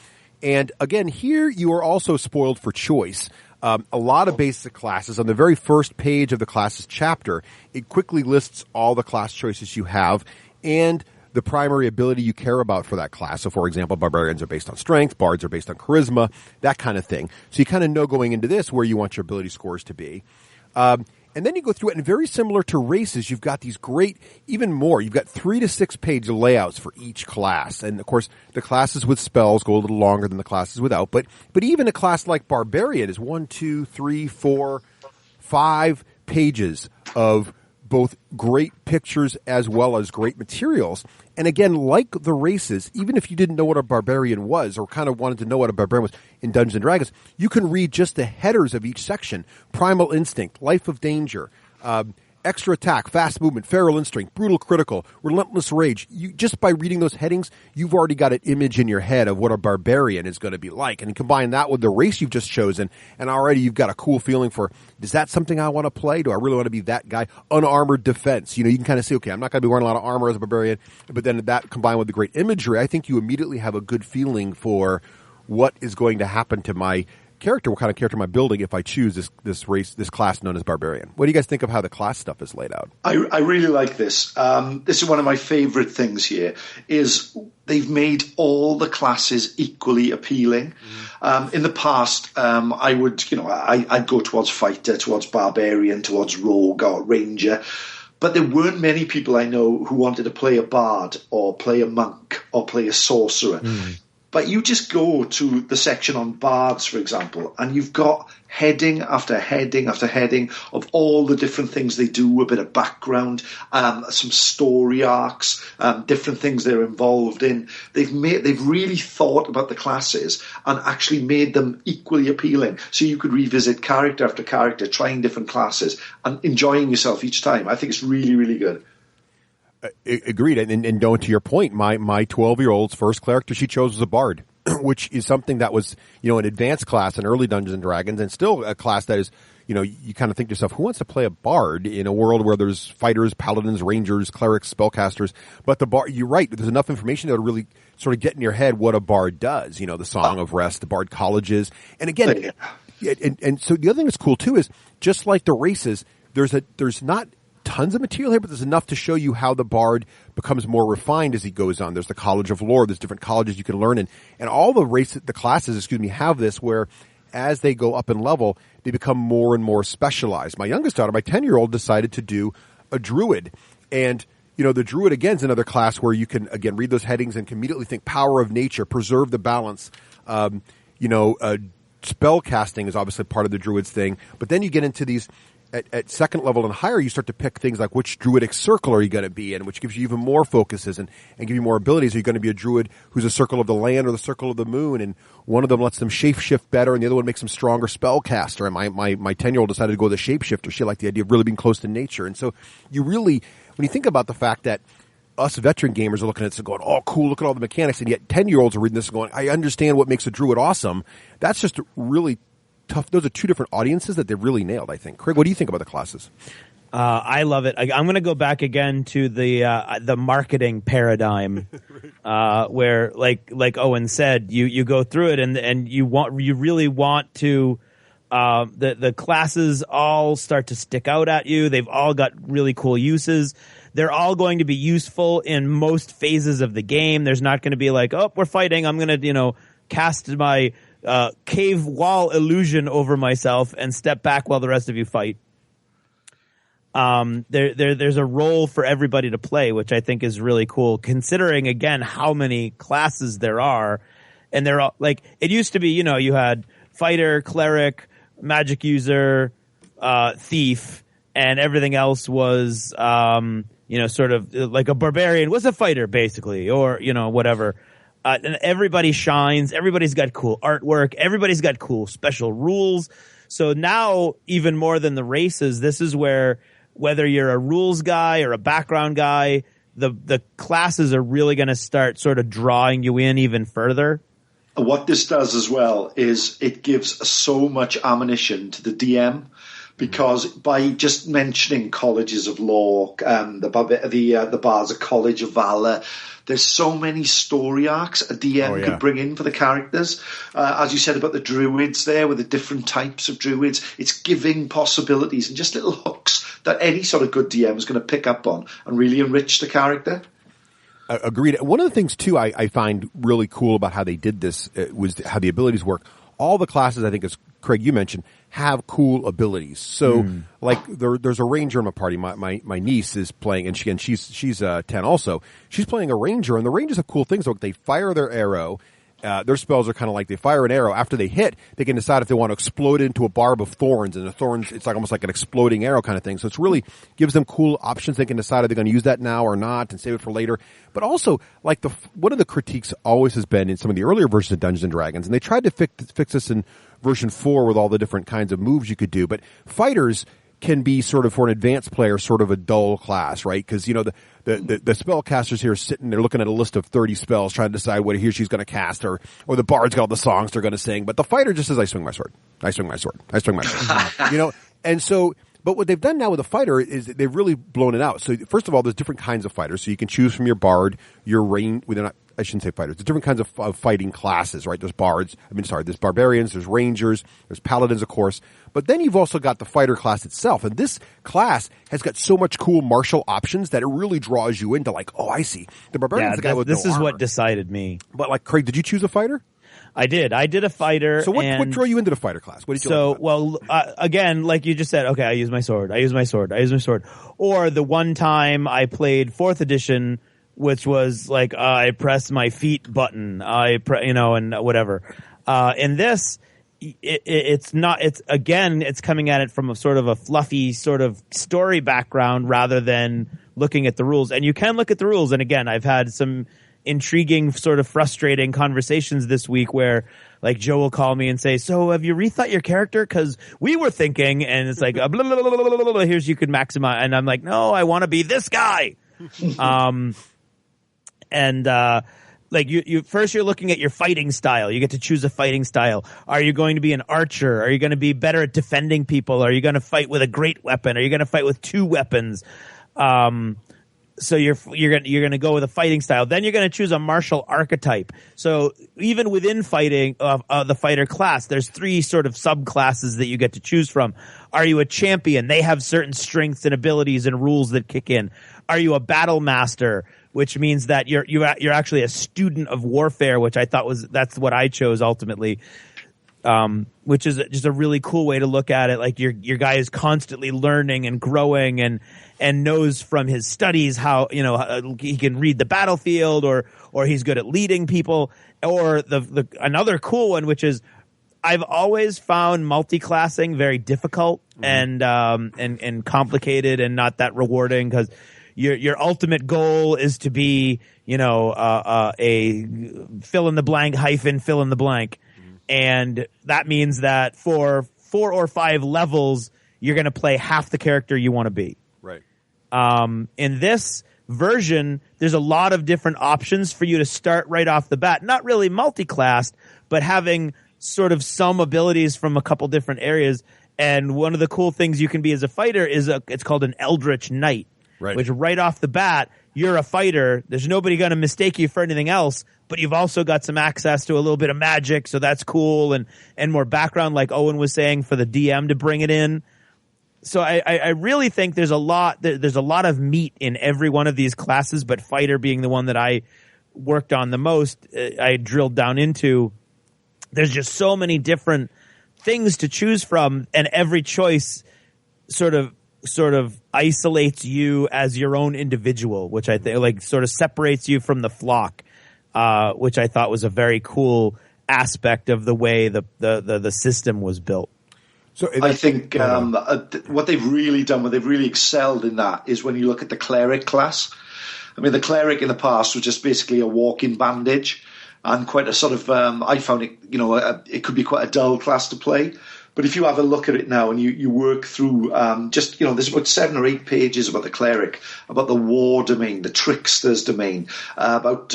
S3: And again, here you are also spoiled for choice. A lot of basic classes. On the very first page of the classes chapter, it quickly lists all the class choices you have and the primary ability you care about for that class. So, for example, barbarians are based on strength, bards are based on charisma, that kind of thing. So you kind of know going into this where you want your ability scores to be. And then you go through it, and very similar to races, you've got these great, even more, you've got 3 to 6 page layouts for each class. And of course, the classes with spells go a little longer than the classes without. But even a class like Barbarian is 1, 2, 3, 4, 5 pages of both great pictures as well as great materials. And again, like the races, even if you didn't know what a barbarian was or kind of wanted to know what a barbarian was in Dungeons & Dragons, you can read just the headers of each section. Primal Instinct, Life of Danger, Extra Attack, Fast Movement, Feral Instinct, Brutal Critical, Relentless Rage. Just by reading those headings, you've already got an image in your head of what a barbarian is going to be like. And combine that with the race you've just chosen, and already you've got a cool feeling for, is that something I want to play? Do I really want to be that guy? Unarmored Defense. You can kind of say, okay, I'm not going to be wearing a lot of armor as a barbarian, but then that combined with the great imagery, I think you immediately have a good feeling for what is going to happen to my character, what kind of character am I building if I choose this class known as Barbarian. What do you guys think of how the class stuff is laid out?
S7: I really like this. This is one of my favorite things here, is they've made all the classes equally appealing. In the past, I would, I'd go towards fighter, towards barbarian, towards rogue or ranger. But there weren't many people I know who wanted to play a bard or play a monk or play a sorcerer. But you just go to the section on bards, for example, and you've got heading after heading after heading of all the different things they do, a bit of background, some story arcs, different things they're involved in. They've really thought about the classes and actually made them equally appealing. So you could revisit character after character, trying different classes and enjoying yourself each time. I think it's really, really good.
S3: Agreed. And to your point, my 12-year-old's first character she chose was a bard, which is something that was, an advanced class in early Dungeons and Dragons, and still a class that is, you kind of think to yourself, who wants to play a bard in a world where there's fighters, paladins, rangers, clerics, spellcasters? But the bard, you're right, there's enough information there to really sort of get in your head what a bard does. The Song of Rest, the bard colleges. And again, and so the other thing that's cool too is, just like the races, there's not tons of material here, but there's enough to show you how the bard becomes more refined as he goes on. There's the College of Lore. There's different colleges you can learn in. And all the classes, have this where as they go up in level, they become more and more specialized. My youngest daughter, my 10-year-old, decided to do a druid. And, the druid, again, is another class where you can, again, read those headings and can immediately think power of nature, preserve the balance. Spell casting is obviously part of the druid's thing. But then you get into these at second level and higher, you start to pick things like which druidic circle are you going to be in, which gives you even more focuses and give you more abilities. Are you going to be a druid who's a circle of the land or the circle of the moon? And one of them lets them shapeshift better, and the other one makes them stronger spellcaster. And my 10-year-old decided to go the shapeshifter. She liked the idea of really being close to nature. And so you really, when you think about the fact that us veteran gamers are looking at this and going, oh, cool, look at all the mechanics, and yet 10-year-olds are reading this and going, I understand what makes a druid awesome. That's just really tough. Those are two different audiences that they've really nailed, I think. Craig, what do you think about the classes?
S2: I love it. I'm going to go back again to the marketing paradigm, where like Owen said, you go through it and you really want to, the classes all start to stick out at you. They've all got really cool uses. They're all going to be useful in most phases of the game. There's not going to be like, oh, we're fighting, I'm going to, cast my cave wall illusion over myself and step back while the rest of you fight. There's a role for everybody to play, which I think is really cool, considering again how many classes there are. And they're all like, it used to be, you had fighter, cleric, magic user, thief, and everything else was sort of like a barbarian was a fighter basically, or whatever. And everybody shines. Everybody's got cool artwork. Everybody's got cool special rules. So now, even more than the races, this is where, whether you're a rules guy or a background guy, the classes are really going to start sort of drawing you in even further.
S7: What this does as well is it gives so much ammunition to the DM, because by just mentioning colleges of law, the Bards of College of Valor, there's so many story arcs a DM can bring in for the characters. As you said about the druids there, with the different types of druids, it's giving possibilities and just little hooks that any sort of good DM is going to pick up on and really enrich the character.
S3: Agreed. One of the things, too, I find really cool about how they did this was how the abilities work. All the classes, I think, as Craig, you mentioned, have cool abilities. So, like, there's a ranger in my party. My niece is playing, and she's 10 also. She's playing a ranger, and the rangers have cool things. Like, they fire their arrow. Their spells are kind of like they fire an arrow. After they hit, they can decide if they want to explode it into a barb of thorns. And the thorns, it's like almost like an exploding arrow kind of thing. So it's really gives them cool options. They can decide if they're going to use that now or not and save it for later. But also, like one of the critiques always has been in some of the earlier versions of Dungeons and Dragons, and they tried to fix this in version 4 with all the different kinds of moves you could do. But fighters can be sort of, for an advanced player, sort of a dull class, right? Because, you know, the spellcasters here are sitting there looking at a list of 30 spells, trying to decide what he or she's going to cast, or the bard's got all the songs they're going to sing. But the fighter just says, I swing my sword. I swing my sword. I swing my sword. You know? And so, but what they've done now with the fighter is they've really blown it out. So first of all, there's different kinds of fighters. So you can choose from your bard, your range, I shouldn't say fighters. There's different kinds of fighting classes, right? There's there's barbarians, there's rangers, there's paladins, of course. But then you've also got the fighter class itself. And this class has got so much cool martial options that it really draws you into, like, oh, I see. The barbarian's the guy with
S2: this
S3: no
S2: is
S3: armor.
S2: what decided me.
S3: But, like, Craig, did you choose a fighter?
S2: I did. I did a fighter.
S3: So what drew you into the fighter class? What did you like about it?
S2: Again, like you just said, okay, I use my sword. Or the one time I played 4th edition, which was like, I press my feet button, and whatever. In this, it's coming at it from a sort of a fluffy sort of story background rather than looking at the rules. And you can look at the rules. And again, I've had some intriguing, sort of frustrating conversations this week where, like, Joe will call me and say, so have you rethought your character? Because we were thinking, and it's like, blah, blah, blah, blah, blah, blah, here's you could maximize. And I'm like, no, I want to be this guy. Like you first you're looking at your fighting style. You get to choose a fighting style. Are you going to be an archer? Are you going to be better at defending people? Are you going to fight with a great weapon? Are you going to fight with 2 weapons? So you're going to go with a fighting style. Then you're going to choose a martial archetype. So even within fighting the fighter class, there's 3 sort of subclasses that you get to choose from. Are you a champion? They have certain strengths and abilities and rules that kick in. Are you a battle master? Which means that you're actually a student of warfare, which I thought that's what I chose ultimately. Which is just a really cool way to look at it. Like your guy is constantly learning and growing and knows from his studies how, he can read the battlefield or he's good at leading people. Or the another cool one, which is I've always found multi-classing very difficult and complicated and not that rewarding, because your ultimate goal is to be, a fill in the blank hyphen fill in the blank. And that means that for 4 or 5 levels, you're going to play half the character you want to be.
S3: Right.
S2: In this version, there's a lot of different options for you to start right off the bat. Not really multi-classed, but having sort of some abilities from a couple different areas. And one of the cool things you can be as a fighter is it's called an Eldritch Knight. Right. Which right off the bat, you're a fighter. There's nobody going to mistake you for anything else, but you've also got some access to a little bit of magic, so that's cool, and more background, like Owen was saying, for the DM to bring it in. So I really think there's a lot of meat in every one of these classes, but fighter being the one that I worked on the most, I drilled down into. There's just so many different things to choose from, and every choice sort of isolates you as your own individual, which I think sort of separates you from the flock, which I thought was a very cool aspect of the way the system was built.
S7: So I think what they've really done, what they've really excelled in that, is when you look at the cleric class. I mean, the cleric in the past was just basically a walking bandage. and quite a sort of, I found it, it could be quite a dull class to play. But if you have a look at it now and you work through there's about 7 or 8 pages about the cleric, about the war domain, the trickster's domain, about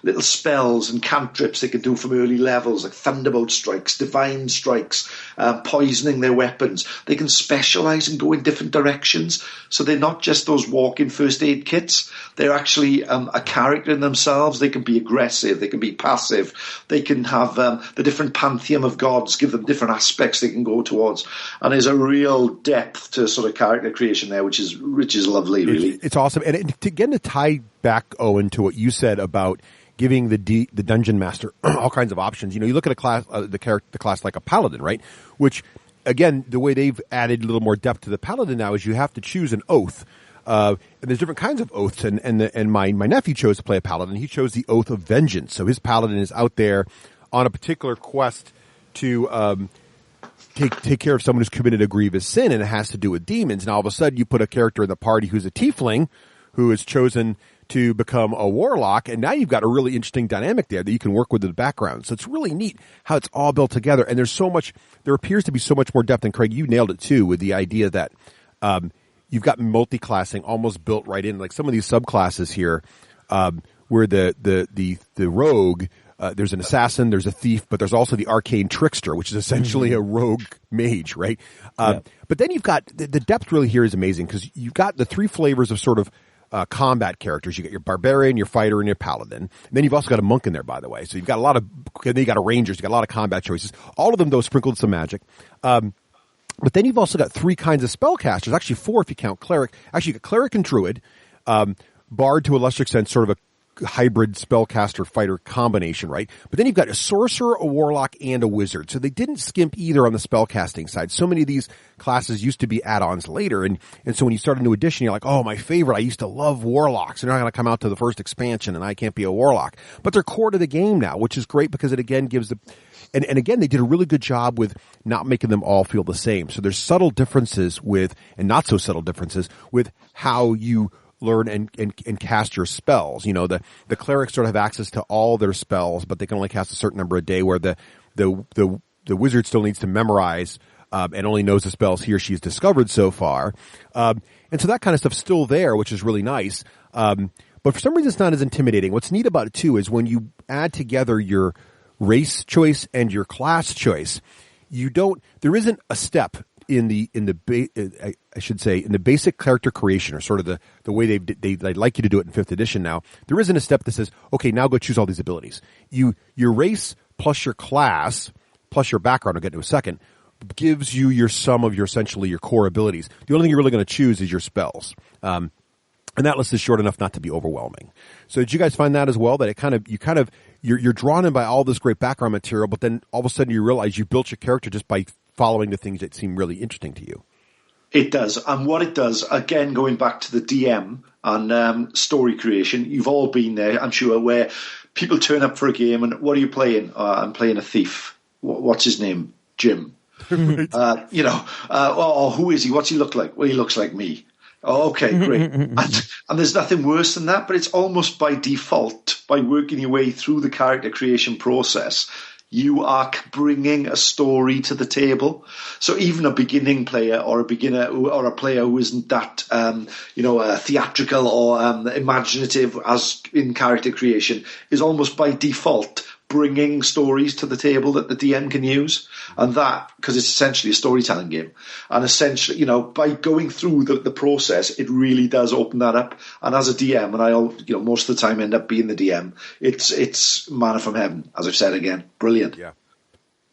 S7: little spells and cantrips they can do from early levels, like thunderbolt strikes, divine strikes, poisoning their weapons. They can specialise and go in different directions. So they're not just those walk-in first aid kits. They're actually a character in themselves. They can be aggressive. They can be passive. They can have the different pantheon of gods, give them different aspects they can go towards, and there's a real depth to sort of character creation there, which is lovely, really.
S3: It's awesome. And to tie back, Owen, to what you said about giving the dungeon master all kinds of options. You look at a class, the class like a paladin, right? Which, again, the way they've added a little more depth to the paladin now is you have to choose an oath. And there's different kinds of oaths, and my nephew chose to play a paladin. He chose the oath of vengeance. So his paladin is out there on a particular quest to take care of someone who's committed a grievous sin, and it has to do with demons. And all of a sudden, you put a character in the party who's a tiefling who is chosen to become a warlock, and now you've got a really interesting dynamic there that you can work with in the background. So it's really neat how it's all built together. And there appears to be so much more depth. And Craig, you nailed it too with the idea that you've got multi-classing almost built right in, like some of these subclasses here, where the rogue. There's an assassin, there's a thief, but there's also the arcane trickster, which is essentially a rogue mage, right? But then you've got the depth really here is amazing because you've got the 3 flavors of sort of combat characters. You got your barbarian, your fighter, and your paladin. And then you've also got a monk in there, by the way. So you've got then you got a rangers, you got a lot of combat choices. All of them, though, sprinkled some magic. But then you've also got 3 kinds of spellcasters, actually 4 if you count cleric. Actually, you got cleric and druid, bard to a lesser extent, sort of a hybrid spellcaster fighter combination, right? But then you've got a sorcerer, a warlock, and a wizard. So they didn't skimp either on the spellcasting side. So many of these classes used to be add-ons later, and so when you start a new edition, you're like, oh, my favorite, I used to love warlocks. They're not going to come out to the first expansion, and I can't be a warlock. But they're core to the game now, which is great because it again gives and again, they did a really good job with not making them all feel the same. So there's subtle differences and not so subtle differences with how you learn and cast your spells. The clerics sort of have access to all their spells, but they can only cast a certain number a day, where the wizard still needs to memorize and only knows the spells he or she has discovered so far. And so that kind of stuff's still there, which is really nice. But for some reason, it's not as intimidating. What's neat about it, too, is when you add together your race choice and your class choice, there isn't a step in the basic character creation, or sort of the way they like you to do it in 5th edition now. There isn't a step that says, okay, now go choose all these abilities. Your race plus your class plus your background, I'll get to in a second, gives you your sum of essentially your core abilities. The only thing you're really going to choose is your spells. And that list is short enough not to be overwhelming. So did you guys find that as well? That you're drawn in by all this great background material, but then all of a sudden you realize you built your character just by following the things that seem really interesting to you.
S7: It does. And what it does, again, going back to the DM and story creation, you've all been there, I'm sure, where people turn up for a game and, what are you playing? I'm playing a thief. What's his name? Jim. Or who is he? What's he look like? Well, he looks like me. Oh, okay, great. And there's nothing worse than that, but it's almost by default, by working your way through the character creation process, you are bringing a story to the table. So even a beginning player or a player who isn't that, theatrical or imaginative as in character creation is almost by default bringing stories to the table that the DM can use. And that, because it's essentially a storytelling game. And essentially, by going through the process, it really does open that up. And as a DM, and I, most of the time end up being the DM, it's manna from heaven, as I've said again. Brilliant.
S3: Yeah.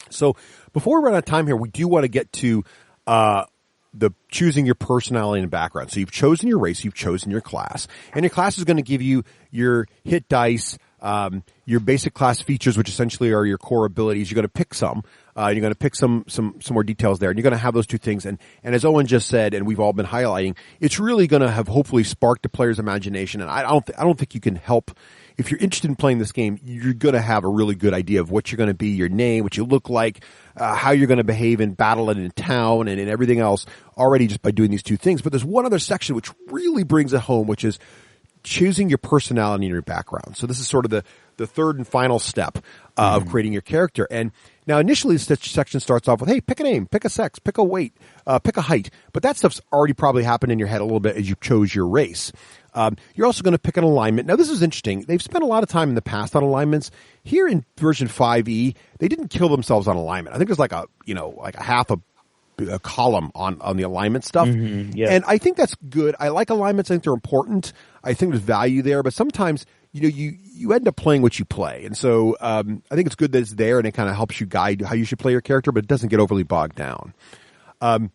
S3: So before we run out of time here, we do want to get to the choosing your personality and background. So you've chosen your race, you've chosen your class, and your class is going to give you your hit dice, your basic class features, which essentially are your core abilities. You're going to pick some. You're going to pick some more details there, and you're going to have those 2 things. And as Owen just said, and we've all been highlighting, it's really going to have hopefully sparked the player's imagination. And I don't think you can help. If you're interested in playing this game, you're going to have a really good idea of what you're going to be, your name, what you look like, how you're going to behave in battle and in town and in everything else already just by doing these 2 things. But there's one other section which really brings it home, which is choosing your personality and your background. So this is sort of the the third and final step of creating your character. And now initially this section starts off with, hey, pick a name, pick a sex, pick a weight, pick a height. But that stuff's already probably happened in your head a little bit as you chose your race. You're also going to pick an alignment. Now, this is interesting. They've spent a lot of time in the past on alignments. Here in version 5e, they didn't kill themselves on alignment. I think there's like a half a column on the alignment stuff. And I think that's good. I like alignments. I think they're important. I think there's value there. But sometimes, you end up playing what you play. And so I think it's good that it's there and it kind of helps you guide how you should play your character, but it doesn't get overly bogged down. And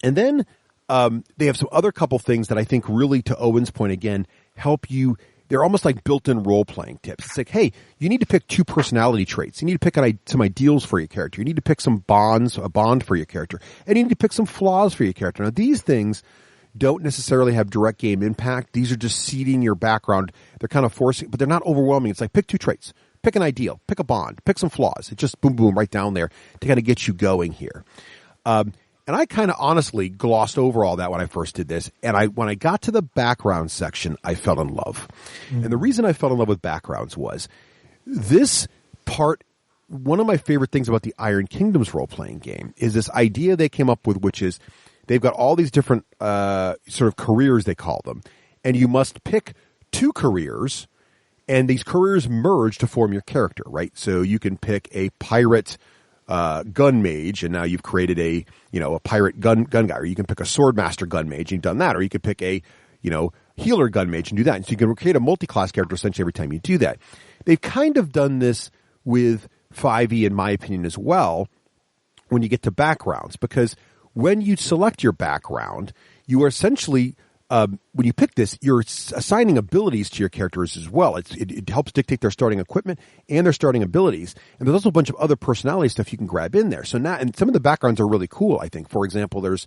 S3: then they have some other couple things that I think really, to Owen's point again, help you. They're almost like built-in role-playing tips. It's like, hey, you need to pick 2 personality traits. You need to pick some ideals for your character. You need to pick a bond for your character. And you need to pick some flaws for your character. Now, these things don't necessarily have direct game impact. These are just seeding your background. They're kind of forcing, but they're not overwhelming. It's like, pick 2 traits. Pick an ideal. Pick a bond. Pick some flaws. It's just boom, boom, right down there to kind of get you going here. And I kind of honestly glossed over all that when I first did this. And when I got to the background section, I fell in love. And the reason I fell in love with backgrounds was this part. One of my favorite things about the Iron Kingdoms role-playing game is this idea they came up with, which is they've got all these different sort of careers, they call them. And you must pick 2 careers, and these careers merge to form your character, right? So you can pick a pirate gun mage, and now you've created a pirate gun guy, or you can pick a swordmaster gun mage, and you've done that, or you could pick a healer gun mage and do that. And so you can create a multi-class character essentially every time you do that. They've kind of done this with 5e, in my opinion, as well, when you get to backgrounds, because when you select your background, you are essentially when you pick this, you're assigning abilities to your characters as well. It helps dictate their starting equipment and their starting abilities. And there's also a bunch of other personality stuff you can grab in there. So now, and some of the backgrounds are really cool, I think. For example, there's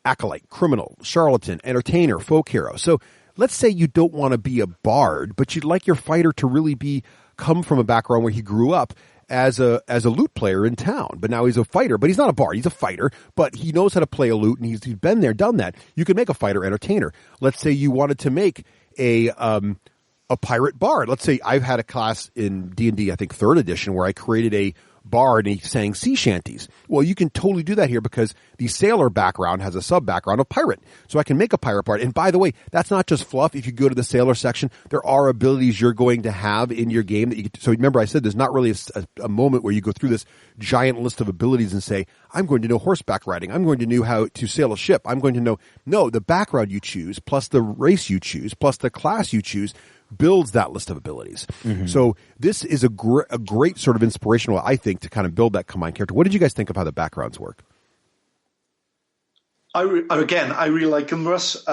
S3: acolyte, criminal, charlatan, entertainer, folk hero. So let's say you don't want to be a bard, but you'd like your fighter to really come from a background where he grew up as a lute player in town, but now he's a fighter. But he's not a bard; he's a fighter. But he knows how to play a lute, and he's been there, done that. You can make a fighter entertainer. Let's say you wanted to make a pirate bard. Let's say I've had a class in D&D, I think 3rd edition, where I created a bard and he sang sea shanties. Well, you can totally do that here because the sailor background has a sub background of pirate. So I can make a pirate bard. And by the way, that's not just fluff. If you go to the sailor section, there are abilities you're going to have in your game that you get. So remember, I said there's not really a moment where you go through this giant list of abilities and say, I'm going to know horseback riding. I'm going to know how to sail a ship. I'm going to know. No, the background you choose, plus the race you choose, plus the class you choose, builds that list of abilities. So this is a great sort of inspirational, I think, to kind of build that combined character. What did you guys think of how the backgrounds work?
S7: I really like them, Russ.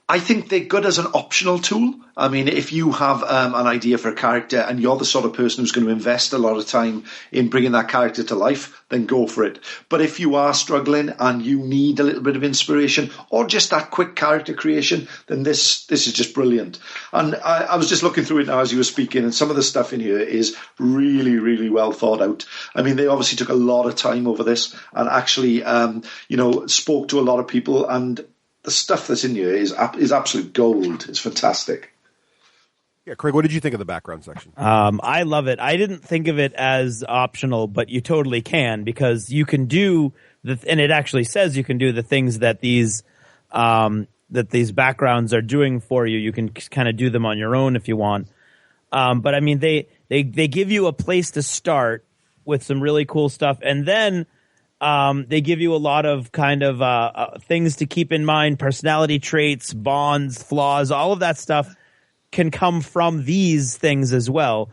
S7: I think they're good as an optional tool. I mean, if you have an idea for a character and you're the sort of person who's going to invest a lot of time in bringing that character to life, then go for it. But if you are struggling and you need a little bit of inspiration or just that quick character creation, then this is just brilliant. And I was just looking through it now as you were speaking, and some of the stuff in here is really, really well thought out. I mean, they obviously took a lot of time over this and actually, spoke to a lot of people, and the stuff that's in here is absolute gold. It's fantastic.
S3: Yeah, Craig, what did you think of the background section?
S2: I love it. I didn't think of it as optional, but you totally can, because you can do and it actually says you can do the things that these backgrounds are doing for you. You can kind of do them on your own if you want. But I mean, they give you a place to start with some really cool stuff, and then they give you a lot of kind of things to keep in mind: personality traits, bonds, flaws, all of that stuff can come from these things as well.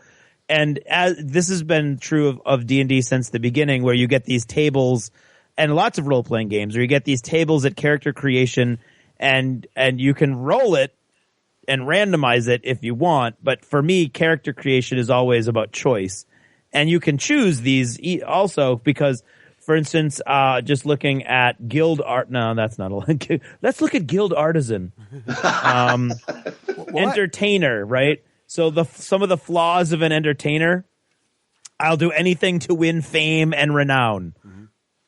S2: And this has been true of D&D since the beginning, where you get these tables, and lots of role-playing games, where you get these tables at character creation, and you can roll it and randomize it if you want. But for me, character creation is always about choice. And you can choose these also because, for instance, just looking at guild art. No, that's not a. Let's look at guild artisan, entertainer, right? So some of the flaws of an entertainer: I'll do anything to win fame and renown.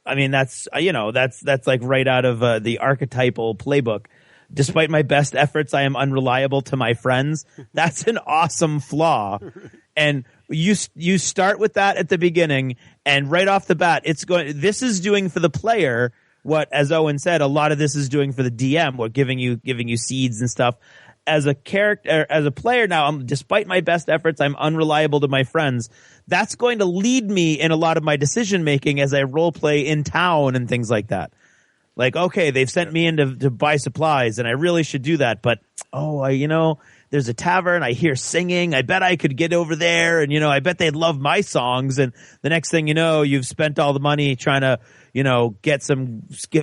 S2: I mean, that's like right out of the archetypal playbook. despite my best efforts, I am unreliable to my friends. That's an awesome flaw. And you start with that at the beginning, and right off the bat, this is doing for the player what, as Owen said, a lot of this is doing for the DM, what giving you seeds and stuff. As a character, as a player now, despite my best efforts, I'm unreliable to my friends. That's going to lead me in a lot of my decision making as I role play in town and things like that. Like, okay, they've sent me in to buy supplies, and I really should do that, but there's a tavern, I hear singing, I bet I could get over there, and I bet they'd love my songs, and the next thing you know, you've spent all the money trying to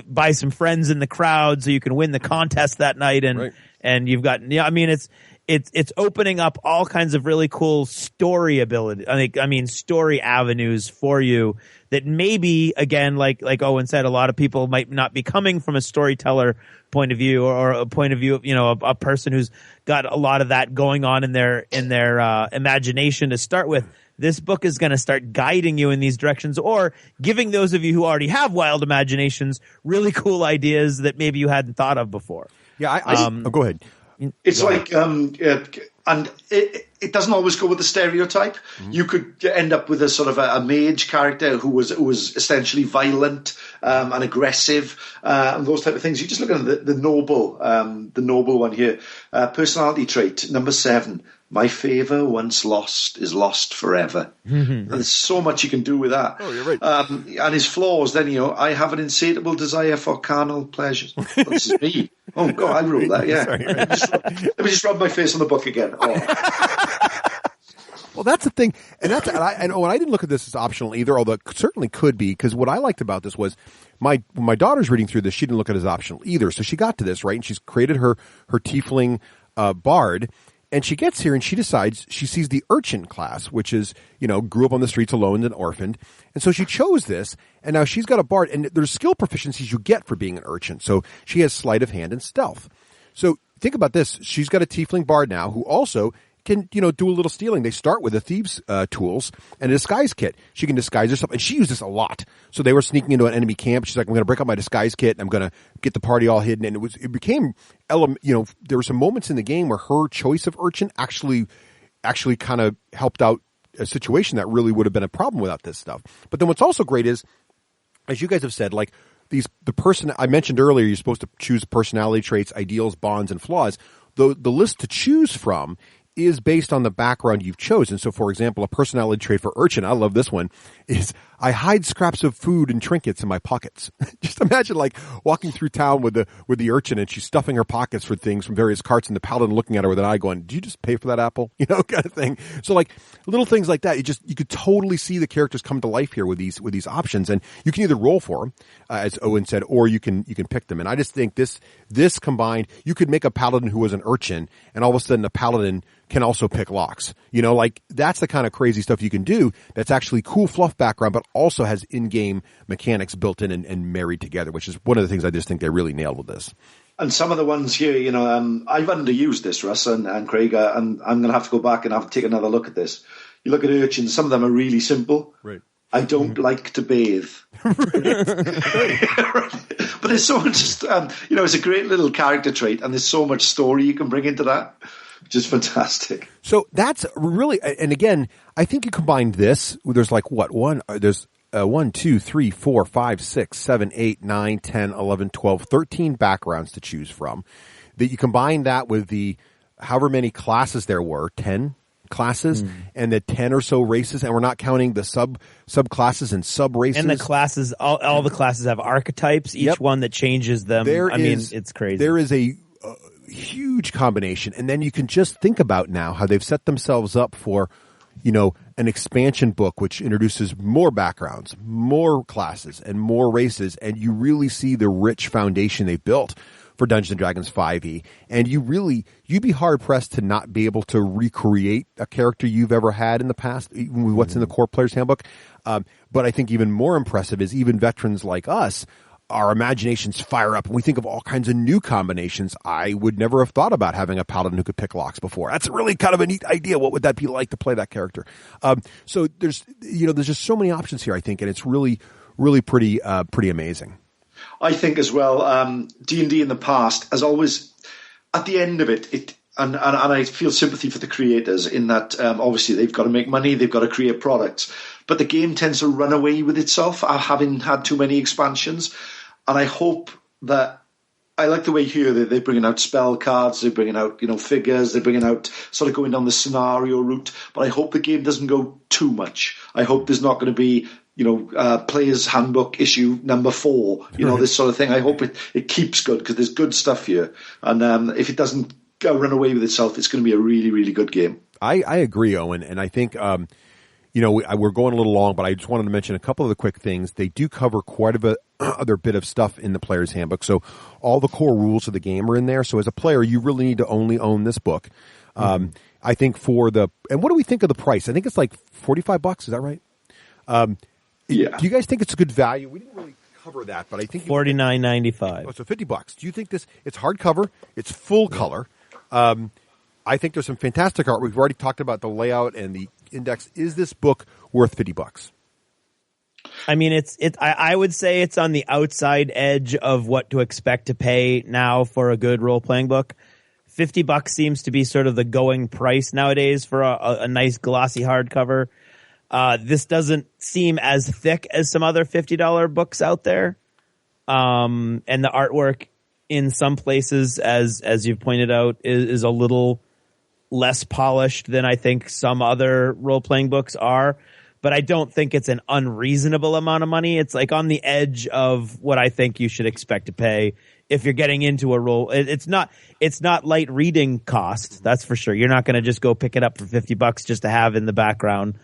S2: buy some friends in the crowd so you can win the contest that night, and
S3: right.
S2: And you've got, it's opening up all kinds of really cool story ability. Story avenues for you that maybe, again, like Owen said, a lot of people might not be coming from a storyteller point of view or a point of view of, a person who's got a lot of that going on in their imagination to start with. This book is going to start guiding you in these directions, or giving those of you who already have wild imaginations really cool ideas that maybe you hadn't thought of before.
S3: Yeah, go ahead.
S7: It's and it doesn't always go with the stereotype. Mm-hmm. You could end up with a sort of a mage character who was essentially violent and aggressive and those type of things. You just look at the noble one here. Personality trait number 7. My favor once lost is lost forever. And there's so much you can do with that.
S3: Oh, you're right.
S7: And his flaws, then, I have an insatiable desire for carnal pleasures. This is me. Oh, God, I wrote that, yeah.
S3: Sorry,
S7: let me just rub my face on the book again. Oh.
S3: Well, that's the thing. And I didn't look at this as optional either, although it certainly could be, because what I liked about this was my daughter's reading through this, she didn't look at it as optional either. So she got to this, right? And she's created her tiefling bard. And she gets here and she decides she sees the urchin class, which is, grew up on the streets alone and orphaned. And so she chose this, and now she's got a bard, and there's skill proficiencies you get for being an urchin. So she has sleight of hand and stealth. So think about this. She's got a tiefling bard now who also can, do a little stealing. They start with the thieves' tools and a disguise kit. She can disguise herself, and she used this a lot. So they were sneaking into an enemy camp. She's like, I'm going to break up my disguise kit, and I'm going to get the party all hidden. And it became, there were some moments in the game where her choice of urchin actually kind of helped out a situation that really would have been a problem without this stuff. But then what's also great is, as you guys have said, like the person I mentioned earlier, you're supposed to choose personality traits, ideals, bonds, and flaws. The list to choose from is based on the background you've chosen. So, for example, a personality trait for urchin, I love this one, is I hide scraps of food and trinkets in my pockets. Just imagine like walking through town with the urchin, and she's stuffing her pockets for things from various carts, and the paladin looking at her with an eye going, "Did you just pay for that apple?" Kind of thing. So like little things like that, you could totally see the characters come to life here with these options, and you can either roll for them, as Owen said, or you can pick them. And I just think this combined, you could make a paladin who was an urchin, and all of a sudden a paladin can also pick locks. That's the kind of crazy stuff you can do that's actually cool fluff background, but also has in-game mechanics built in and married together, which is one of the things I just think they really nailed with this.
S7: And some of the ones here, I've underused this, Russ and Craig, and I'm going to have to go back and take another look at this. You look at urchins, some of them are really simple.
S3: Right.
S7: I don't like to bathe. But there's so much, it's a great little character trait, and there's so much story you can bring into that, which is fantastic.
S3: So that's really, and again, I think you combined this, there's like there's 1, 2, 3, 4, 5, 6, 7, 8, 9, 10, 11, 12, 13 backgrounds to choose from. That you combine that with the however many classes there were, 10 classes, and the 10 or so races, and we're not counting the subclasses and sub races.
S2: And the classes, all the classes have archetypes, each one that changes them. It's crazy.
S3: There is a huge combination, and then you can just think about now how they've set themselves up for, an expansion book which introduces more backgrounds, more classes, and more races, and you really see the rich foundation they built for Dungeons & Dragons 5e, and you'd be hard-pressed to not be able to recreate a character you've ever had in the past, even with what's in the core player's handbook. But I think even more impressive is even veterans like us, our imaginations fire up, and we think of all kinds of new combinations. I would never have thought about having a paladin who could pick locks before. That's really kind of a neat idea. What would that be like to play that character? So there's just so many options here, I think, and it's really, really pretty amazing.
S7: I think as well, D&D in the past has always, at the end of it, and I feel sympathy for the creators in that obviously they've got to make money, they've got to create products, but the game tends to run away with itself, having had too many expansions. And I hope that, I like the way here they're bringing out spell cards, they're bringing out figures, they're bringing out sort of going down the scenario route. But I hope the game doesn't go too much. I hope there's not going to be Player's Handbook issue number 4, this sort of thing. I hope it keeps good, because there's good stuff here. And if it doesn't run away with itself, it's going to be a really, really good game.
S3: I agree, Owen, and I think we're going a little long, but I just wanted to mention a couple of the quick things. They do cover quite a bit other bit of stuff in the Player's Handbook, so all the core rules of the game are in there. So as a player, you really need to only own this book. I think and what do we think of the price? I think it's like $45. Is that right?
S7: Yeah.
S3: Do you guys think it's a good value? We didn't really cover that, but I think
S2: $49.95.
S3: Oh, so $50. Do you think this? It's hardcover. It's full color. I think there's some fantastic art. We've already talked about the layout and the index. Is this book worth $50?
S2: I mean, I would say it's on the outside edge of what to expect to pay now for a good role-playing book. $50 seems to be sort of the going price nowadays for a nice glossy hardcover. This doesn't seem as thick as some other $50 books out there. And the artwork in some places, as you've pointed out, is a little less polished than I think some other role-playing books are. But I don't think it's an unreasonable amount of money. It's like on the edge of what I think you should expect to pay if you're getting into a role. It's not light reading cost, that's for sure. You're not going to just go pick it up for $50 just to have in the background.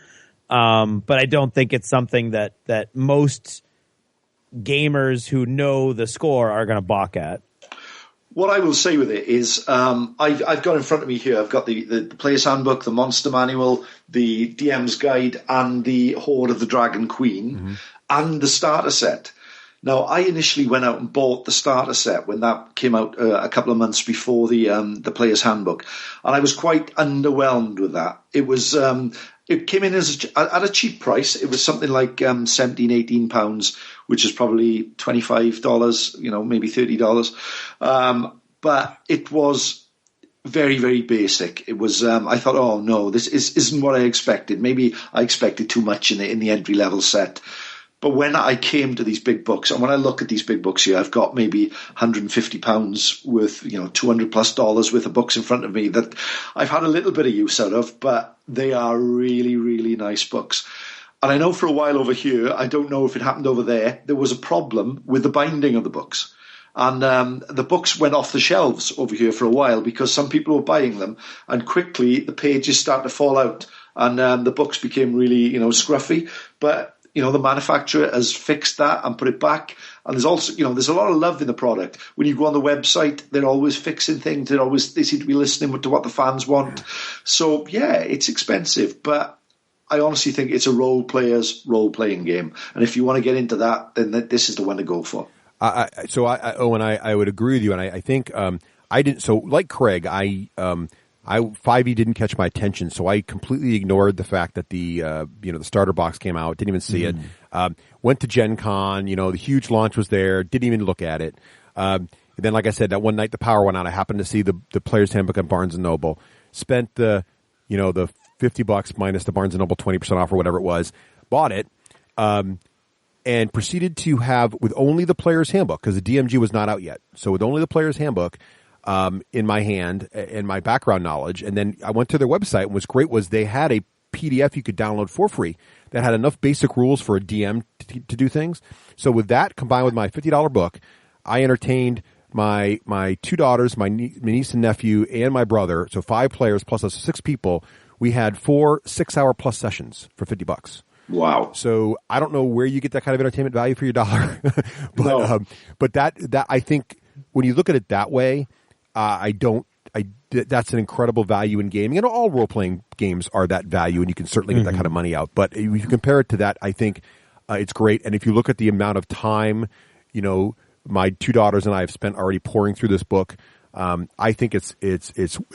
S2: But I don't think it's something that most gamers who know the score are going to balk at.
S7: What I will say with it is, I've got in front of me here, I've got the Player's Handbook, the Monster Manual, the DM's Guide, and the Hoard of the Dragon Queen, and the starter set. Now, I initially went out and bought the starter set when that came out a couple of months before the Player's Handbook, and I was quite underwhelmed with that. It was it came in at a cheap price. It was something like £17-18, which is probably $25, maybe $30. But it was very, very basic. It was. I thought, oh no, this isn't what I expected. Maybe I expected too much in the entry level set. But when I came to these big books, and when I look at these big books here, I've got maybe £150 worth, $200+ worth of books in front of me that I've had a little bit of use out of, but they are really, really nice books. And I know for a while over here, I don't know if it happened over there was a problem with the binding of the books. And the books went off the shelves over here for a while because some people were buying them, and quickly the pages started to fall out, and the books became really, scruffy. But the manufacturer has fixed that and put it back. And there's also, there's a lot of love in the product. When you go on the website, they're always fixing things. They seem to be listening to what the fans want. So yeah, it's expensive, but I honestly think it's a role-playing game. And if you want to get into that, then this is the one to go for.
S3: Owen, I would agree with you. And I think, I didn't, so like Craig, 5e didn't catch my attention, so I completely ignored the fact that the starter box came out. Didn't even see it. Went to Gen Con. The huge launch was there. Didn't even look at it. And then, like I said, that one night the power went out. I happened to see the Player's Handbook at Barnes and Noble. Spent the $50 minus the Barnes and Noble 20% off or whatever it was. Bought it. And proceeded to have, with only the Player's Handbook, because the DMG was not out yet. So with only the Player's Handbook in my hand and my background knowledge, and then I went to their website, and what's great was they had a PDF you could download for free that had enough basic rules for a DM to do things. So with that, combined with my $50 book, I entertained my two daughters, my niece and nephew, and my brother, so 5 players plus us 6 people. We had 4 6-hour plus sessions for $50.
S7: Wow! So
S3: I don't know where you get that kind of entertainment value for your dollar, but that I think when you look at it that way, that's an incredible value in gaming, and all role playing games are that value, and you can certainly get that kind of money out. But if you compare it to that, I think it's great. And if you look at the amount of time, my 2 daughters and I have spent already pouring through this book, I think it's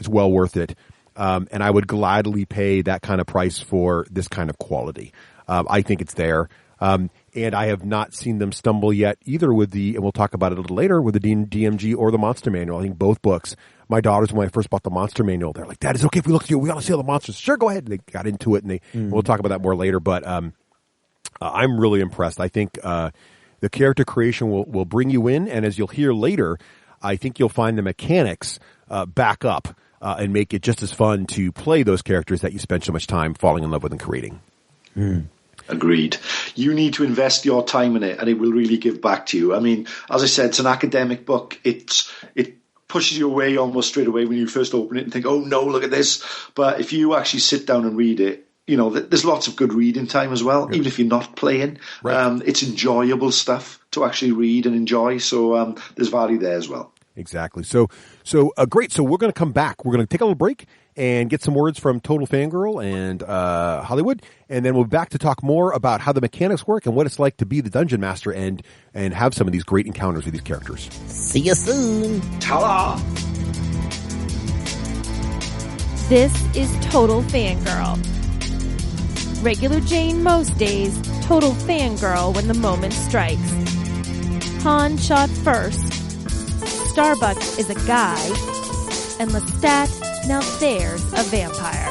S3: well worth it. And I would gladly pay that kind of price for this kind of quality. I think it's there. and I have not seen them stumble yet either with and we'll talk about it a little later, with the DMG or the Monster Manual. I think both books. My daughters, when I first bought the Monster Manual, they're like, Dad, it's okay if we look at you. We got to see all the monsters. Sure, go ahead. And they got into it, and we'll talk about that more later. But I'm really impressed. I think the character creation will bring you in, and as you'll hear later, I think you'll find the mechanics back up and make it just as fun to play those characters that you spend so much time falling in love with and creating.
S7: Agreed. You need to invest your time in it, and it will really give back to you. I mean, as I said, it's an academic book. It pushes you away almost straight away when you first open it and think, oh no, look at this. But if you actually sit down and read it, there's lots of good reading time as well, even if you're not playing. Right. It's enjoyable stuff to actually read and enjoy. So there's value there as well.
S3: Exactly. So great. So we're going to come back. We're going to take a little break and get some words from Total Fangirl and Hollywood, and then we'll be back to talk more about how the mechanics work and what it's like to be the dungeon master and have some of these great encounters with these characters.
S2: See you soon.
S7: Ta-da!
S5: This is Total Fangirl. Regular Jane most days, Total Fangirl when the moment strikes. Han shot first. Starbuck is a guy, and Lestat, now there's a vampire.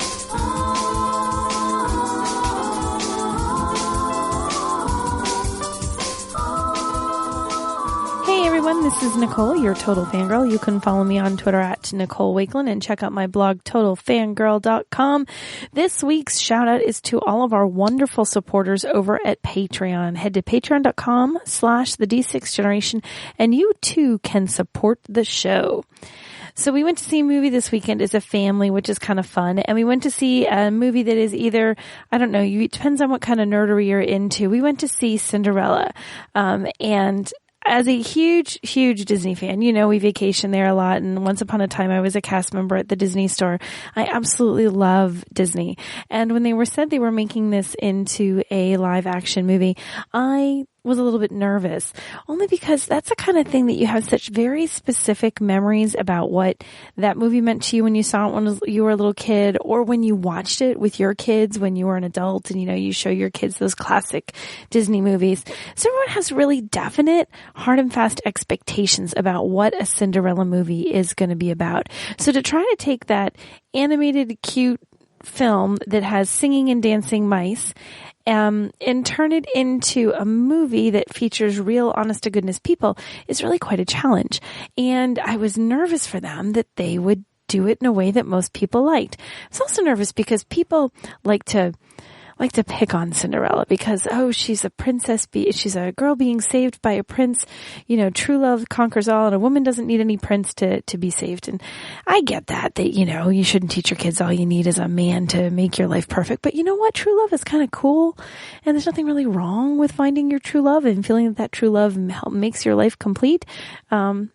S5: Hey everyone, this is Nicole, your Total Fangirl. You can follow me on Twitter at Nicole Wakelin and check out my blog, TotalFangirl.com. This week's shout out is to all of our wonderful supporters over at Patreon. Head to patreon.com/the D6 Generation and you too can support the show. So we went to see a movie this weekend as a family, which is kind of fun. And we went to see a movie that is either, I don't know, it depends on what kind of nerdery you're into. We went to see Cinderella. And as a huge, huge Disney fan, we vacation there a lot. And once upon a time, I was a cast member at the Disney store. I absolutely love Disney. And when they said they were making this into a live action movie, I was a little bit nervous, only because that's the kind of thing that you have such very specific memories about what that movie meant to you when you saw it when you were a little kid, or when you watched it with your kids when you were an adult and, you show your kids those classic Disney movies. So everyone has really definite, hard and fast expectations about what a Cinderella movie is going to be about. So to try to take that animated, cute film that has singing and dancing mice and turn it into a movie that features real, honest-to-goodness people is really quite a challenge. And I was nervous for them that they would do it in a way that most people liked. I was also nervous because people like to pick on Cinderella because, she's a princess, she's a girl being saved by a prince. True love conquers all, and a woman doesn't need any prince to be saved. And I get that, you shouldn't teach your kids all you need is a man to make your life perfect. But you know what? True love is kind of cool, and there's nothing really wrong with finding your true love and feeling that true love makes your life complete.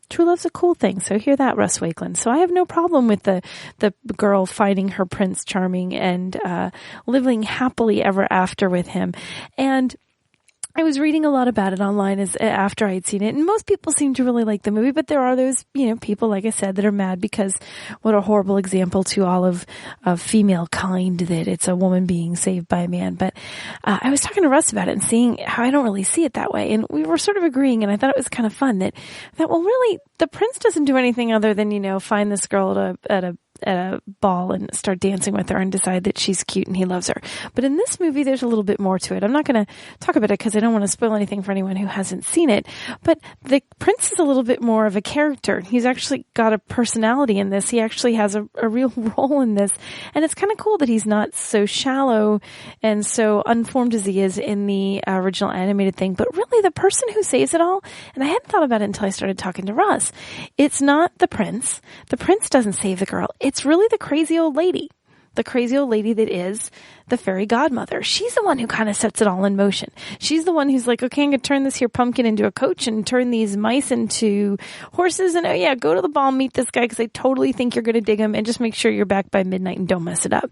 S5: True love's a cool thing. So hear that, Russ Wakelin. So I have no problem with the girl finding her Prince Charming and living happily ever after with him. And I was reading a lot about it online after I'd seen it, and most people seem to really like the movie, but there are those, people, like I said, that are mad because what a horrible example to all of female kind that it's a woman being saved by a man. But I was talking to Russ about it and seeing how I don't really see it that way, and we were sort of agreeing, and I thought it was kind of fun that well, really, the prince doesn't do anything other than, find this girl at a ball and start dancing with her and decide that she's cute and he loves her. But in this movie, there's a little bit more to it. I'm not going to talk about it because I don't want to spoil anything for anyone who hasn't seen it. But the prince is a little bit more of a character. He's actually got a personality in this. He actually has a real role in this. And it's kind of cool that he's not so shallow and so unformed as he is in the original animated thing. But really, the person who saves it all, and I hadn't thought about it until I started talking to Russ, it's not the prince. The prince doesn't save the girl. It's really the crazy old lady. The crazy old lady that is the fairy godmother. She's the one who kind of sets it all in motion. She's the one who's like, okay, I'm going to turn this here pumpkin into a coach and turn these mice into horses. And go to the ball, meet this guy because I totally think you're going to dig him, and just make sure you're back by midnight and don't mess it up.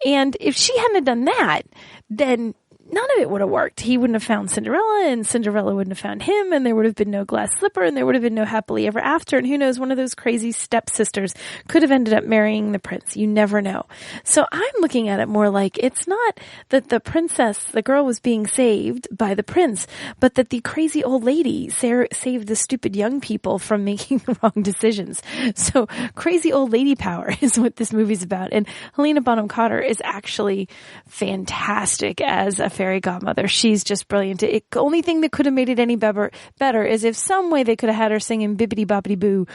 S5: And if she hadn't done that, then none of it would have worked. He wouldn't have found Cinderella, and Cinderella wouldn't have found him, and there would have been no glass slipper, and there would have been no happily ever after, and who knows, one of those crazy stepsisters could have ended up marrying the prince. You never know. So I'm looking at it more like it's not that the girl was being saved by the prince, but that the crazy old lady saved the stupid young people from making the wrong decisions. So crazy old lady power is what this movie's about. And Helena Bonham Carter is actually fantastic as a fairy godmother. She's just brilliant. The only thing that could have made it any better is if some way they could have had her singing Bibbidi Bobbidi Boo.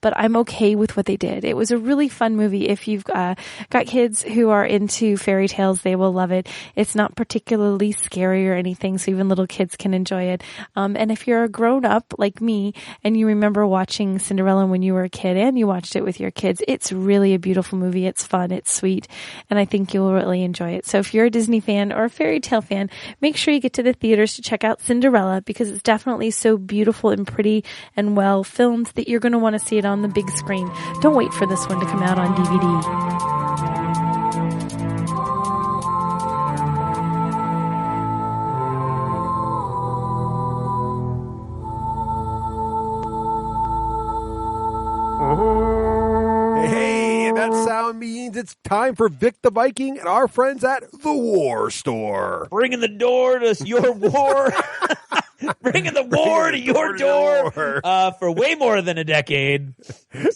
S5: But I'm okay with what they did. It was a really fun movie. If you've got kids who are into fairy tales, they will love it. It's not particularly scary or anything, so even little kids can enjoy it. And if you're a grown up like me and you remember watching Cinderella when you were a kid and you watched it with your kids, it's really a beautiful movie. It's fun. It's sweet. And I think you'll really enjoy it. So if you're a Disney fan or a fairy tale fan, make sure you get to the theaters to check out Cinderella, because it's definitely so beautiful and pretty and well filmed that you're going to want to see it on the big screen. Don't wait for this one to come out on DVD.
S3: Hey, that sound means it's time for Vic the Viking and our friends at the War Store.
S2: Bringing the door to your war. Bringing the war to your door for way more than a decade.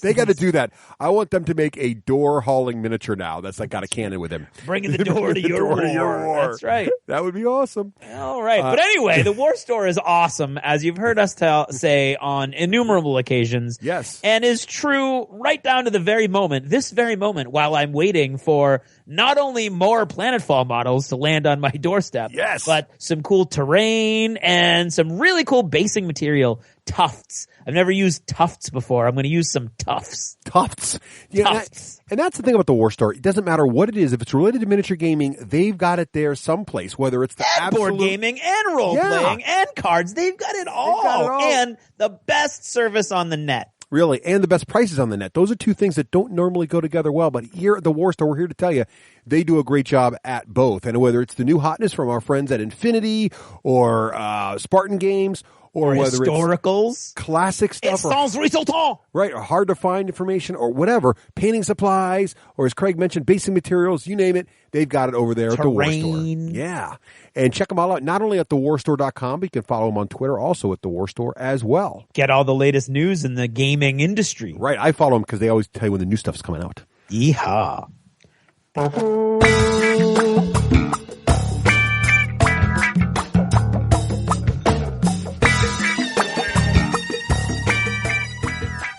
S3: They got to do that. I want them to make a door hauling miniature now that's like got a cannon with him.
S2: Bringing the door to your war. That's right.
S3: That would be awesome.
S2: All right. But anyway, the War Store is awesome, as you've heard us say on innumerable occasions.
S3: Yes.
S2: And is true right down to the very moment, this very moment, while I'm waiting for not only more Planetfall models to land on my doorstep,
S3: yes,
S2: but some cool terrain and some really cool basing material, tufts. I've never used tufts before. I'm going to use some tufts.
S3: Tufts. Yeah,
S2: tufts.
S3: And that's the thing about the War Store. It doesn't matter what it is. If it's related to miniature gaming, they've got it there someplace, whether it's the
S2: board gaming and role-playing and cards. They've got it all. And the best service on the net.
S3: Really, and the best prices on the net. Those are two things that don't normally go together well, but here at the War Store, we're here to tell you they do a great job at both. And whether it's the new hotness from our friends at Infinity or Spartan Games, or whether
S2: historicals,
S3: it's classic stuff,
S2: right,
S3: or hard to find information, or whatever, painting supplies, or as Craig mentioned, basing materials, you name it, they've got it over there at the War Store. Yeah. And check them all out, not only at thewarstore.com, but you can follow them on Twitter, also at the War Store as well.
S2: Get all the latest news in the gaming industry.
S3: Right. I follow them because they always tell you when the new stuff's coming out.
S2: Yeehaw.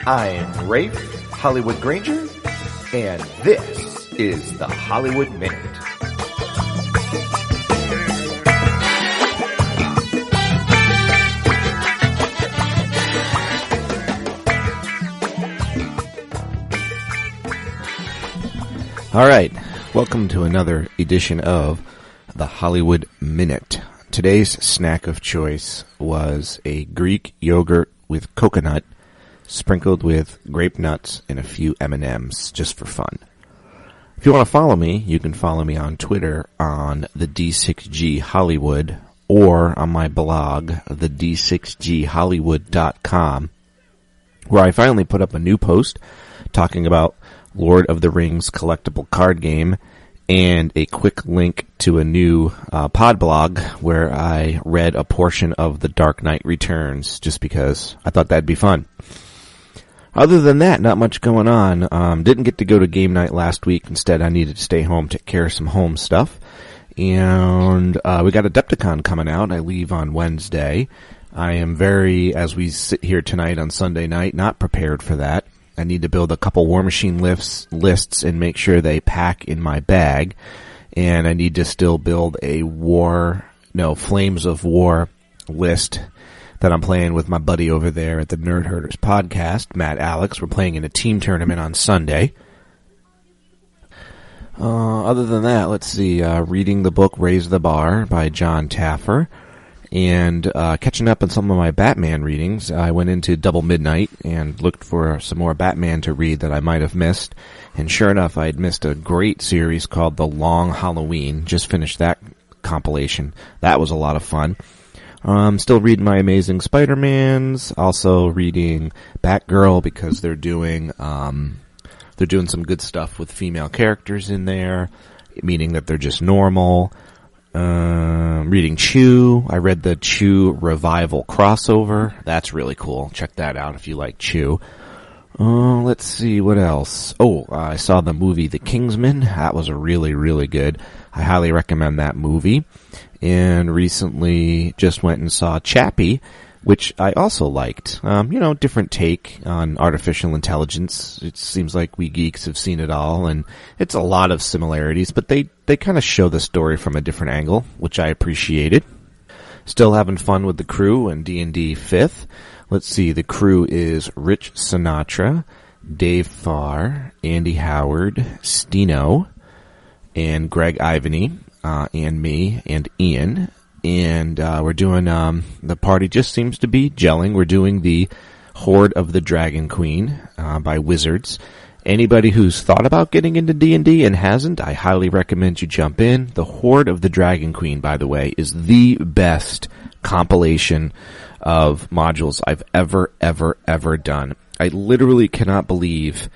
S10: I'm Rafe Hollywood Granger, and this is the Hollywood Minute. All right, welcome to another edition of the Hollywood Minute. Today's snack of choice was a Greek yogurt with coconut sprinkled with grape nuts and a few M&Ms just for fun. If you want to follow me, you can follow me on Twitter on the D6G Hollywood or on my blog, the D6GHollywood.com, where I finally put up a new post talking about Lord of the Rings collectible card game and a quick link to a new pod blog where I read a portion of The Dark Knight Returns just because I thought that'd be fun. Other than that, not much going on. Didn't get to go to game night last week. Instead, I needed to stay home, take care of some home stuff. And we got Adepticon coming out. I leave on Wednesday. I am very, as we sit here tonight on Sunday night, not prepared for that. I need to build a couple War Machine lists and make sure they pack in my bag. And I need to still build a Flames of War list that I'm playing with my buddy over there at the Nerd Herders podcast, Matt Alex. We're playing in a team tournament on Sunday. Other than that, let's see, reading the book Raise the Bar by John Taffer, and catching up on some of my Batman readings. I went into Double Midnight and looked for some more Batman to read that I might have missed, and sure enough, I had missed a great series called The Long Halloween. Just finished that compilation. That was a lot of fun. Still reading my Amazing Spider-Mans. Also reading Batgirl because they're doing some good stuff with female characters in there, meaning that they're just normal. Reading Chew. I read the Chew Revival crossover. That's really cool. Check that out if you like Chew. Let's see what else. I saw the movie The Kingsman. That was really, really good. I highly recommend that movie. And recently just went and saw Chappie, which I also liked. Different take on artificial intelligence. It seems like we geeks have seen it all, and it's a lot of similarities, but they kind of show the story from a different angle, which I appreciated. Still having fun with the crew and D&D 5th. Let's see, the crew is Rich Sinatra, Dave Farr, Andy Howard, Stino, and Greg Ivany, and me, and Ian. And we're doing, the party just seems to be gelling. We're doing the Horde of the Dragon Queen by Wizards. Anybody who's thought about getting into D&D and hasn't, I highly recommend you jump in. The Horde of the Dragon Queen, by the way, is the best compilation of modules I've ever done. I literally cannot believe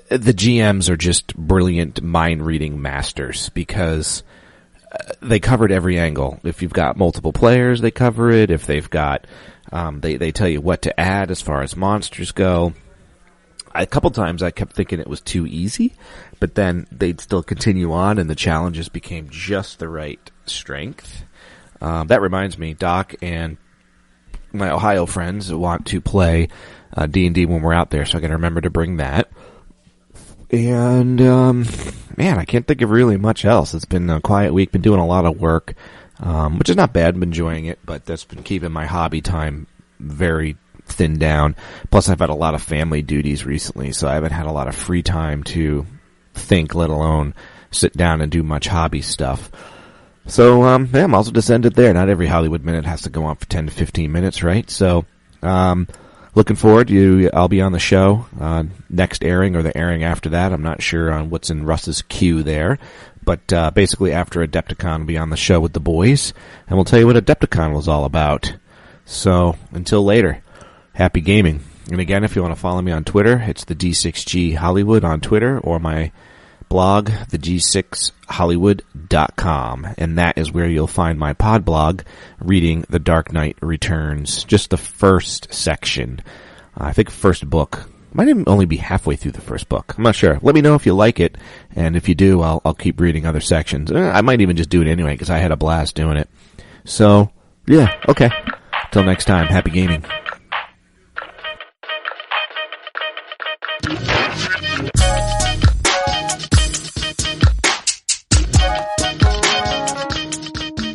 S10: the GMs are just brilliant mind-reading masters because they covered every angle. If you've got multiple players, they cover it. If they've got, they tell you what to add as far as monsters go. A couple times I kept thinking it was too easy, but then they'd still continue on and the challenges became just the right strength. That reminds me, Doc and my Ohio friends want to play D&D when we're out there, so I gotta remember to bring that. And, man, I can't think of really much else. It's been a quiet week, been doing a lot of work, which is not bad, been enjoying it, but that's been keeping my hobby time very thinned down. Plus, I've had a lot of family duties recently, so I haven't had a lot of free time to think, let alone sit down and do much hobby stuff. So, I might as well just end it there. Not every Hollywood Minute has to go on for 10 to 15 minutes, right? So, looking forward to, I'll be on the show, next airing or the airing after that. I'm not sure on what's in Russ's queue there. But, basically after Adepticon, I'll be on the show with the boys, and we'll tell you what Adepticon was all about. So, until later, happy gaming. And again, if you want to follow me on Twitter, it's the D6G Hollywood on Twitter, or my blog, theg6hollywood.com, and that is where you'll find my pod blog reading The Dark Knight Returns, just the first section. I think first book. Might even only be halfway through the first book. I'm not sure. Let me know if you like it, and if you do, I'll keep reading other sections. I might even just do it anyway, because I had a blast doing it. So, yeah, okay. Till next time, happy gaming.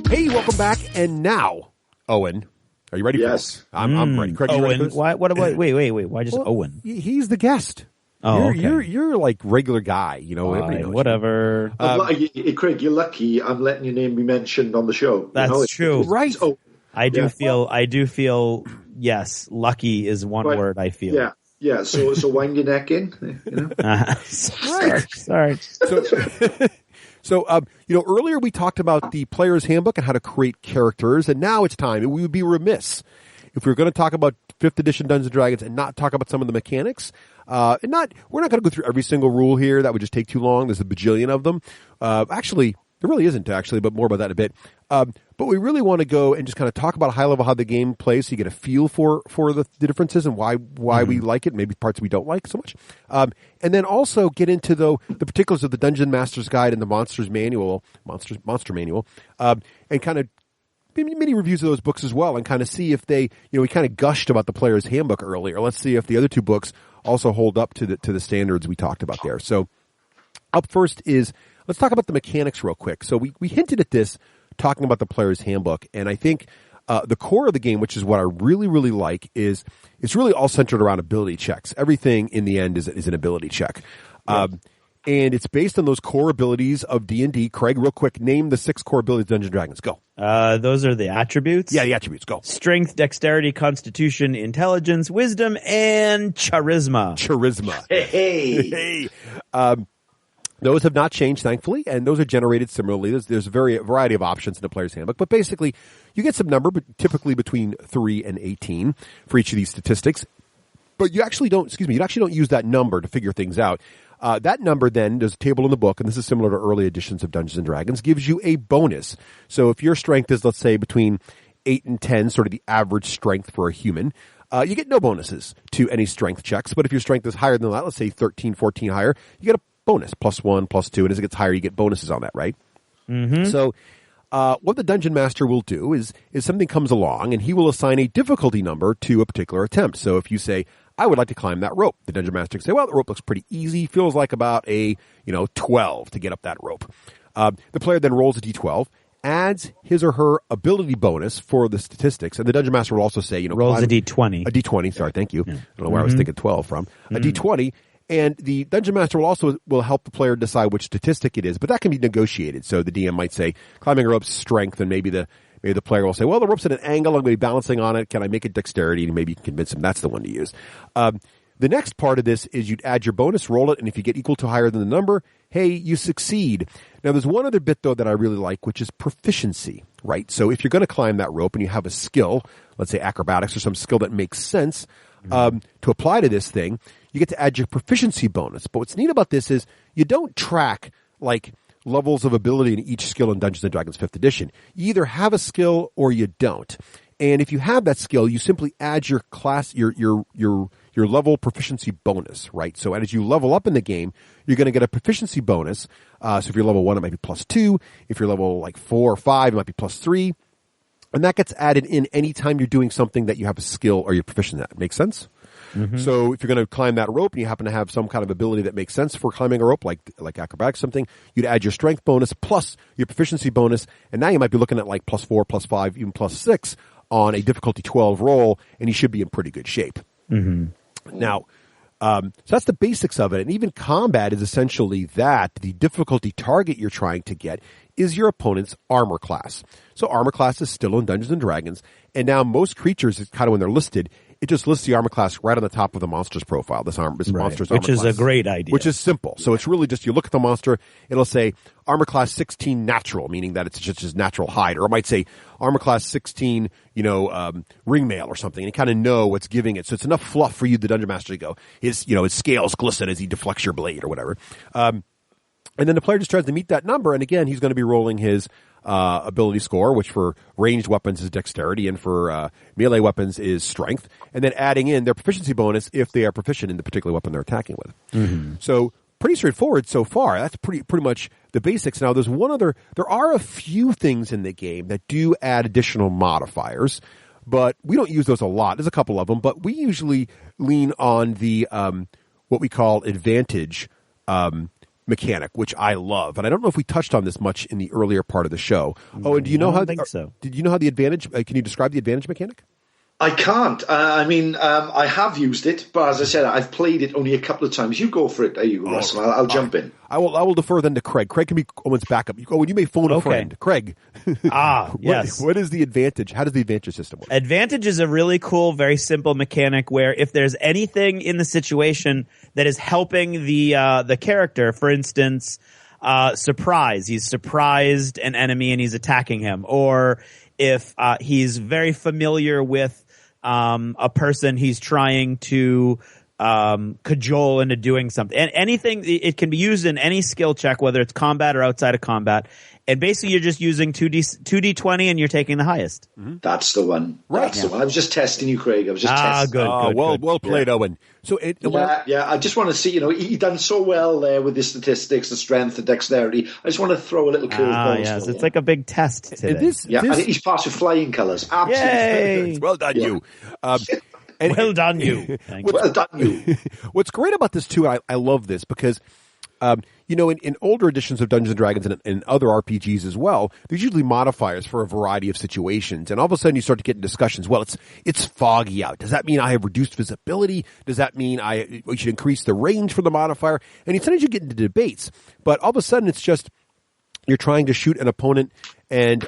S3: Hey, welcome back. And now, Owen, are you ready for this? I'm ready. Craig, you ready for this?
S2: Wait. Why just Owen?
S3: He's the guest.
S2: Oh,
S3: you're like regular guy, you know.
S2: Whatever.
S7: Craig, you're lucky. I'm letting your name be mentioned on the show.
S2: That's true,
S3: right?
S2: I do feel. Yes, lucky is one word. I feel.
S7: Yeah. So wind your neck in. You know?
S2: Sorry.
S3: So, earlier we talked about the Player's Handbook and how to create characters, and now it's time. We would be remiss if we were going to talk about 5th edition Dungeons & Dragons and not talk about some of the mechanics. We're not going to go through every single rule here. That would just take too long. There's a bajillion of them. Actually, there really isn't, but more about that in a bit. But we really want to go and just kind of talk about high level how the game plays so you get a feel for the differences and why we like it, maybe parts we don't like so much. And then also get into, the particulars of the Dungeon Master's Guide and the Monster Manual, and kind of mini reviews of those books as well, and kind of see if they, we kind of gushed about the Player's Handbook earlier. Let's see if the other two books also hold up to the standards we talked about there. So up first is, let's talk about the mechanics real quick. So we hinted at this talking about the Player's Handbook, and I think the core of the game, which is what I really, really like, is it's really all centered around ability checks. Everything in the end is an ability check. And it's based on those core abilities of D&D. Craig, real quick, name the 6 core abilities of Dungeons & Dragons. Go.
S2: Those are the attributes?
S3: Yeah, the attributes. Go.
S2: Strength, dexterity, constitution, intelligence, wisdom, and charisma.
S3: Charisma.
S7: Hey.
S3: Those have not changed, thankfully, and those are generated similarly. There's a variety of options in the player's handbook, but basically, you get some number, but typically between 3 and 18 for each of these statistics. But you actually don't use that number to figure things out. That number then, there's a table in the book, and this is similar to early editions of Dungeons & Dragons, gives you a bonus. So if your strength is, let's say, between 8 and 10, sort of the average strength for a human, you get no bonuses to any strength checks. But if your strength is higher than that, let's say 13, 14 higher, you get a bonus, +1, +2, and as it gets higher, you get bonuses on that, right? Mm-hmm. So what the Dungeon Master will do is something comes along, and he will assign a difficulty number to a particular attempt. So if you say, I would like to climb that rope, the Dungeon Master can say, well, the rope looks pretty easy, feels like about a 12 to get up that rope. The player then rolls a d12, adds his or her ability bonus for the statistics, and the Dungeon Master will also say,
S2: rolls a d20.
S3: A d20, sorry, thank you. I don't know where I was thinking 12 from. A d20, and the Dungeon Master will help the player decide which statistic it is, but that can be negotiated. So the DM might say, climbing a rope's strength, and maybe the player will say, well, the rope's at an angle, I'm going to be balancing on it, can I make it dexterity? And maybe you can convince him that's the one to use. The next part of this is you'd add your bonus, roll it, and if you get equal to higher than the number, hey, you succeed. Now, there's one other bit, though, that I really like, which is proficiency, right? So if you're going to climb that rope and you have a skill, let's say acrobatics or some skill that makes sense to apply to this thing, you get to add your proficiency bonus. But what's neat about this is you don't track, like, levels of ability in each skill in Dungeons & Dragons 5th edition. You either have a skill or you don't. And if you have that skill, you simply add your class, your level proficiency bonus, right? So as you level up in the game, you're going to get a proficiency bonus. So if you're level 1, it might be +2. If you're level 4 or 5, it might be +3. And that gets added in anytime you're doing something that you have a skill or you're proficient at. Make sense? Mm-hmm. So if you're going to climb that rope and you happen to have some kind of ability that makes sense for climbing a rope, like acrobatics, something, you'd add your strength bonus plus your proficiency bonus, and now you might be looking at like +4, +5, even +6 on a difficulty 12 roll, and you should be in pretty good shape. Mm-hmm. Now, so that's the basics of it, and even combat is essentially that. The difficulty target you're trying to get is your opponent's armor class. So armor class is still in Dungeons & Dragons, and now most creatures, kind of when they're listed, it just lists the armor class right on the top of the monster's profile, this monster's armor class.
S2: Which is a great idea.
S3: Which is simple. So it's really just, you look at the monster, it'll say armor class 16 natural, meaning that it's just his natural hide. Or it might say armor class 16, ringmail or something, and you kind of know what's giving it. So it's enough fluff for you, the Dungeon Master, to go, his scales glisten as he deflects your blade or whatever. And then the player just tries to meet that number, and again, he's going to be rolling his ability score, which for ranged weapons is dexterity, and for melee weapons is strength, and then adding in their proficiency bonus if they are proficient in the particular weapon they're attacking with. Mm-hmm. So pretty straightforward so far. That's pretty much the basics. Now, there are a few things in the game that do add additional modifiers, but we don't use those a lot. There's a couple of them, but we usually lean on the what we call advantage mechanic, which I love, and I don't know if we touched on this much in the earlier part of the show. Oh, and do you know how? Did you know how the advantage? Can you describe the advantage mechanic?
S7: I can't. I have used it, but as I said, I've played it only a couple of times. You go for it, Russ. I'll jump in. I
S3: will defer then to Craig. Craig can be Owen's backup. Owen, you may phone a friend. Craig.
S2: Yes.
S3: What is the advantage? How does the advantage system work?
S2: Advantage is a really cool, very simple mechanic where if there's anything in the situation that is helping the character, for instance, surprise. He's surprised an enemy and he's attacking him, or if he's very familiar with a person he's trying to cajole into doing something. And anything, it can be used in any skill check, whether it's combat or outside of combat. And basically, you're just using 2d20 and you're taking the highest.
S7: Mm-hmm. That's the one. Right. That's the one. I was just testing you, Craig. I was just testing.
S2: Good.
S3: Well played, Owen. So
S7: I just want to see, he done so well there with the statistics, the strength, the dexterity. I just want to throw a little curveball.
S2: Yes, it's like a big test today.
S7: And he's passed with flying colours. Absolutely.
S3: Well done, you.
S2: Well done, you.
S7: Well done, you.
S3: What's great about this, too, I love this, because in older editions of Dungeons & Dragons and other RPGs as well, there's usually modifiers for a variety of situations. And all of a sudden you start to get in discussions. Well, it's foggy out. Does that mean I have reduced visibility? Does that mean we should increase the range for the modifier? And sometimes you get into debates. But all of a sudden it's just you're trying to shoot an opponent and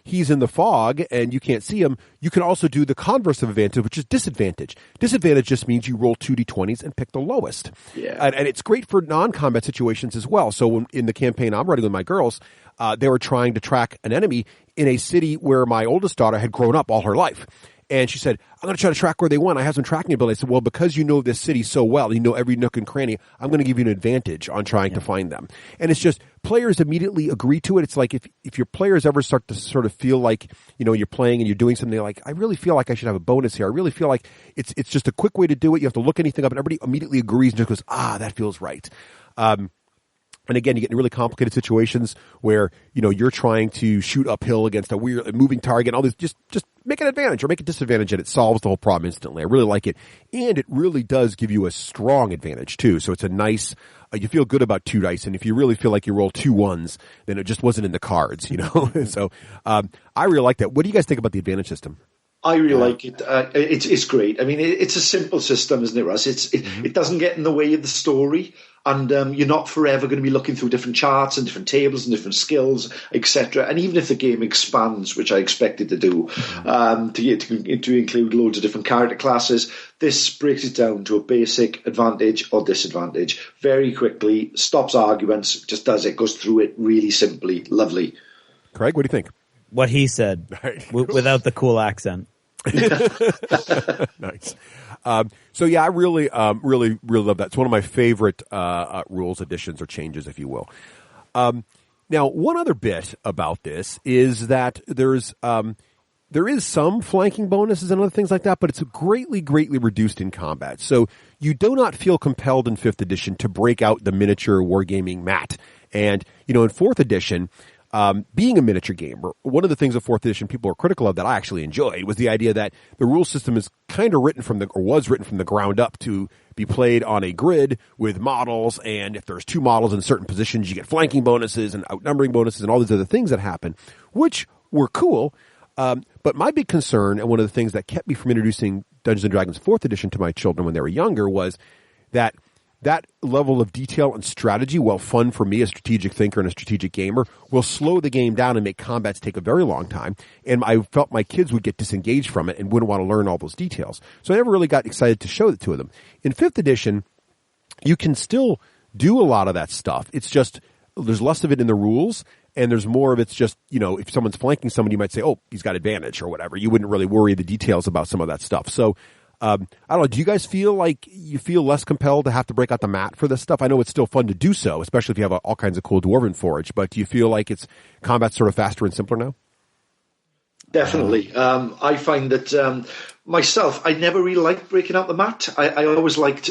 S3: he's in the fog and you can't see him, you can also do the converse of advantage, which is disadvantage. Disadvantage just means you roll 2d20s and pick the lowest.
S7: Yeah.
S3: And it's great for non-combat situations as well. So in the campaign I'm running with my girls, they were trying to track an enemy in a city where my oldest daughter had grown up all her life. And she said, I'm going to try to track where they went. I have some tracking ability. I said, well, because you know this city so well, you know every nook and cranny, I'm going to give you an advantage on trying to find them. And it's just, players immediately agree to it. It's like if your players ever start to sort of feel like, you're playing and you're doing something like, I really feel like I should have a bonus here. I really feel like it's just a quick way to do it. You have to look anything up and everybody immediately agrees and just goes, that feels right. And again, you get in really complicated situations where, you're trying to shoot uphill against a weird moving target. All this, just make an advantage or make a disadvantage, and it solves the whole problem instantly. I really like it. And it really does give you a strong advantage too. So it's a nice, you feel good about 2 dice. And if you really feel like you roll 2 1s, then it just wasn't in the cards, So, I really like that. What do you guys think about the advantage system?
S7: I really like it. It's great. I mean, it's a simple system, isn't it, Russ? It doesn't get in the way of the story, and you're not forever going to be looking through different charts and different tables and different skills, etc. And even if the game expands, which I expect it to do, to include loads of different character classes, this breaks it down to a basic advantage or disadvantage very quickly, stops arguments, just does it, goes through it really simply. Lovely.
S3: Craig, what do you think?
S2: What he said, without the cool accent.
S3: Nice. So yeah, I really love that. It's one of my favorite rules additions or changes, if you will. Now, one other bit about this is that there is some flanking bonuses and other things like that, but it's greatly reduced in combat. So you do not feel compelled in 5th edition to break out the miniature wargaming mat. And in 4th edition, being a miniature gamer, one of the things of 4th edition people are critical of that I actually enjoyed was the idea that the rule system is kind of was written from the ground up to be played on a grid with models, and if there's 2 models in certain positions, you get flanking bonuses and outnumbering bonuses and all these other things that happen, which were cool. But my big concern, and one of the things that kept me from introducing Dungeons & Dragons 4th edition to my children when they were younger, was that level of detail and strategy, while fun for me, a strategic thinker and a strategic gamer, will slow the game down and make combats take a very long time. And I felt my kids would get disengaged from it and wouldn't want to learn all those details. So I never really got excited to show it to them. In 5th edition, you can still do a lot of that stuff. It's just, there's less of it in the rules, and there's more of it's just, if someone's flanking someone, you might say, oh, he's got advantage or whatever. You wouldn't really worry the details about some of that stuff. So, I don't know. Do you guys feel like you feel less compelled to have to break out the mat for this stuff? I know it's still fun to do so, especially if you have all kinds of cool dwarven forage, but do you feel like combat's sort of faster and simpler now?
S7: Definitely. I find that myself, I never really liked breaking out the mat. I always liked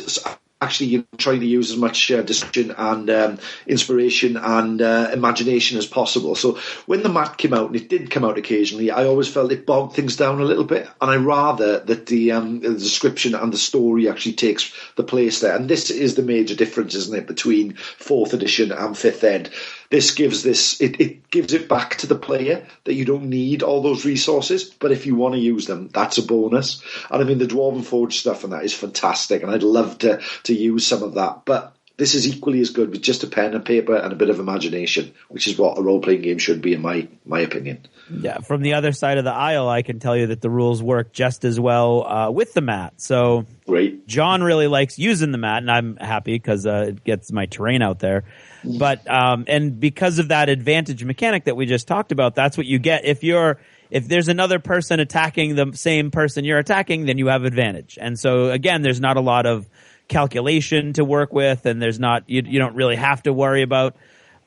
S7: actually trying to use as much decision and inspiration and imagination as possible. So when the mat came out, and it did come out occasionally, I always felt it bogged things down a little bit, and I rather that the description and the story actually takes the place there. And this is the major difference, isn't it, between 4th edition and 5th ed. This gives it gives it back to the player that you don't need all those resources, but if you want to use them, that's a bonus. And I mean, the Dwarven Forge stuff and that is fantastic, and I'd love to use some of that. But this is equally as good with just a pen and paper and a bit of imagination, which is what a role-playing game should be, in my opinion.
S2: Yeah, from the other side of the aisle, I can tell you that the rules work just as well with the mat. So
S7: great.
S2: John really likes using the mat, and I'm happy because it gets my terrain out there. But and because of that advantage mechanic that we just talked about, that's what you get. If there's another person attacking the same person you're attacking, then you have advantage. And so again, there's not a lot of calculation to work with, and there's not you don't really have to worry about.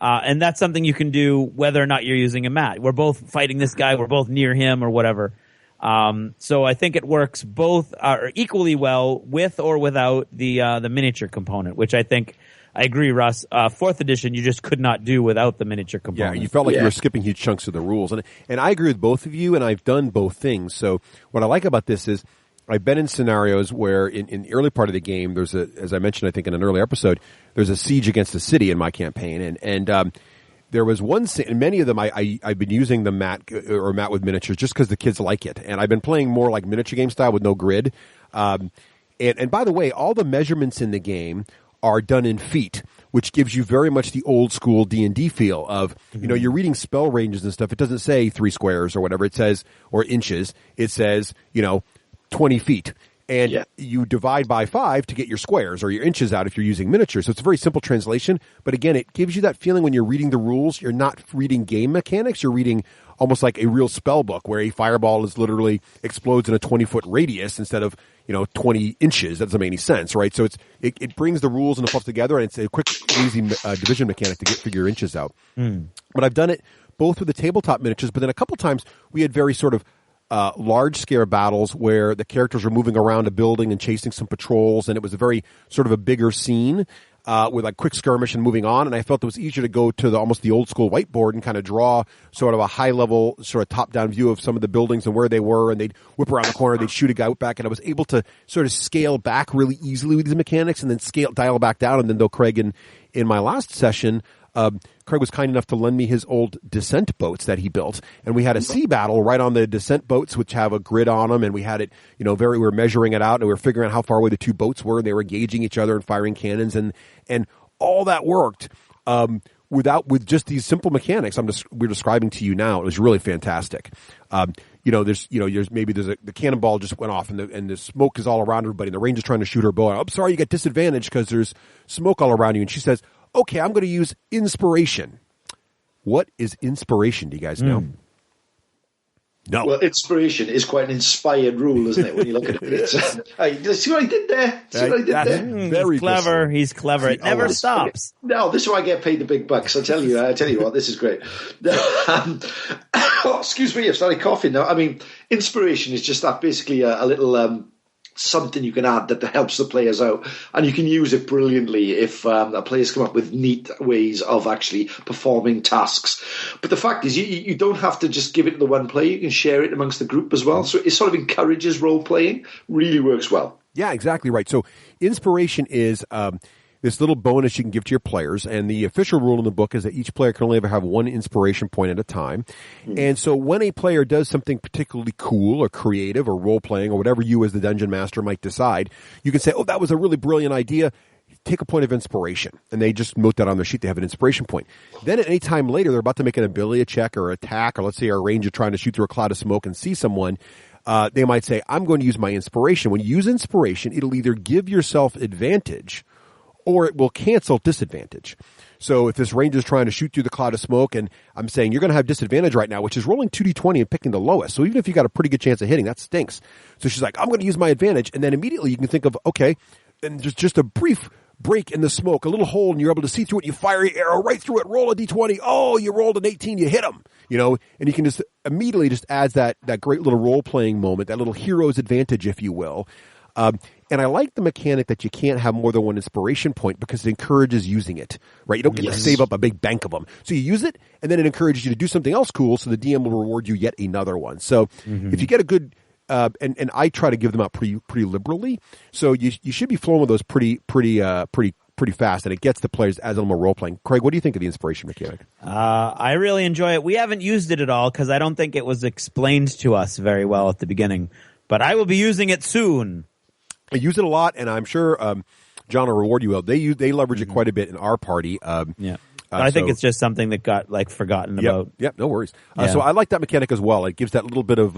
S2: And that's something you can do whether or not you're using a mat. We're both fighting this guy, we're both near him or whatever. So I think it works both equally well with or without the miniature component, which I think I agree, Russ. 4th edition, you just could not do without the miniature component.
S3: Yeah, you felt like you were skipping huge chunks of the rules. And I agree with both of you, and I've done both things. So what I like about this is I've been in scenarios where in the early part of the game, as I mentioned, I think in an earlier episode, there's a siege against a city in my campaign. And there was one scene, and many of them I've been using the mat or mat with miniatures just because the kids like it. And I've been playing more like miniature game style with no grid. And by the way, all the measurements in the game are done in feet, which gives you very much the old school D&D feel of, you're reading spell ranges and stuff. It doesn't say 3 squares or whatever it says, or inches. It says, 20 feet. And you divide by 5 to get your squares or your inches out if you're using miniatures. So it's a very simple translation. But again, it gives you that feeling when you're reading the rules. You're not reading game mechanics. You're reading almost like a real spell book where a fireball is literally explodes in a 20-foot radius instead of, 20 inches. That doesn't make any sense, right? So it brings the rules and the fluff together, and it's a quick, easy division mechanic to figure your inches out. But I've done it both with the tabletop miniatures, but then a couple times we had very sort of large-scale battles where the characters were moving around a building and chasing some patrols, and it was a very sort of a bigger scene with like quick skirmish and moving on. And I felt it was easier to go to almost the old-school whiteboard and kind of draw sort of a high-level sort of top-down view of some of the buildings and where they were, and they'd whip around the corner, they'd shoot a guy back, and I was able to sort of scale back really easily with these mechanics and then dial back down. And then though Craig in my last session, Craig was kind enough to lend me his old descent boats that he built, and we had a sea battle right on the descent boats, which have a grid on them, and we had it, we were measuring it out, and we were figuring out how far away the two boats were, and they were engaging each other and firing cannons, and all that worked with just these simple mechanics we're describing to you now. It was really fantastic. There's the cannonball just went off, and the smoke is all around everybody, and the ranger's trying to shoot her bow. I'm sorry, you got disadvantage because there's smoke all around you, and she says, okay, I'm going to use inspiration. What is inspiration? Do you guys know? No.
S7: Well, inspiration is quite an inspired rule, isn't it, when you look at it? See what I did there?
S3: Very
S2: clever. He's clever. It never stops.
S7: No, this is why I get paid the big bucks. I tell you what, this is great. Excuse me, I've started coughing now. I mean, inspiration is just that, basically a little something you can add that helps the players out, and you can use it brilliantly if the players come up with neat ways of actually performing tasks. But the fact is, you don't have to just give it to the one player. You can share it amongst the group as well. So it sort of encourages role playing. Really works well.
S3: Yeah, exactly right. So inspiration is this little bonus you can give to your players, and the official rule in the book is that each player can only ever have one inspiration point at a time. And so when a player does something particularly cool or creative or role-playing or whatever you as the dungeon master might decide, you can say, oh, that was a really brilliant idea. Take a point of inspiration. And they just note that on their sheet. They have an inspiration point. Then at any time later, they're about to make an ability check or attack, or let's say our ranger trying to shoot through a cloud of smoke and see someone. They might say, I'm going to use my inspiration. When you use inspiration, it'll either give yourself advantage or it will cancel disadvantage. So if this ranger is trying to shoot through the cloud of smoke, and I'm saying you're going to have disadvantage right now, which is rolling 2d20 and picking the lowest. So even if you got a pretty good chance of hitting, that stinks. So she's like, I'm going to use my advantage. And then immediately you can think of, okay, and there's just a brief break in the smoke, a little hole, and you're able to see through it. You fire your arrow right through it, roll a d20. Oh, you rolled an 18, you hit him. And you can just immediately just adds that great little role-playing moment, that little hero's advantage, if you will. And I like the mechanic that you can't have more than one inspiration point because it encourages using it, right? You don't get to save up a big bank of them. So you use it, and then it encourages you to do something else cool, so the DM will reward you yet another one. So if you get a good and I try to give them out pretty liberally, so you should be flowing with those pretty fast, and it gets the players as a little more role-playing. Craig, what do you think of the inspiration mechanic?
S2: I really enjoy it. We haven't used it at all because I don't think it was explained to us very well at the beginning, but I will be using it soon.
S3: I use it a lot, and I'm sure John will reward you well. They leverage it quite a bit in our party.
S2: I think it's just something that got forgotten about.
S3: Yep, no worries. So I like that mechanic as well. It gives that little bit of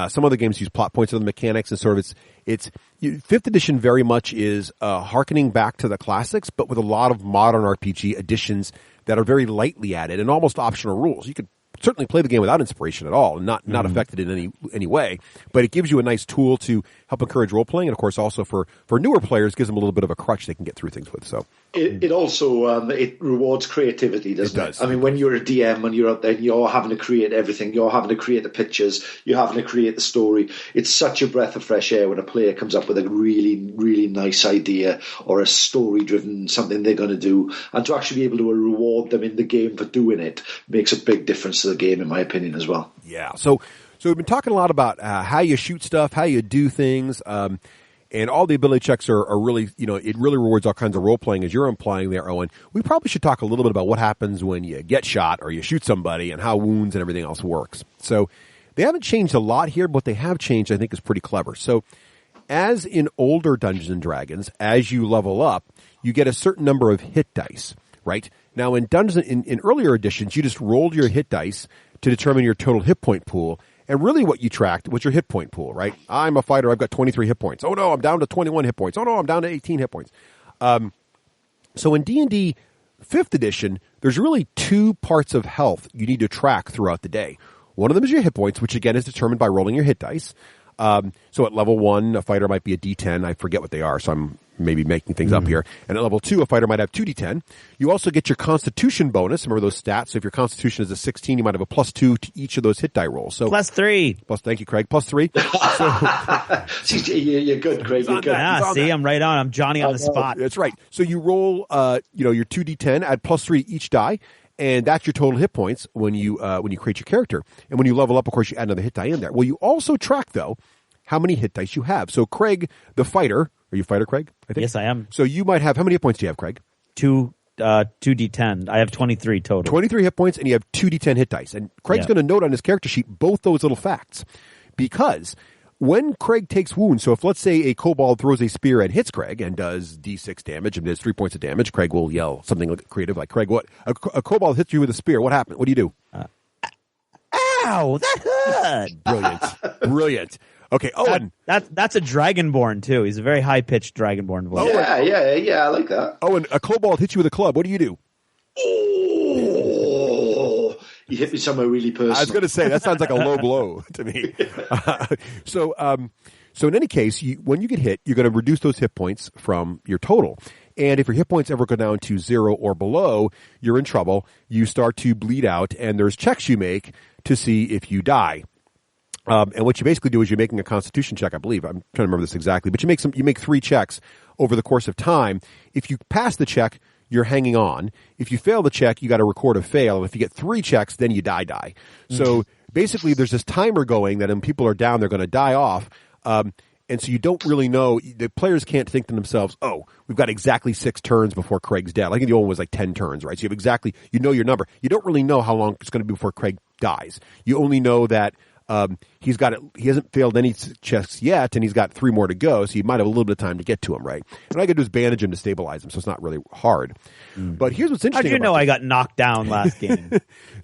S3: some other games use plot points on the mechanics, and sort of it's 5th edition very much is hearkening back to the classics, but with a lot of modern RPG additions that are very lightly added and almost optional rules. You could certainly play the game without inspiration at all and not affected in any way, but it gives you a nice tool to help encourage role playing, and of course also for newer players gives them a little bit of a crutch they can get through things with. So
S7: it also it rewards creativity, doesn't it? I mean, when you're a DM and you're out there and you're having to create everything, you're having to create the pictures, you're having to create the story, it's such a breath of fresh air when a player comes up with a really, really nice idea or a story driven something they're going to do, and to actually be able to reward them in the game for doing it makes a big difference to the game, in my opinion, as well.
S3: Yeah. So we've been talking a lot about how you shoot stuff, how you do things, and all the ability checks are really, it really rewards all kinds of role playing, as you're implying there, Owen. We probably should talk a little bit about what happens when you get shot or you shoot somebody and how wounds and everything else works. So they haven't changed a lot here, but what they have changed, I think, is pretty clever. So as in older Dungeons and Dragons, as you level up, you get a certain number of hit dice, right? Now in in earlier editions, you just rolled your hit dice to determine your total hit point pool. And really what you tracked was your hit point pool, right? I'm a fighter. I've got 23 hit points. Oh no, I'm down to 21 hit points. Oh no, I'm down to 18 hit points. So in D&D 5th edition, there's really 2 parts of health you need to track throughout the day. One of them is your hit points, which again is determined by rolling your hit dice. So at level 1, a fighter might be a D10. I forget what they are, so I'm maybe making things up here. And at level 2, a fighter might have 2D10. You also get your Constitution bonus. Remember those stats? So if your Constitution is a 16, you might have a +2 to each of those hit die rolls. So
S2: +3.
S3: Thank you, Craig. +3. So,
S7: you're good, Craig. You're good.
S2: See, I'm right on. I'm Johnny on the spot.
S3: That's right. So you roll, your 2D10, add +3 to each die. And that's your total hit points when you create your character. And when you level up, of course, you add another hit die in there. Well, you also track, though, how many hit dice you have. So Craig, the fighter, are you a fighter, Craig? I think?
S2: Yes, I am.
S3: So you might have, how many hit points do you have, Craig?
S2: 2d10. I have 23 total.
S3: 23 hit points, and you have 2d10 hit dice. And Craig's going to note on his character sheet both those little facts. Because when Craig takes wounds, so if let's say a kobold throws a spear and hits Craig and does d6 damage and does 3 points of damage, Craig will yell something creative like, Craig, what? A kobold hits you with a spear. What happened? What do you do?
S2: Ow, that hurt.
S3: Brilliant. Okay, Owen.
S2: That's a Dragonborn, too. He's a very high-pitched Dragonborn voice.
S7: Yeah, I like that.
S3: Owen, a kobold hits you with a club. What do you do?
S7: Oh, you hit me somewhere really personal.
S3: I was going to say, that sounds like a low blow to me. So in any case, when you get hit, you're going to reduce those hit points from your total. And if your hit points ever go down to 0 or below, you're in trouble. You start to bleed out, and there's checks you make to see if you die. And what you basically do is you're making a Constitution check, I believe. I'm trying to remember this exactly. But you make 3 checks over the course of time. If you pass the check, you're hanging on. If you fail the check, you got to record a fail. And if you get 3 checks, then you die. So basically there's this timer going that when people are down, they're going to die off. And so you don't really know. The players can't think to themselves, oh, we've got exactly 6 turns before Craig's dead. I think the old one was like 10 turns, right? So you have exactly, your number. You don't really know how long it's going to be before Craig dies. You only know that he's got it. He hasn't failed any checks yet, and he's got 3 more to go. So you might have a little bit of time to get to him, right? And all I got to do is bandage him to stabilize him, so it's not really hard. But here's what's interesting.
S2: How'd you know I got knocked down last game?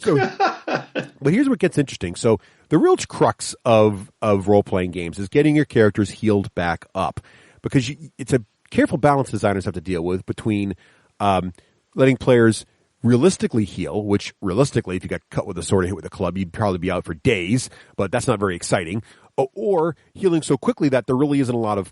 S3: But here's what gets interesting. So the real crux of role playing games is getting your characters healed back up, because it's a careful balance designers have to deal with between letting players realistically heal, which realistically, if you got cut with a sword or hit with a club, you'd probably be out for days, but that's not very exciting. Or healing so quickly that there really isn't a lot of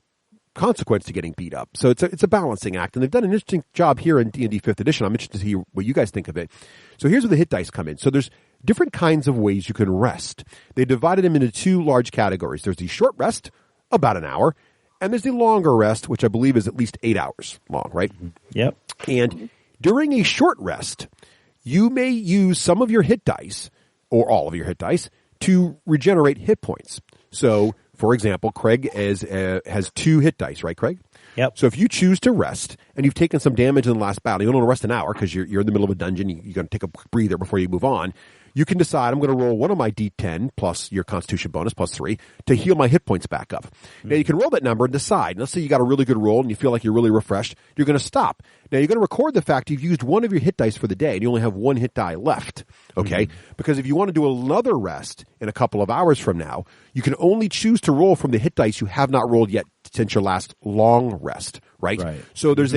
S3: consequence to getting beat up. So it's a balancing act, and they've done an interesting job here in D&D 5th edition. I'm interested to hear what you guys think of it. So here's where the hit dice come in. So there's different kinds of ways you can rest. They divided them into 2 large categories. There's the short rest, about an hour, and there's the longer rest, which I believe is at least 8 hours long, right?
S2: Yep.
S3: And during a short rest, you may use some of your hit dice, or all of your hit dice, to regenerate hit points. So, for example, Craig has 2 hit dice, right, Craig?
S2: Yep.
S3: So if you choose to rest, and you've taken some damage in the last battle, you don't want to rest an hour because you're in the middle of a dungeon, you're going to take a breather before you move on. You can decide, I'm going to roll one of my D10 plus your Constitution bonus plus 3 to heal my hit points back up. Now you can roll that number and decide. Let's say you got a really good roll and you feel like you're really refreshed. You're going to stop. Now you're going to record the fact you've used one of your hit dice for the day and you only have 1 hit die left. Okay? Because if you want to do another rest in a couple of hours from now, you can only choose to roll from the hit dice you have not rolled yet since your last long rest. Right? So there's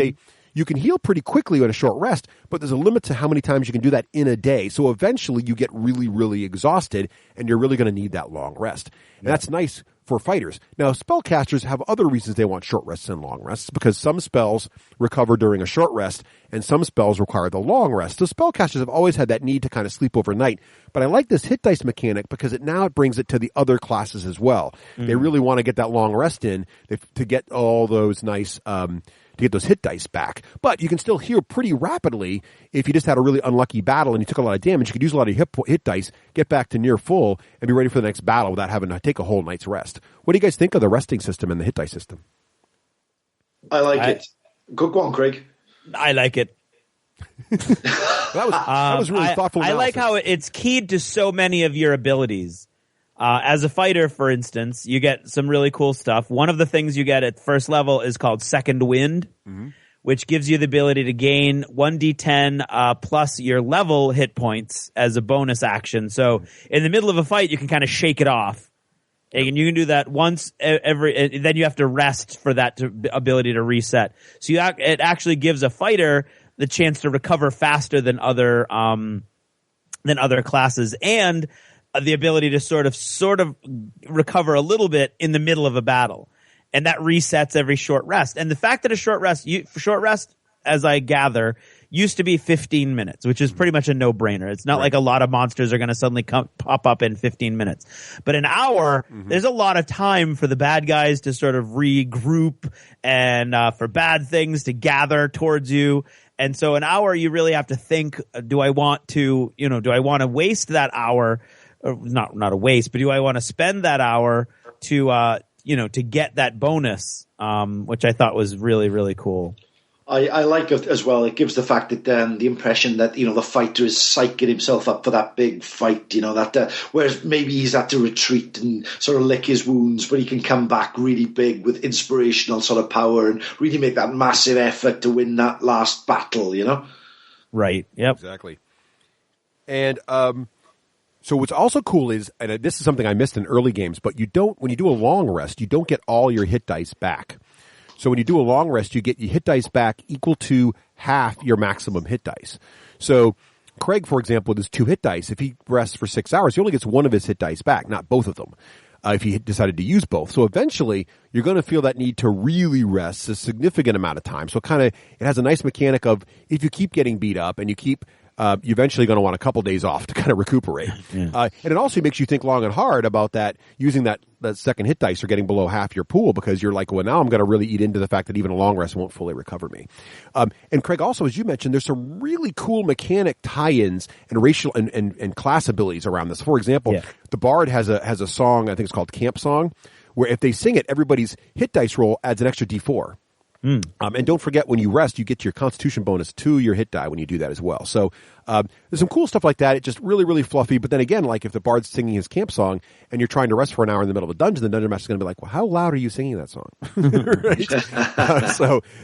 S3: you can heal pretty quickly on a short rest, but there's a limit to how many times you can do that in a day. So eventually you get really, really exhausted, and you're really going to need that long rest. And that's nice for fighters. Now, spellcasters have other reasons they want short rests and long rests, because some spells recover during a short rest, and some spells require the long rest. So spellcasters have always had that need to kind of sleep overnight. But I like this hit dice mechanic because it brings it to the other classes as well. They really want to get that long rest in to get all those nice to get those hit dice back. But you can still heal pretty rapidly if you just had a really unlucky battle and you took a lot of damage. You could use a lot of hit dice, get back to near full, and be ready for the next battle without having to take a whole night's rest. What do you guys think of the resting system and the hit dice system?
S7: I like it. Go on, Craig.
S2: I like it.
S3: that was really thoughtful analysis.
S2: I like how it's keyed to so many of your abilities. As a fighter, for instance, you get some really cool stuff. One of the things you get at first level is called Second Wind, which gives you the ability to gain 1d10 plus your level hit points as a bonus action. So in the middle of a fight, you can kind of shake it off. And you can do that once every, then you have to rest for that ability to reset. So it actually gives a fighter the chance to recover faster than other classes, and the ability to sort of recover a little bit in the middle of a battle. And that resets every short rest. And the fact that a short rest, as I gather, used to be 15 minutes, which is pretty much a no-brainer. It's not like a lot of monsters are going to suddenly pop up in 15 minutes. But an hour, there's a lot of time for the bad guys to sort of regroup and for bad things to gather towards you. And so an hour, you really have to think, do I want to waste that hour? Or not a waste, but do I want to spend that hour to get that bonus, which I thought was really, really cool.
S7: I like it as well. It gives the fact that the impression that the fighter is psyching himself up for that big fight. Whereas maybe he's had to retreat and sort of lick his wounds, but he can come back really big with inspirational sort of power and really make that massive effort to win that last battle.
S2: Right. Yep.
S3: Exactly. And so what's also cool is, and this is something I missed in early games, but when you do a long rest, you don't get all your hit dice back. So when you do a long rest, you get your hit dice back equal to half your maximum hit dice. So Craig, for example, with his 2 hit dice, if he rests for 6 hours, he only gets one of his hit dice back, not both of them, if he decided to use both. So eventually, you're going to feel that need to really rest a significant amount of time. So it has a nice mechanic of, if you keep getting beat up and you're eventually going to want a couple days off to kind of recuperate. Yeah. And it also makes you think long and hard about that, using that second hit dice or getting below half your pool, because you're like, well, now I'm going to really eat into the fact that even a long rest won't fully recover me. And Craig, also, as you mentioned, there's some really cool mechanic tie-ins and racial and class abilities around this. For example, the Bard has a song, I think it's called Camp Song, where if they sing it, everybody's hit dice roll adds an extra D4. And don't forget, when you rest, you get your constitution bonus to your hit die when you do that as well. So there's some cool stuff like that. It's just really, really fluffy. But then again, like if the Bard's singing his camp song and you're trying to rest for an hour in the middle of a dungeon, the dungeon master's going to be like, well, how loud are you singing that song?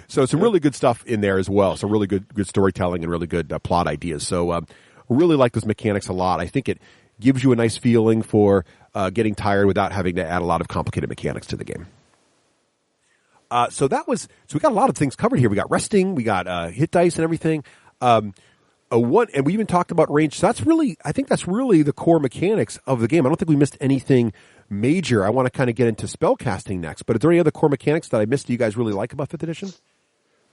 S3: So some really good stuff in there as well. So really good storytelling and really good plot ideas. So really like those mechanics a lot. I think it gives you a nice feeling for getting tired without having to add a lot of complicated mechanics to the game. So we got a lot of things covered here. We got resting, we got hit dice and everything. And we even talked about range. So I think that's really the core mechanics of the game. I don't think we missed anything major. I want to kind of get into spell casting next, but are there any other core mechanics that I missed that you guys really like about 5th edition?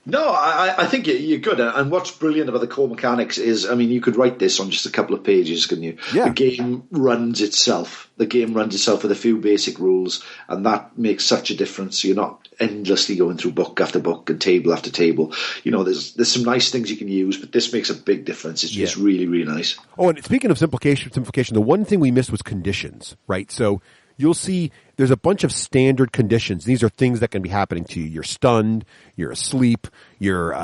S7: No, I think you're good. And what's brilliant about the core mechanics is, you could write this on just a couple of pages, couldn't you?
S3: Yeah.
S7: The game runs itself. The game runs itself with a few basic rules, and that makes such a difference. You're not endlessly going through book after book and table after table. There's some nice things you can use, but this makes a big difference. It's just really, really nice.
S3: Oh, and speaking of simplification, the one thing we missed was conditions, right? So you'll see there's a bunch of standard conditions. These are things that can be happening to you. You're stunned, you're asleep, you're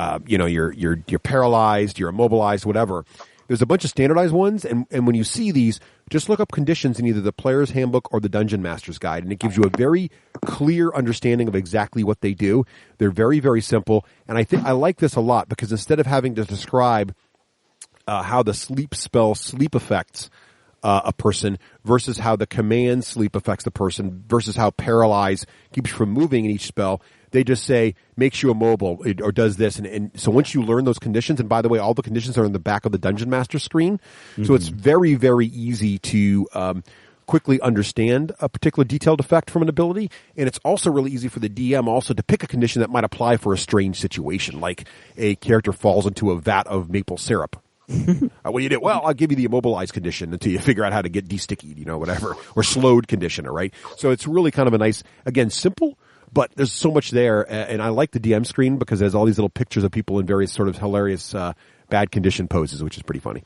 S3: paralyzed, you're immobilized, whatever. There's a bunch of standardized ones, and when you see these, just look up conditions in either the Player's Handbook or the Dungeon Master's Guide, and it gives you a very clear understanding of exactly what they do. They're very, very simple, and I think I like this a lot because instead of having to describe how the sleep spell sleep affects a person versus how the command sleep affects the person versus how paralyze keeps you from moving in each spell, they just say makes you immobile or does this. And so once you learn those conditions, and by the way, all the conditions are in the back of the Dungeon Master screen. Mm-hmm. So it's very, very easy to quickly understand a particular detailed effect from an ability. And it's also really easy for the DM also to pick a condition that might apply for a strange situation, like a character falls into a vat of maple syrup. What do you do? Well, I'll give you the immobilized condition until you figure out how to get de-stickied, whatever, or slowed conditioner, right? So it's really kind of a nice, again, simple, but there's so much there. And I like the DM screen because there's all these little pictures of people in various sort of hilarious bad condition poses, which is pretty funny.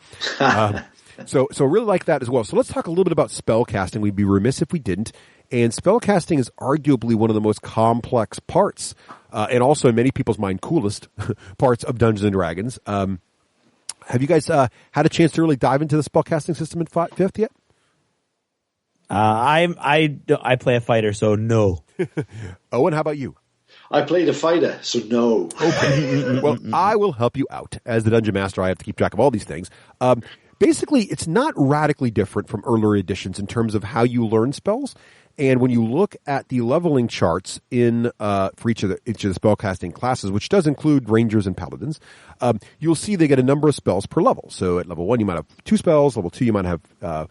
S3: So really like that as well. So let's talk a little bit about spell casting. We'd be remiss if we didn't. And spell casting is arguably one of the most complex parts, and also in many people's mind, coolest parts of Dungeons and Dragons. Have you guys had a chance to really dive into the spellcasting system in 5th yet?
S2: I play a fighter, so no.
S3: Owen, how about you?
S7: I played a fighter, so no.
S3: Okay. Well, I will help you out. As the Dungeon Master, I have to keep track of all these things. Basically, it's not radically different from earlier editions in terms of how you learn spells. And when you look at the leveling charts in for each of the spellcasting classes, which does include Rangers and Paladins, you'll see they get a number of spells per level. So at level 1, you might have 2 spells. Level 2, you might have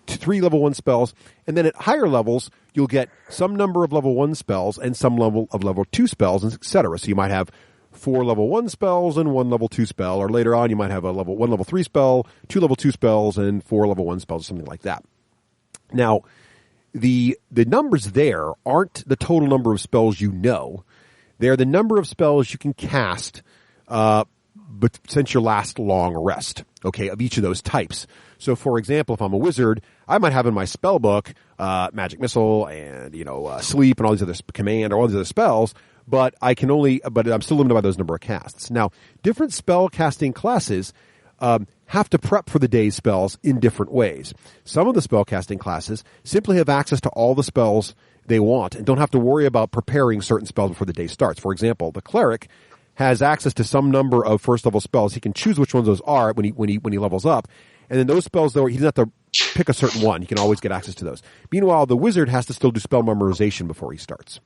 S3: 3 level 1 spells. And then at higher levels, you'll get some number of level 1 spells and some level of level 2 spells, etc. So you might have 4 level 1 spells and 1 level 2 spell. Or later on, you might have 1 level 3 spell, 2 level 2 spells, and 4 level 1 spells, or something like that. Now, the numbers there aren't the total number of spells you know. They're the number of spells you can cast but since your last long rest, okay, of each of those types. So, for example, if I'm a wizard, I might have in my spell book Magic Missile and, Sleep and all these other command or all these other spells, but I'm still limited by those number of casts. Now, different spell casting classes have to prep for the day's spells in different ways. Some of the spellcasting classes simply have access to all the spells they want and don't have to worry about preparing certain spells before the day starts. For example, the cleric has access to some number of first level spells. He can choose which ones those are when he levels up. And then those spells, though, he doesn't have to pick a certain one. He can always get access to those. Meanwhile, the wizard has to still do spell memorization before he starts.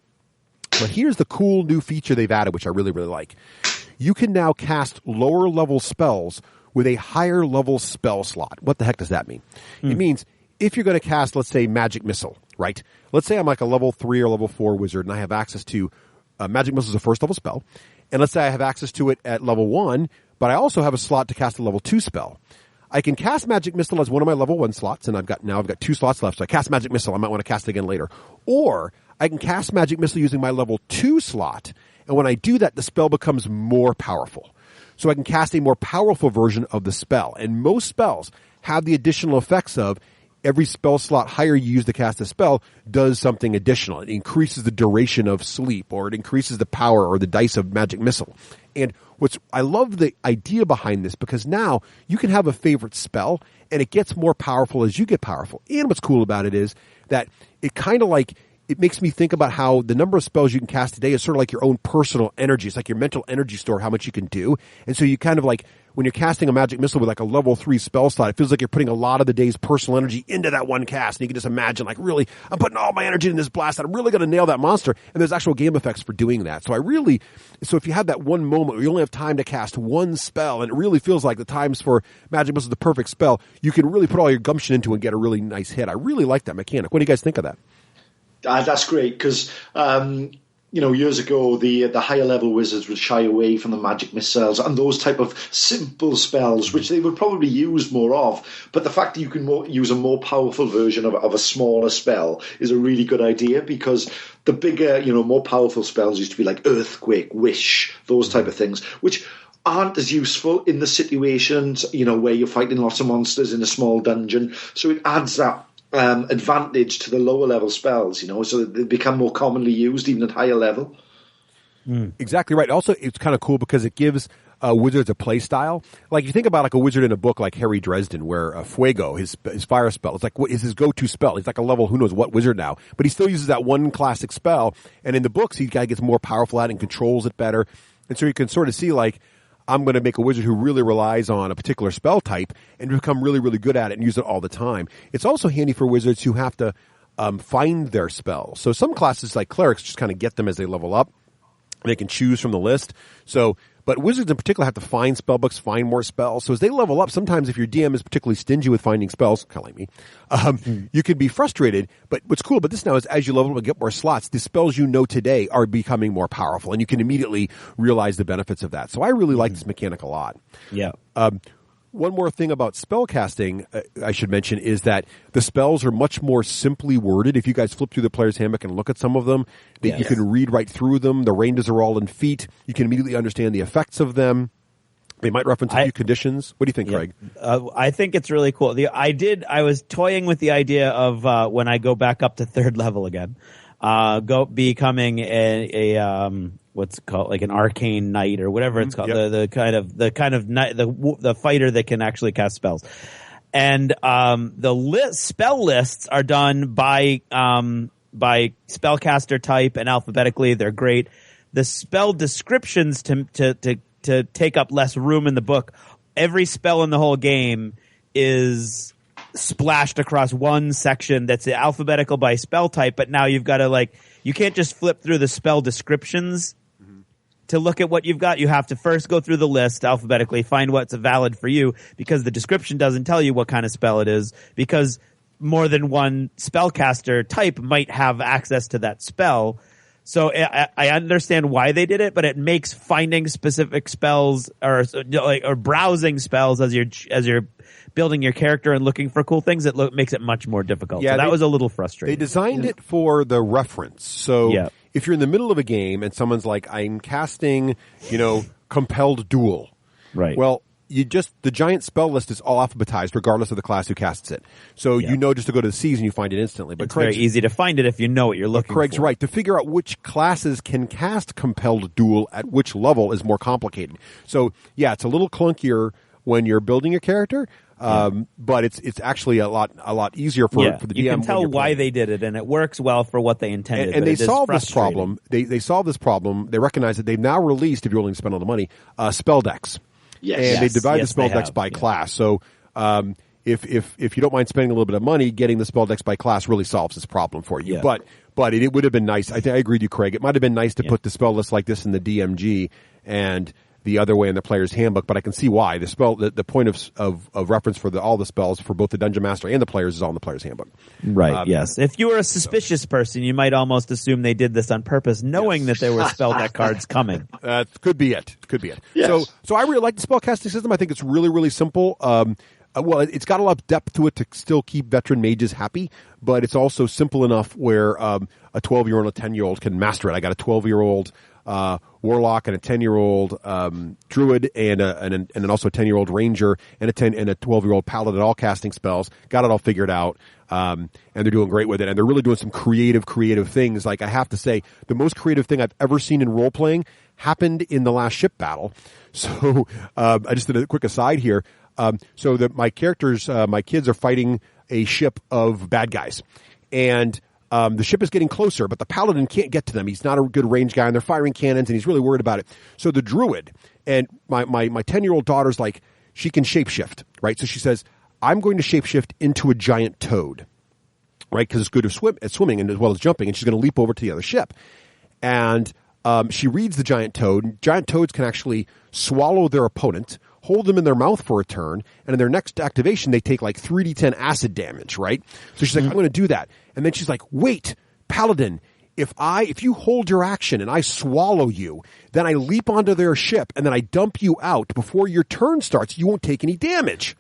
S3: But here's the cool new feature they've added, which I really, really like. You can now cast lower level spells with a higher level spell slot. What the heck does that mean? It means if you're going to cast, let's say, Magic Missile, right? Let's say I'm like a level 3 or level 4 wizard, and I have access to Magic Missile is a first level spell. And let's say I have access to it at level 1, but I also have a slot to cast a level 2 spell. I can cast Magic Missile as one of my level 1 slots, and I've got 2 slots left, so I cast Magic Missile. I might want to cast it again later. Or I can cast Magic Missile using my level 2 slot, and when I do that, the spell becomes more powerful. So I can cast a more powerful version of the spell. And most spells have the additional effects of every spell slot higher you use to cast a spell does something additional. It increases the duration of sleep, or it increases the power or the dice of Magic Missile. And I love the idea behind this, because now you can have a favorite spell and it gets more powerful as you get powerful. And what's cool about it is that it makes me think about how the number of spells you can cast today is sort of like your own personal energy. It's like your mental energy store, how much you can do. And so you kind of like, when you're casting a Magic Missile with like a level 3 spell slot, it feels like you're putting a lot of the day's personal energy into that one cast. And you can just imagine, like, really, I'm putting all my energy in this blast, and I'm really going to nail that monster. And there's actual game effects for doing that. So if you have that one moment where you only have time to cast one spell, and it really feels like the times for Magic Missile is the perfect spell, you can really put all your gumption into it and get a really nice hit. I really like that mechanic. What do you guys think of that?
S7: That's great, because years ago the higher level wizards would shy away from the Magic Missiles and those type of simple spells, which they would probably use more of. But the fact that you can use a more powerful version of a smaller spell is a really good idea, because the bigger, more powerful spells used to be like Earthquake, Wish, those type of things, which aren't as useful in the situations, where you're fighting lots of monsters in a small dungeon. So it adds that advantage to the lower level spells, so they become more commonly used even at higher level.
S3: Exactly right. Also, it's kind of cool because it gives wizards a play style. Like, you think about like a wizard in a book like Harry Dresden, where Fuego, his fire spell, it's like what is his go-to spell. He's like a level who knows what wizard now, but he still uses that one classic spell. And in the books, he gets more powerful at it and controls it better. And so you can sort of see, like, I'm going to make a wizard who really relies on a particular spell type and become really, really good at it and use it all the time. It's also handy for wizards who have to find their spells. So some classes, like clerics, just kind of get them as they level up. They can choose from the list. But wizards in particular have to find spell books, find more spells. So as they level up, sometimes if your DM is particularly stingy with finding spells, kind of like me, you can be frustrated. But what's cool about this now is as you level up and get more slots, the spells you know today are becoming more powerful, and you can immediately realize the benefits of that. So I really like this mechanic a lot.
S2: Yeah.
S3: One more thing about spell casting I should mention is that the spells are much more simply worded. If you guys flip through the player's handbook and look at some of them, you can read right through them. The ranges are all in feet. You can immediately understand the effects of them. They might reference a few conditions. What do you think, Craig?
S2: I think it's really cool. I was toying with the idea of when I go back up to 3rd level again, becoming a what's it called, like an arcane knight or whatever it's called, the fighter that can actually cast spells. And the spell lists are done by spellcaster type and alphabetically. They're great. The spell descriptions to take up less room in the book. Every spell in the whole game is splashed across one section that's alphabetical by spell type, but now you've got to you can't just flip through the spell descriptions to look at what you've got. You have to first go through the list alphabetically, find what's valid for you, because the description doesn't tell you what kind of spell it is, because more than one spellcaster type might have access to that spell. So I understand why they did it, but it makes finding specific spells or browsing spells as you're building your character and looking for cool things, makes it much more difficult. Yeah, so that was a little frustrating.
S3: They designed it for the reference. So if you're in the middle of a game and someone's like, I'm casting, compelled duel.
S2: Right.
S3: Well, the giant spell list is all alphabetized regardless of the class who casts it. So just to go to the C's and you find it instantly. But
S2: it's very easy to find it if you know what you're looking for.
S3: Craig's right. To figure out which classes can cast compelled duel at which level is more complicated. So it's a little clunkier when you're building your character. But it's actually a lot easier for the DM.
S2: You can tell why they did it, and it works well for what they intended.
S3: And they solved this problem. They solved this problem. They recognize that they've now released, if you're willing to spend all the money, spell decks.
S7: Yes.
S3: And they divide the spell decks by class. So if you don't mind spending a little bit of money, getting the spell decks by class really solves this problem for you. Yeah. But it would have been nice. I agree with you, Craig. It might have been nice to put the spell list like this in the DMG and the other way in the player's handbook, but I can see why. The point of reference for all the spells for both the dungeon master and the players is all in the player's handbook.
S2: Right. Yes. If you were a suspicious person, you might almost assume they did this on purpose, knowing that there were spell deck cards coming.
S3: Could be it.
S7: Yes.
S3: So I really like the spellcasting system. I think it's really, really simple. It's got a lot of depth to it to still keep veteran mages happy, but it's also simple enough where a 12-year-old and a 10-year-old can master it. I got a 12-year-old warlock and a 10-year-old druid and also a 10-year-old ranger and a 12-year-old paladin, all casting spells. Got it all figured out, and they're doing great with it. And they're really doing some creative things. Like, I have to say, the most creative thing I've ever seen in role playing happened in the last ship battle. So I just did a quick aside here. So that my kids are fighting a ship of bad guys, and the ship is getting closer, but the paladin can't get to them. He's not a good range guy, and they're firing cannons, and he's really worried about it. So the druid, and my 10-year-old daughter's like, she can shapeshift, right? So she says, I'm going to shapeshift into a giant toad, right? Because it's good at swimming and as well as jumping, and she's going to leap over to the other ship. And she reads the giant toad. Giant toads can actually swallow their opponent, hold them in their mouth for a turn, and in their next activation, they take like 3d10 acid damage, right? So she's like, I'm going to do that. And then she's like, wait, Paladin, if you hold your action and I swallow you, then I leap onto their ship and then I dump you out before your turn starts, you won't take any damage.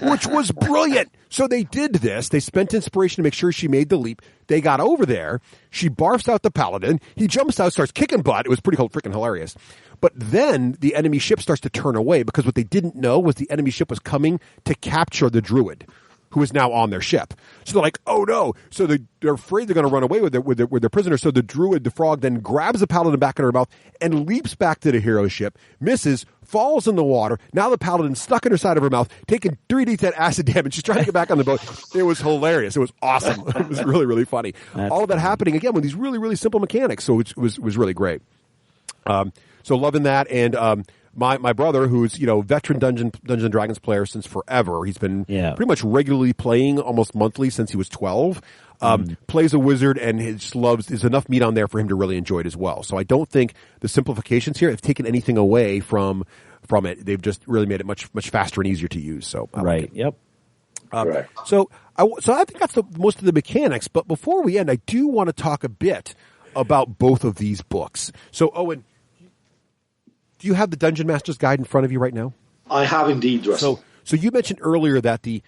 S3: Which was brilliant. So they did this. They spent inspiration to make sure she made the leap. They got over there. She barfs out the Paladin. He jumps out, starts kicking butt. It was pretty freaking hilarious. But then the enemy ship starts to turn away because what they didn't know was the enemy ship was coming to capture the druid, who is now on their ship. So they're like, oh no. So they're afraid they're going to run away with their prisoner. So the druid, the frog, then grabs the paladin back in her mouth and leaps back to the hero ship, misses, falls in the water. Now the paladin's stuck in her side of her mouth, taking 3d10 acid damage. She's trying to get back on the boat. It was hilarious. It was awesome. It was really, really funny. All of that happening again with these really, really simple mechanics. So it was really great. So loving that. And, my brother, who's, veteran Dungeons and Dragons player since forever. He's been pretty much regularly playing almost monthly since he was 12. Plays a wizard and there's enough meat on there for him to really enjoy it as well. So I don't think the simplifications here have taken anything away from it. They've just really made it much, much faster and easier to use. So I like it.
S2: Yep.
S7: Right.
S3: So I think that's most of the mechanics. But before we end, I do want to talk a bit about both of these books. So Owen, do you have the Dungeon Master's Guide in front of you right now?
S7: I have indeed, Russ.
S3: So you mentioned earlier that the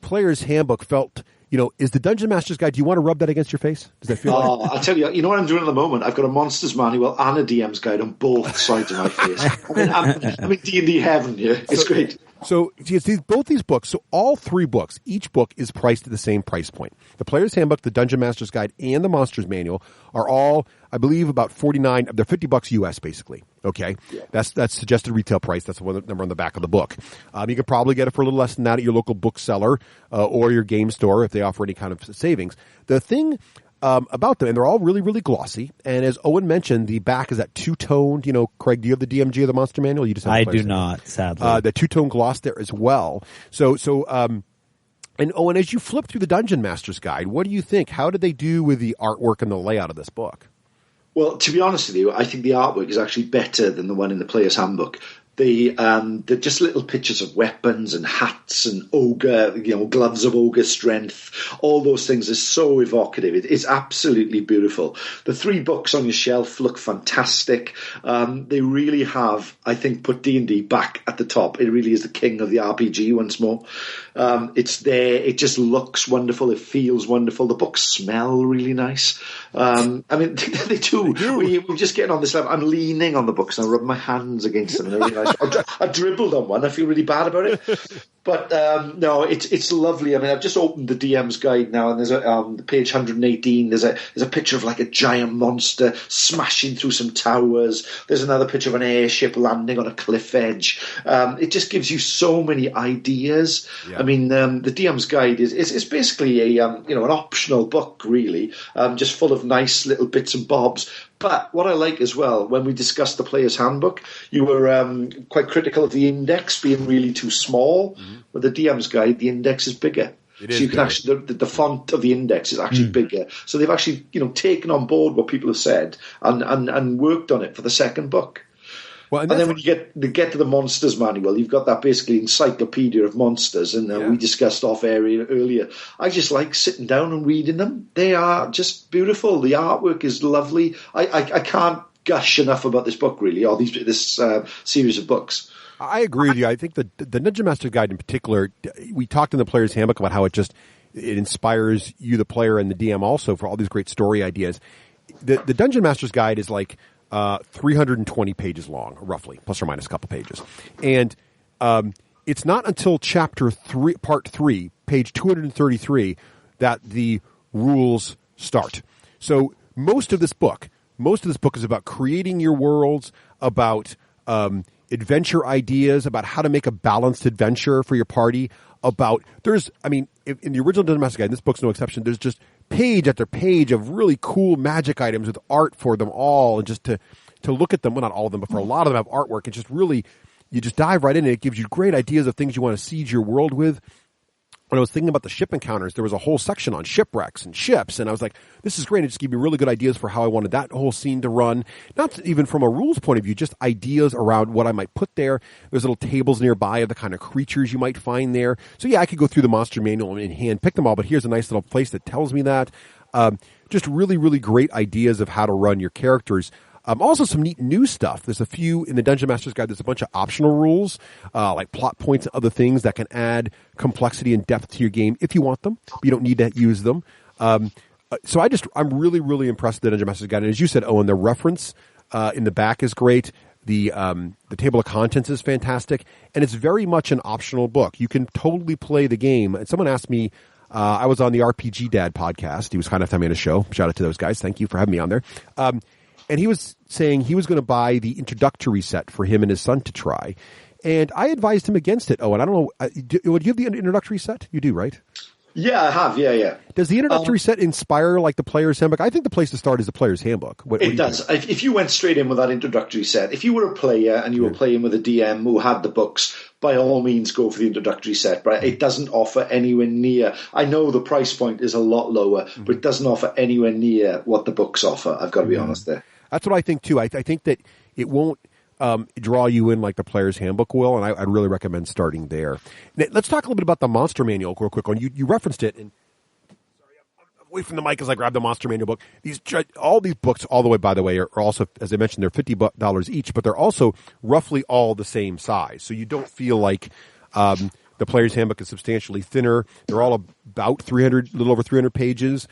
S3: player's handbook felt, is the Dungeon Master's Guide, do you want to rub that against your face? Does that feel like?
S7: I'll tell you, you know what I'm doing at the moment? I've got a Monsters Manual and a DM's Guide on both sides of my face. I'm in D&D heaven, yeah. It's great.
S3: So both these books, so all three books, each book is priced at the same price point. The Player's Handbook, the Dungeon Master's Guide, and the Monsters Manual are all, I believe, about they're $50 US basically. Okay, yeah. That's suggested retail price. That's the number on the back of the book. You could probably get it for a little less than that at your local bookseller or your game store if they offer any kind of savings. The thing about them, and they're all really, really glossy. And as Owen mentioned, the back is that two-toned. You know, Craig, do you have the DMG of the Monster Manual? You just have
S2: I do not, sadly.
S3: The two-tone gloss there as well. And Owen, as you flip through the Dungeon Master's Guide, what do you think? How did they do with the artwork and the layout of this book?
S7: Well, to be honest with you, I think the artwork is actually better than the one in the Player's Handbook. The just little pictures of weapons and hats and ogre, gloves of ogre strength, all those things are so evocative. It's absolutely beautiful. The three books on your shelf look fantastic. They really have, I think, put D&D back at the top. It really is the king of the RPG once more. It's there. It just looks wonderful. It feels wonderful. The books smell really nice. I mean, they do. We're just getting on this level. I'm leaning on the books and I rub my hands against them. They're really nice. I dribbled on one. I feel really bad about it. But no, it's lovely. I mean, I've just opened the DM's guide now, and there's page 118. There's a picture of like a giant monster smashing through some towers. There's another picture of an airship landing on a cliff edge. It just gives you so many ideas. Yeah. I mean, the DM's guide is basically an optional book, really, just full of nice little bits and bobs. But what I like as well, when we discussed the Player's Handbook, you were quite critical of the index being really too small. Mm-hmm. With the DM's guide, the index is bigger. So you can actually the font of the index is actually bigger. So they've actually taken on board what people have said and worked on it for the second book. Well, and then when you get to the Monsters Manual, you've got that basically encyclopedia of monsters, and we discussed off air earlier. I just like sitting down and reading them. They are just beautiful. The artwork is lovely. I can't gush enough about this book, really, or this series of books.
S3: I agree with you. I think the Dungeon Master Guide in particular, we talked in the Player's Handbook about how it inspires you, the player, and the DM also for all these great story ideas. The Dungeon Master's Guide is like 320 pages long, roughly, plus or minus a couple pages. And it's not until chapter 3, part 3, page 233, that the rules start. So most of this book is about creating your worlds, about adventure ideas, about how to make a balanced adventure for your party, in the original Dungeon Master Guide, and this book's no exception, there's just page after page of really cool magic items with art for them all, and just to look at them, well, not all of them, but for a lot of them have artwork, and just really, you just dive right in, and it gives you great ideas of things you want to siege your world with. When I was thinking about the ship encounters, there was a whole section on shipwrecks and ships, and I was like, this is great. It just gave me really good ideas for how I wanted that whole scene to run. Not even from a rules point of view, just ideas around what I might put there. There's little tables nearby of the kind of creatures you might find there. So yeah, I could go through the monster manual and hand pick them all, but here's a nice little place that tells me that. Just really, really great ideas of how to run your characters. Also some neat new stuff. There's a few in the Dungeon Master's Guide. There's a bunch of optional rules, like plot points and other things that can add complexity and depth to your game if you want them. But you don't need to use them. So I'm really, really impressed with the Dungeon Master's Guide. And as you said, Owen, the reference in the back is great. The table of contents is fantastic, and it's very much an optional book. You can totally play the game. And someone asked me. I was on the RPG Dad podcast. He was kind enough to have me on a show. Shout out to those guys. Thank you for having me on there. And he was saying he was going to buy the introductory set for him and his son to try. And I advised him against it. Oh, and I don't know. Do you have the introductory set? You do, right?
S7: Yeah, I have. Yeah.
S3: Does the introductory set inspire like the Player's Handbook? I think the place to start is the Player's Handbook. What
S7: it does. If you went straight in with that introductory set, if you were a player and you were playing with a DM who had the books, by all means go for the introductory set. But it doesn't offer anywhere near. I know the price point is a lot lower, but it doesn't offer anywhere near what the books offer. I've got to be honest there.
S3: That's what I think too. I think that it won't draw you in like the Player's Handbook will, and I'd really recommend starting there. Now, let's talk a little bit about the Monster Manual real quick. You referenced it, and sorry, I'm away from the mic as I grab the Monster Manual book. All these books, all the way, by the way, are also, as I mentioned, they're $50 each, but they're also roughly all the same size, so you don't feel like the Player's Handbook is substantially thinner. They're all about a little over 300 pages.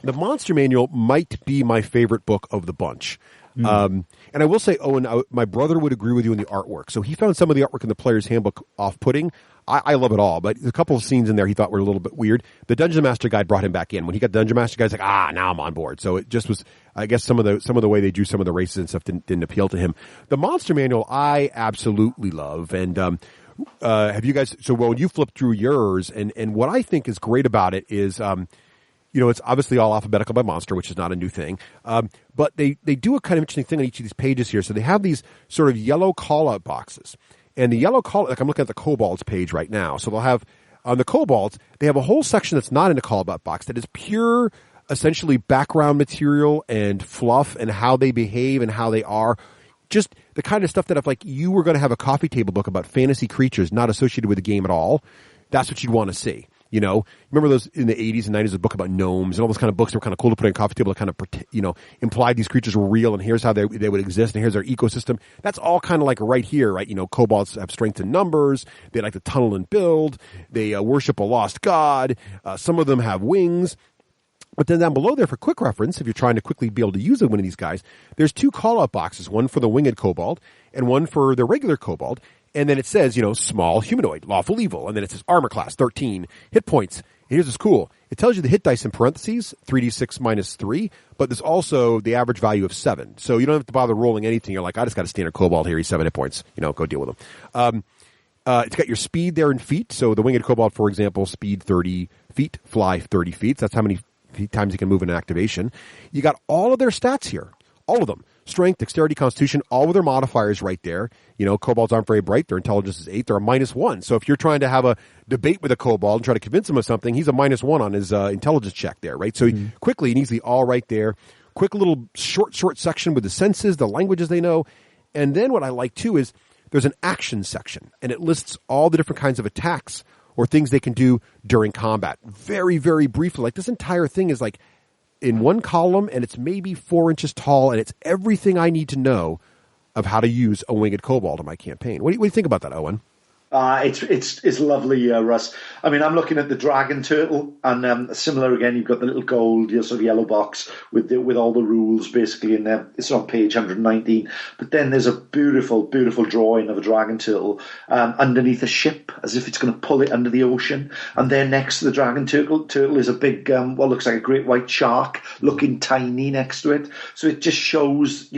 S3: The Monster Manual might be my favorite book of the bunch. And I will say, Owen, my brother would agree with you in the artwork. So he found some of the artwork in the Player's Handbook off-putting. I love it all, but a couple of scenes in there he thought were a little bit weird. The Dungeon Master Guide brought him back in. When he got the Dungeon Master Guide, he's like, now I'm on board. So it just was, I guess some of the way they drew some of the races and stuff didn't appeal to him. The Monster Manual I absolutely love. And have you guys, so when you flip through yours, and what I think is great about it is, it's obviously all alphabetical by monster, which is not a new thing. But they do a kind of interesting thing on each of these pages here. So they have these sort of yellow call-out boxes. And the yellow call, like I'm looking at the kobolds page right now. So they'll have, on the kobolds, they have a whole section that's not in a call-out box that is pure, essentially background material and fluff and how they behave and how they are. Just the kind of stuff that if like you were going to have a coffee table book about fantasy creatures not associated with the game at all, that's what you'd want to see. Remember those in the 80s and 90s, a book about gnomes and all those kind of books that were kind of cool to put on a coffee table to kind of, implied these creatures were real and here's how they would exist and here's their ecosystem. That's all kind of like right here, right? Kobolds have strength in numbers. They like to tunnel and build. They worship a lost god. Some of them have wings. But then down below there, for quick reference, if you're trying to quickly be able to use one of these guys, there's 2 call-out boxes, one for the winged kobold and one for the regular kobold. And then it says, small humanoid, lawful evil. And then it says armor class, 13, hit points. And here's what's cool. It tells you the hit dice in parentheses, 3d6 minus 3, but there's also the average value of 7. So you don't have to bother rolling anything. You're like, I just got a standard kobold here. He's 7 hit points. Go deal with him. It's got your speed there in feet. So the winged kobold, for example, speed 30 feet, fly 30 feet. That's how many times you can move in an activation. You got all of their stats here. All of them. Strength, dexterity, constitution, all of their modifiers right there. Kobolds aren't very bright. Their intelligence is 8. They're a -1. So if you're trying to have a debate with a kobold and try to convince him of something, he's a -1 on his intelligence check there, right? So quickly and easily all right there. Quick little short section with the senses, the languages they know. And then what I like too is there's an action section, and it lists all the different kinds of attacks or things they can do during combat. Very, very briefly. Like this entire thing is like in one column, and it's maybe 4 inches tall, and it's everything I need to know of how to use a winged kobold in my campaign. What do you think about that, Owen?
S7: It's lovely, Russ. I mean, I'm looking at the dragon turtle, and similar again. You've got the little gold, sort of yellow box with all the rules basically in there. It's on page 119. But then there's a beautiful, beautiful drawing of a dragon turtle underneath a ship, as if it's going to pull it under the ocean. And then next to the dragon turtle is a big, what looks like a great white shark, looking tiny next to it. So it just shows,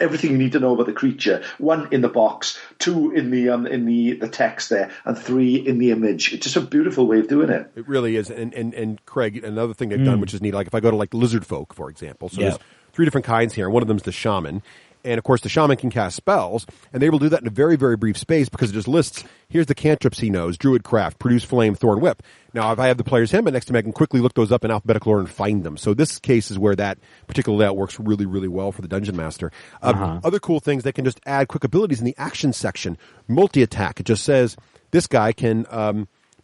S7: everything you need to know about the creature. 1 in the box, 2 in the text there, and 3 in the image. It's just a beautiful way of doing it.
S3: It really is. And Craig, another thing they've done, which is neat, like if I go to like lizard folk, for example, so there's 3 different kinds here, and one of them is the shaman. And, of course, the shaman can cast spells, and they're able to do that in a very, very brief space because it just lists, here's the cantrips he knows, Druid Craft, Produce Flame, Thorn Whip. Now, if I have the player's handbook next to me, I can quickly look those up in alphabetical order and find them. So this case is where that particular layout works really, really well for the Dungeon Master. Other cool things, they can just add quick abilities in the action section. Multi-attack, it just says this guy can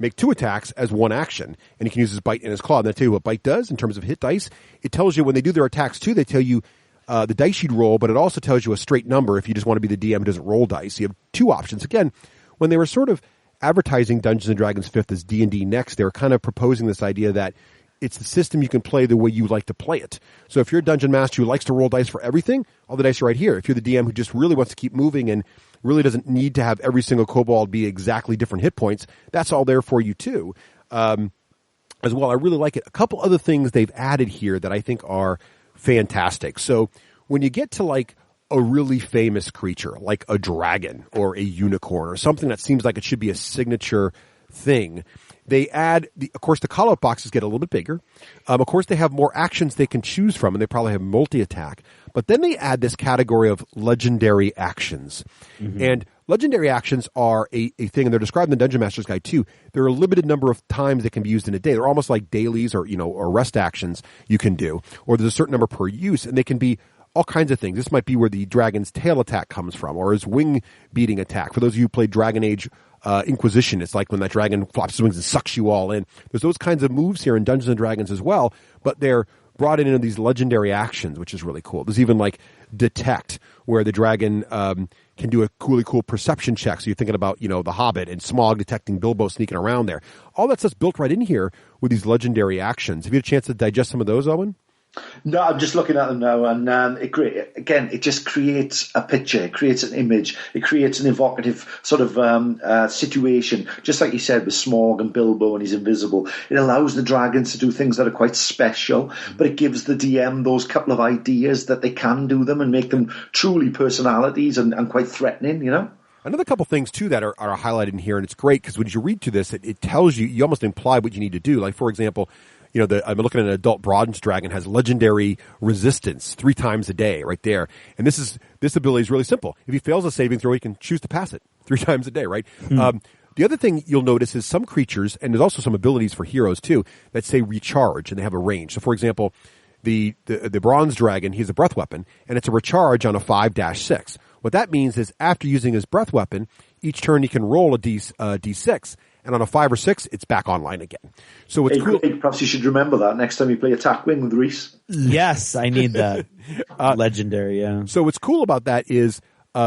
S3: make 2 attacks as 1 action, and he can use his bite and his claw. And they tell you what bite does in terms of hit dice. It tells you when they do their attacks, too, they tell you the dice you'd roll, but it also tells you a straight number if you just want to be the DM who doesn't roll dice. You have 2 options. Again, when they were sort of advertising Dungeons & Dragons 5th as D&D Next, they were kind of proposing this idea that it's the system you can play the way you like to play it. So if you're a Dungeon Master who likes to roll dice for everything, all the dice are right here. If you're the DM who just really wants to keep moving and really doesn't need to have every single kobold be exactly different hit points, that's all there for you too. As well, I really like it. A couple other things they've added here that I think are fantastic. So when you get to like a really famous creature, like a dragon or a unicorn or something that seems like it should be a signature thing, they add, of course, the call-out boxes get a little bit bigger. Of course, they have more actions they can choose from, and they probably have multi-attack. But then they add this category of legendary actions. And legendary actions are a thing, and they're described in the Dungeon Master's Guide too. There are a limited number of times they can be used in a day. They're almost like dailies or rest actions you can do. Or there's a certain number per use, and they can be all kinds of things. This might be where the dragon's tail attack comes from, or his wing beating attack. For those of you who played Dragon Age Inquisition, it's like when that dragon flops his wings and sucks you all in. There's those kinds of moves here in Dungeons & Dragons as well, but they're brought in these legendary actions, which is really cool. There's even like Detect, where the dragon can do a really cool perception check. So you're thinking about, the Hobbit and Smaug detecting Bilbo sneaking around there. All that stuff's built right in here with these legendary actions. Have you had a chance to digest some of those, Owen?
S7: No, I'm just looking at them now, and it just creates a picture, it creates an image, it creates an evocative sort of situation. Just like you said with Smaug and Bilbo and he's invisible, it allows the dragons to do things that are quite special, but it gives the DM those couple of ideas that they can do them and make them truly personalities and quite threatening, you know?
S3: Another couple things, too, that are highlighted in here, and it's great because when you read through this, it tells you almost imply what you need to do. Like, for example, you know, I'm looking at an adult bronze dragon has legendary resistance 3 times a day right there. And this ability is really simple. If he fails a saving throw, he can choose to pass it 3 times a day, right? The other thing you'll notice is some creatures, and there's also some abilities for heroes too, that say recharge and they have a range. So, for example, the bronze dragon, he has a breath weapon, and it's a recharge on a 5-6. What that means is after using his breath weapon, each turn he can roll a D6. And on a 5 or 6, it's back online again. So it's cool.
S7: Perhaps you should remember that next time you play Attack Wing with Reese.
S2: Yes, I need that. Legendary, yeah.
S3: So what's cool about that is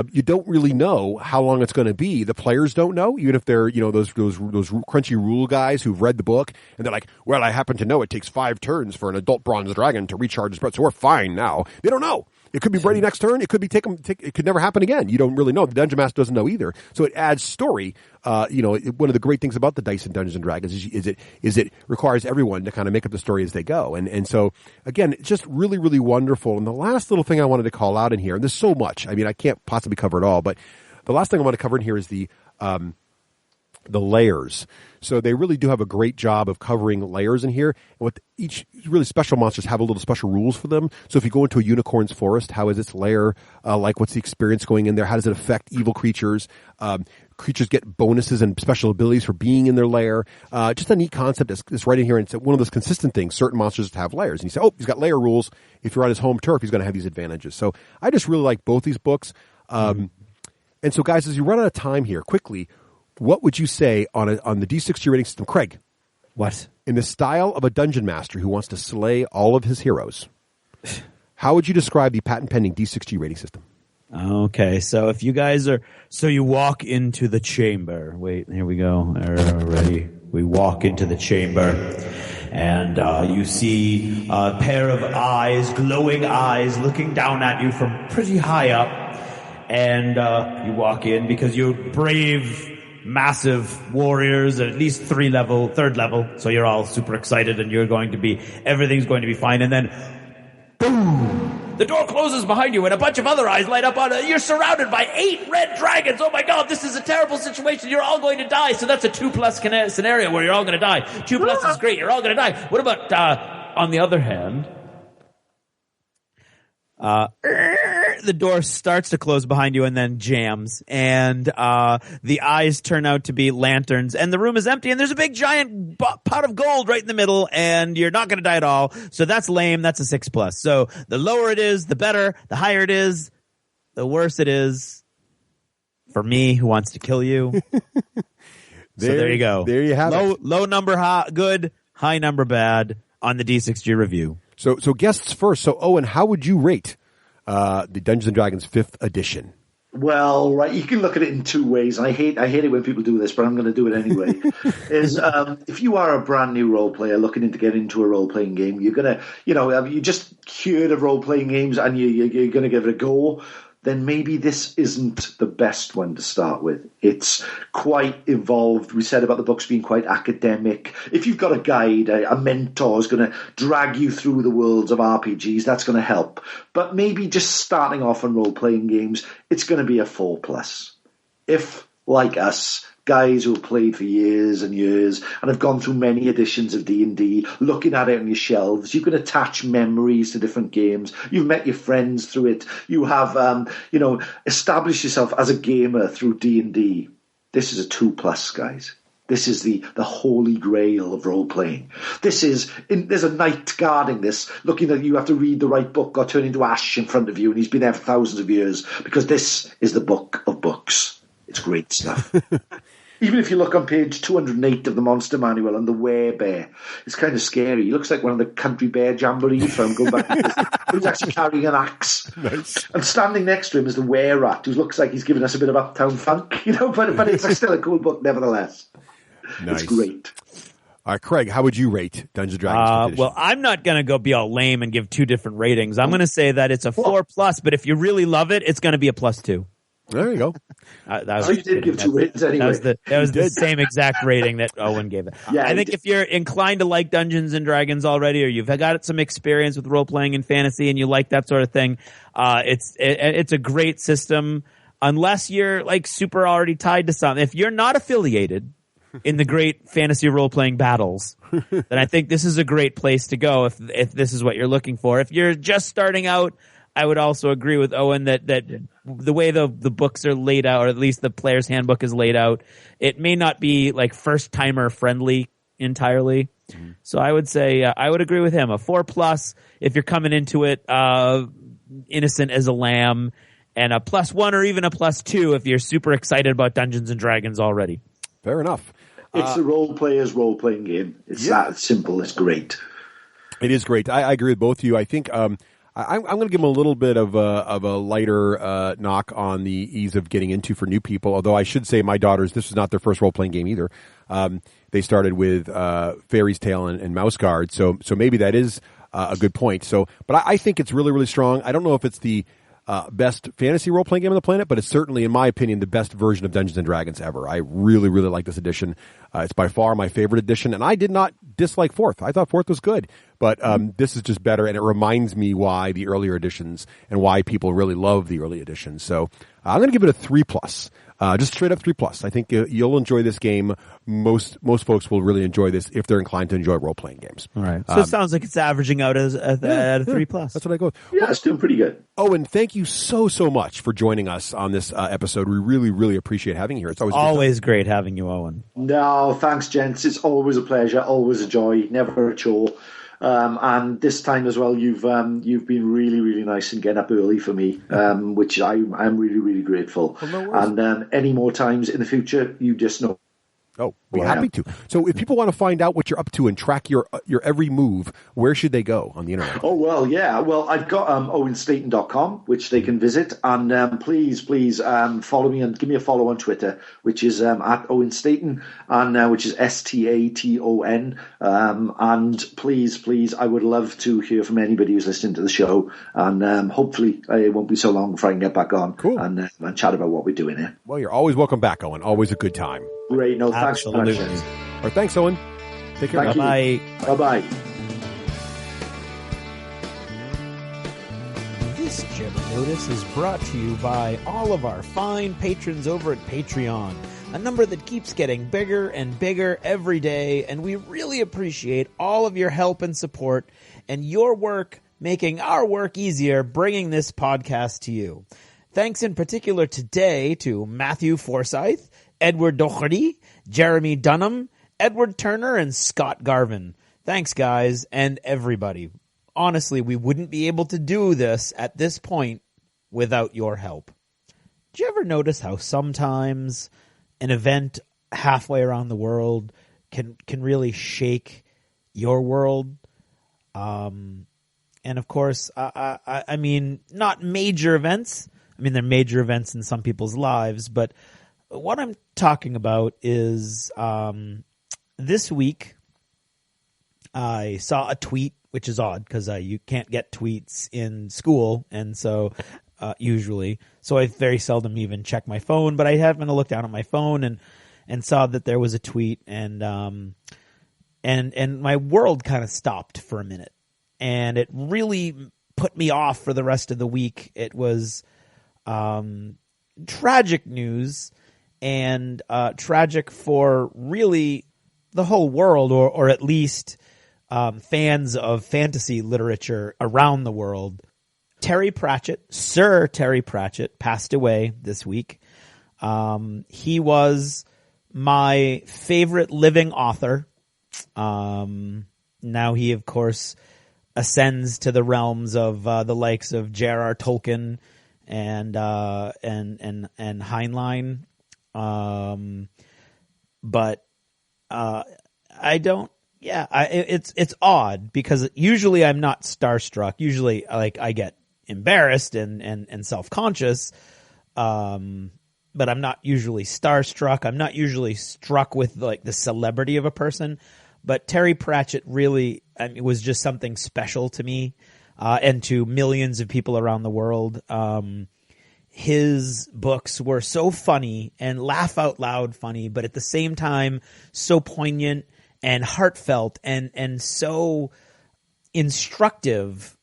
S3: you don't really know how long it's going to be. The players don't know, even if they're, you know, those crunchy rule guys who've read the book, and they're like, well, I happen to know it takes 5 turns for an adult bronze dragon to recharge his breath, so we're fine now. They don't know. It could be ready next turn. It could be it could never happen again. You don't really know. The Dungeon Master doesn't know either. So it adds story. One of the great things about the dice in Dungeons and Dragons is it requires everyone to kind of make up the story as they go. And so again, it's just really, really wonderful. And the last little thing I wanted to call out in here, and there's so much. I mean, I can't possibly cover it all, but the last thing I want to cover in here is the layers. So they really do have a great job of covering layers in here. And with each really special monsters have a little special rules for them. So if you go into a unicorn's forest, how is its lair like? What's the experience going in there? How does it affect evil creatures? Creatures get bonuses and special abilities for being in their lair. Just a neat concept that's right in here. And it's one of those consistent things. Certain monsters have lairs. And you say, oh, he's got lair rules. If you're on his home turf, he's going to have these advantages. So I just really like both these books. And so, guys, as you run out of time here, quickly, what would you say on the D6G rating system? Craig.
S2: What?
S3: In the style of a dungeon master who wants to slay all of his heroes, how would you describe the patent-pending D6G rating system?
S2: Okay, so if you guys are... So you walk into the chamber. Wait, here we go. Ready? We walk into the chamber, and you see a pair of eyes, glowing eyes, looking down at you from pretty high up. And you walk in because you're brave... massive warriors, at least third level, so you're all super excited and everything's going to be fine, and then boom, the door closes behind you and a bunch of other eyes light up on it. You're surrounded by 8 red dragons. Oh my god, this is a terrible situation. You're all going to die. So that's a 2+ scenario where you're all going to die. 2+ is great. You're all going to die. What about on the other hand, the door starts to close behind you and then jams, and the eyes turn out to be lanterns, and the room is empty, and there's a big giant pot of gold right in the middle, and you're not going to die at all. So that's lame. That's a 6+. So the lower it is, the better. The higher it is, the worse it is for me, who wants to kill you. So there you go.
S3: There you have it.
S2: Low number good, high number bad on the D6G review.
S3: So guests first. So Owen, how would you rate the Dungeons and Dragons 5th edition?
S7: Well, right, you can look at it in 2 ways, and I hate it when people do this, but I'm going to do it anyway. If you are a brand new role player looking to get into a role playing game, you're gonna, you just cured of role playing games, and you're going to give it a go. Then maybe this isn't the best one to start with. It's quite involved. We said about the books being quite academic. If you've got a guide, a mentor is going to drag you through the worlds of RPGs, that's going to help. But maybe just starting off on role-playing games, it's going to be a 4+. If, like us, guys who have played for years and years and have gone through many editions of D&D, looking at it on your shelves, you can attach memories to different games. You've met your friends through it. You have, established yourself as a gamer through D&D. This is a 2+, guys. This is the holy grail of role-playing. There's a knight guarding this, looking at you have to read the right book or turn into ash in front of you, and he's been there for thousands of years, because this is the book of books. It's great stuff. Even if you look on page 208 of the Monster Manual and the Werebear, it's kind of scary. He looks like one of the country bear jamborees from going back to this. But he's actually carrying an axe.
S3: Nice.
S7: And standing next to him is the Were-Rat, who looks like he's giving us a bit of Uptown Funk, but it's still a cool book nevertheless.
S3: Nice.
S7: It's great.
S3: All right, Craig, how would you rate Dungeons & Dragons 5th edition?
S2: Well, I'm not going to go be all lame and give two different ratings. I'm going to say that it's a 4+, but if you really love it, it's going to be a +2.
S3: There you go.
S7: You did give 2 ratings anyway.
S2: That was the same exact rating that Owen gave it.
S7: Yeah,
S2: I think if you're inclined to like Dungeons and Dragons already, or you've got some experience with role playing and fantasy, and you like that sort of thing, it's a great system. Unless you're like super already tied to something, if you're not affiliated in the great fantasy role playing battles, then I think this is a great place to go if this is what you're looking for. If you're just starting out, I would also agree with Owen that the way the books are laid out, or at least the player's handbook is laid out, it may not be like first timer friendly entirely. Mm-hmm. So I would say I would agree with him, a 4+ if you're coming into it innocent as a lamb, and a +1 or even a +2 if you're super excited about Dungeons and Dragons already.
S3: Fair enough.
S7: It's the role-player's role-playing game. It's that simple. It's great.
S3: It is great. I agree with both of you. I think I'm going to give them a little bit of a lighter knock on the ease of getting into for new people, although I should say my daughters, this is not their first role-playing game either. They started with Fairy's Tale and Mouse Guard, so maybe that is a good point. But I think it's really, really strong. I don't know if it's the best fantasy role-playing game on the planet, but it's certainly, in my opinion, the best version of Dungeons & Dragons ever. I really, really like this edition. It's by far my favorite edition, and I did not dislike 4th. I thought 4th was good, but this is just better, and it reminds me why the earlier editions and why people really love the early editions. So I'm going to give it a 3+. Just straight up 3+. I think you'll enjoy this game. Most folks will really enjoy this if they're inclined to enjoy role-playing games.
S2: All right. So it sounds like it's averaging out at a 3+.
S3: That's what I go with.
S7: Yeah, it's doing pretty good.
S3: Owen, thank you so much for joining us on this episode. We really, really appreciate having you here. It's
S2: always great having you, Owen.
S7: No, thanks, gents. It's always a pleasure, always a joy, never a chore. And this time as well, you've been really, really nice and getting up early for me, which I'm really, really grateful. And any more times in the future, you just know.
S3: Oh, we're happy to. So if people want to find out what you're up to and track your every move, where should they go on the internet?
S7: Oh, well, yeah. Well, I've got owenstaton.com, which they can visit. And please follow me and give me a follow on Twitter, which is at Owen Staton, and which is STATON. And please, I would love to hear from anybody who's listening to the show. And hopefully it won't be so long before I can get back on and chat about what we're doing here.
S3: Well, you're always welcome back, Owen. Always a good time.
S7: Great. No, thanks.
S2: Absolutely.
S7: So much.
S3: All right, thanks, Owen. Take care.
S2: Bye.
S7: Bye-bye.
S2: This Gem Notice is brought to you by all of our fine patrons over at Patreon, a number that keeps getting bigger and bigger every day, and we really appreciate all of your help and support and your work making our work easier, bringing this podcast to you. Thanks in particular today to Matthew Forsyth, Edward Doherty, Jeremy Dunham, Edward Turner, and Scott Garvin. Thanks, guys, and everybody. Honestly, we wouldn't be able to do this at this point without your help. Do you ever notice how sometimes an event halfway around the world can really shake your world? And of course, I mean, not major events. I mean, they're major events in some people's lives, but what I'm talking about is this week I saw a tweet, which is odd because you can't get tweets in school, and so usually, so I very seldom even check my phone. But I happened to look down at my phone and saw that there was a tweet, and my world kind of stopped for a minute, and it really put me off for the rest of the week. It was tragic news. And tragic for really the whole world, or at least fans of fantasy literature around the world. Sir Terry Pratchett, passed away this week. He was my favorite living author. Now he, of course, ascends to the realms of the likes of J.R.R. Tolkien and Heinlein. But I don't. Yeah, it's odd because usually I'm not starstruck. Usually, like, I get embarrassed and self-conscious. But I'm not usually starstruck. I'm not usually struck with like the celebrity of a person. but Terry Pratchett really was just something special to me and to millions of people around the world. His books were so funny and laugh out loud funny, but at the same time so poignant and heartfelt and so instructive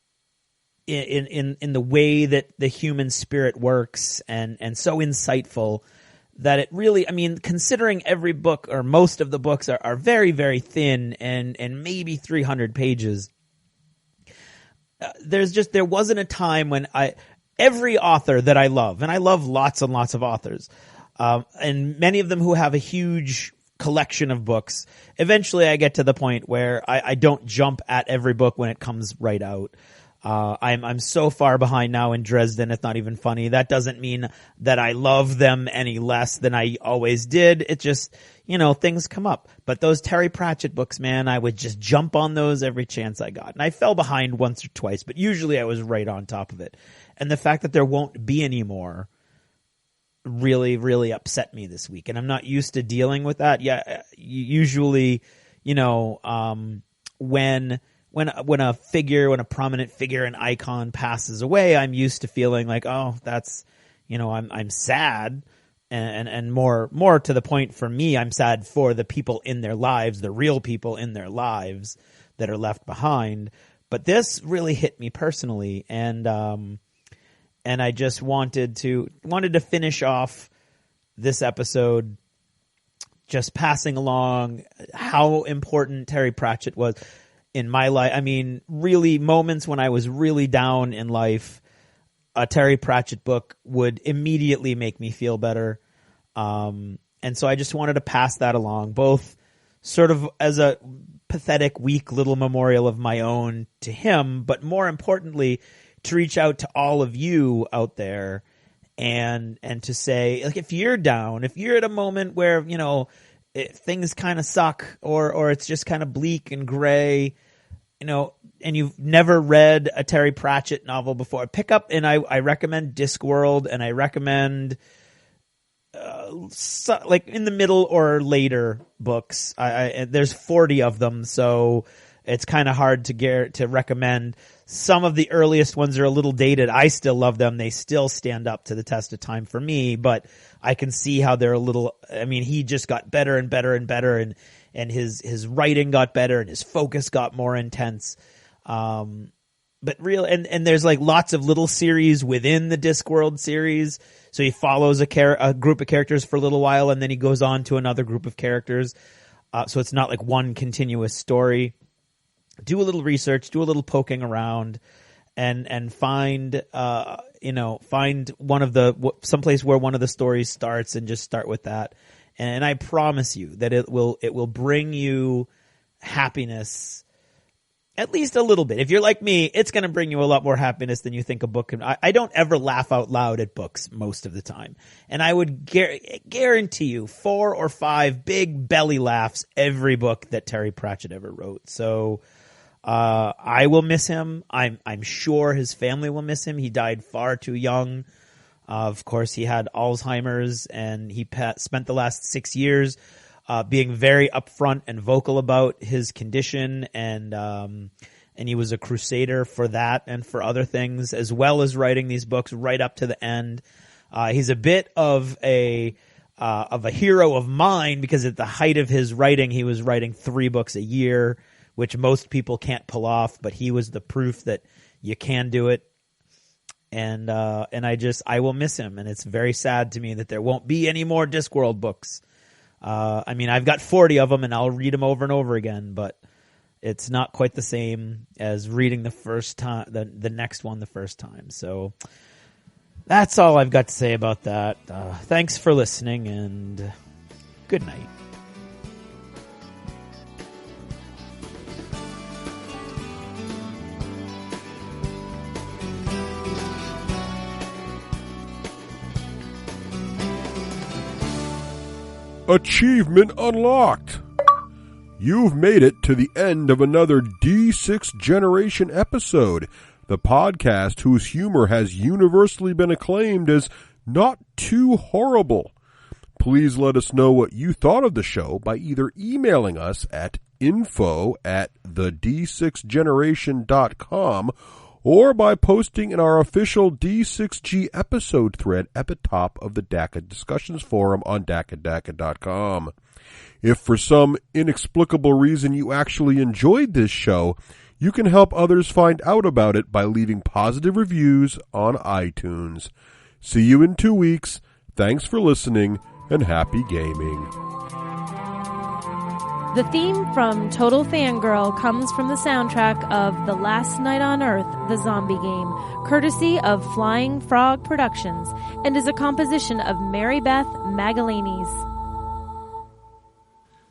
S2: in the way that the human spirit works and so insightful that it really, I mean, considering every book or most of the books are very, very thin and maybe 300 pages, there wasn't a time when every author that I love, and I love lots and lots of authors, and many of them who have a huge collection of books, eventually I get to the point where I don't jump at every book when it comes right out. I'm so far behind now in Dresden, it's not even funny. That doesn't mean that I love them any less than I always did. It just, things come up. But those Terry Pratchett books, man, I would just jump on those every chance I got. And I fell behind once or twice, but usually I was right on top of it. And the fact that there won't be any more really, really upset me this week. And I'm not used to dealing with that. Yeah, usually, when a prominent figure, an icon passes away, I'm used to feeling like, oh, that's, I'm sad. And more to the point for me, I'm sad for the people in their lives, the real people in their lives that are left behind. But this really hit me personally. And I just wanted to finish off this episode just passing along how important Terry Pratchett was in my life. I mean, really moments when I was really down in life, a Terry Pratchett book would immediately make me feel better. And so I just wanted to pass that along, both sort of as a pathetic, weak little memorial of my own to him, but more importantly, to reach out to all of you out there and to say, like, if you're down, if you're at a moment where, things kind of suck or it's just kind of bleak and gray, and you've never read a Terry Pratchett novel before, pick up, and I recommend Discworld, and I recommend like in the middle or later books. There's 40 of them, so it's kind of hard to recommend. Some of the earliest ones are a little dated. I still love them. They still stand up to the test of time for me, but I can see how they're a little, I mean, he just got better and better and better, and his writing got better and his focus got more intense. But and there's like lots of little series within the Discworld series. So he follows a group of characters for a little while and then he goes on to another group of characters. So it's not like one continuous story. Do a little research, do a little poking around, and find one of someplace where one of the stories starts and just start with that. And I promise you that it will bring you happiness, at least a little bit. If you're like me, it's going to bring you a lot more happiness than you think a book can. I don't ever laugh out loud at books most of the time. And I would guarantee you 4 or 5 big belly laughs every book that Terry Pratchett ever wrote. So I will miss him. I'm sure his family will miss him. He died far too young. Of course, he had Alzheimer's, and he spent the last 6 years being very upfront and vocal about his condition, and he was a crusader for that and for other things, as well as writing these books right up to the end. He's a bit of a hero of mine, because at the height of his writing, he was writing 3 books a year, which most people can't pull off, but he was the proof that you can do it. And I will miss him, and it's very sad to me that there won't be any more Discworld books. I mean, I've got 40 of them, and I'll read them over and over again, but it's not quite the same as reading the first time, the next one the first time. So that's all I've got to say about that. Thanks for listening, and good night.
S1: Achievement unlocked! You've made it to the end of another D6 Generation episode, the podcast whose humor has universally been acclaimed as not too horrible. Please let us know what you thought of the show by either emailing us at info@thed6generation.com or by posting in our official D6G episode thread at the top of the DACA discussions forum on DACADACA.com. If for some inexplicable reason you actually enjoyed this show, you can help others find out about it by leaving positive reviews on iTunes. See you in 2 weeks. Thanks for listening, and happy gaming.
S5: The theme from Total Fangirl comes from the soundtrack of The Last Night on Earth, the zombie game, courtesy of Flying Frog Productions, and is a composition of Mary Beth Magalanes.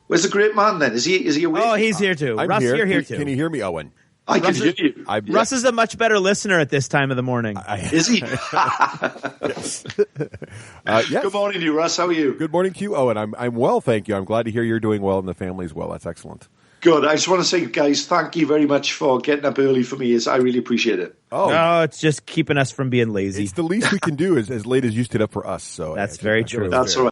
S7: Where's the great man then? Is he awake?
S2: Oh, he's here too.
S3: I'm
S2: Russ,
S3: here.
S2: you're here too.
S3: Can you hear me, Owen?
S7: I can hear you.
S2: Russ is a much better listener at this time of the morning.
S7: Is he?
S3: Yes.
S7: Good morning to you, Russ. How are you?
S3: Good morning to you, Owen. I'm well, thank you. I'm glad to hear you're doing well and the family's well. That's excellent.
S7: Good. I just want to say, guys, thank you very much for getting up early for me. I really appreciate it.
S3: Oh,
S2: no, it's just keeping us from being lazy.
S3: It's the least we can do as late as you stood up for us. So
S2: that's very true.
S7: That's all right.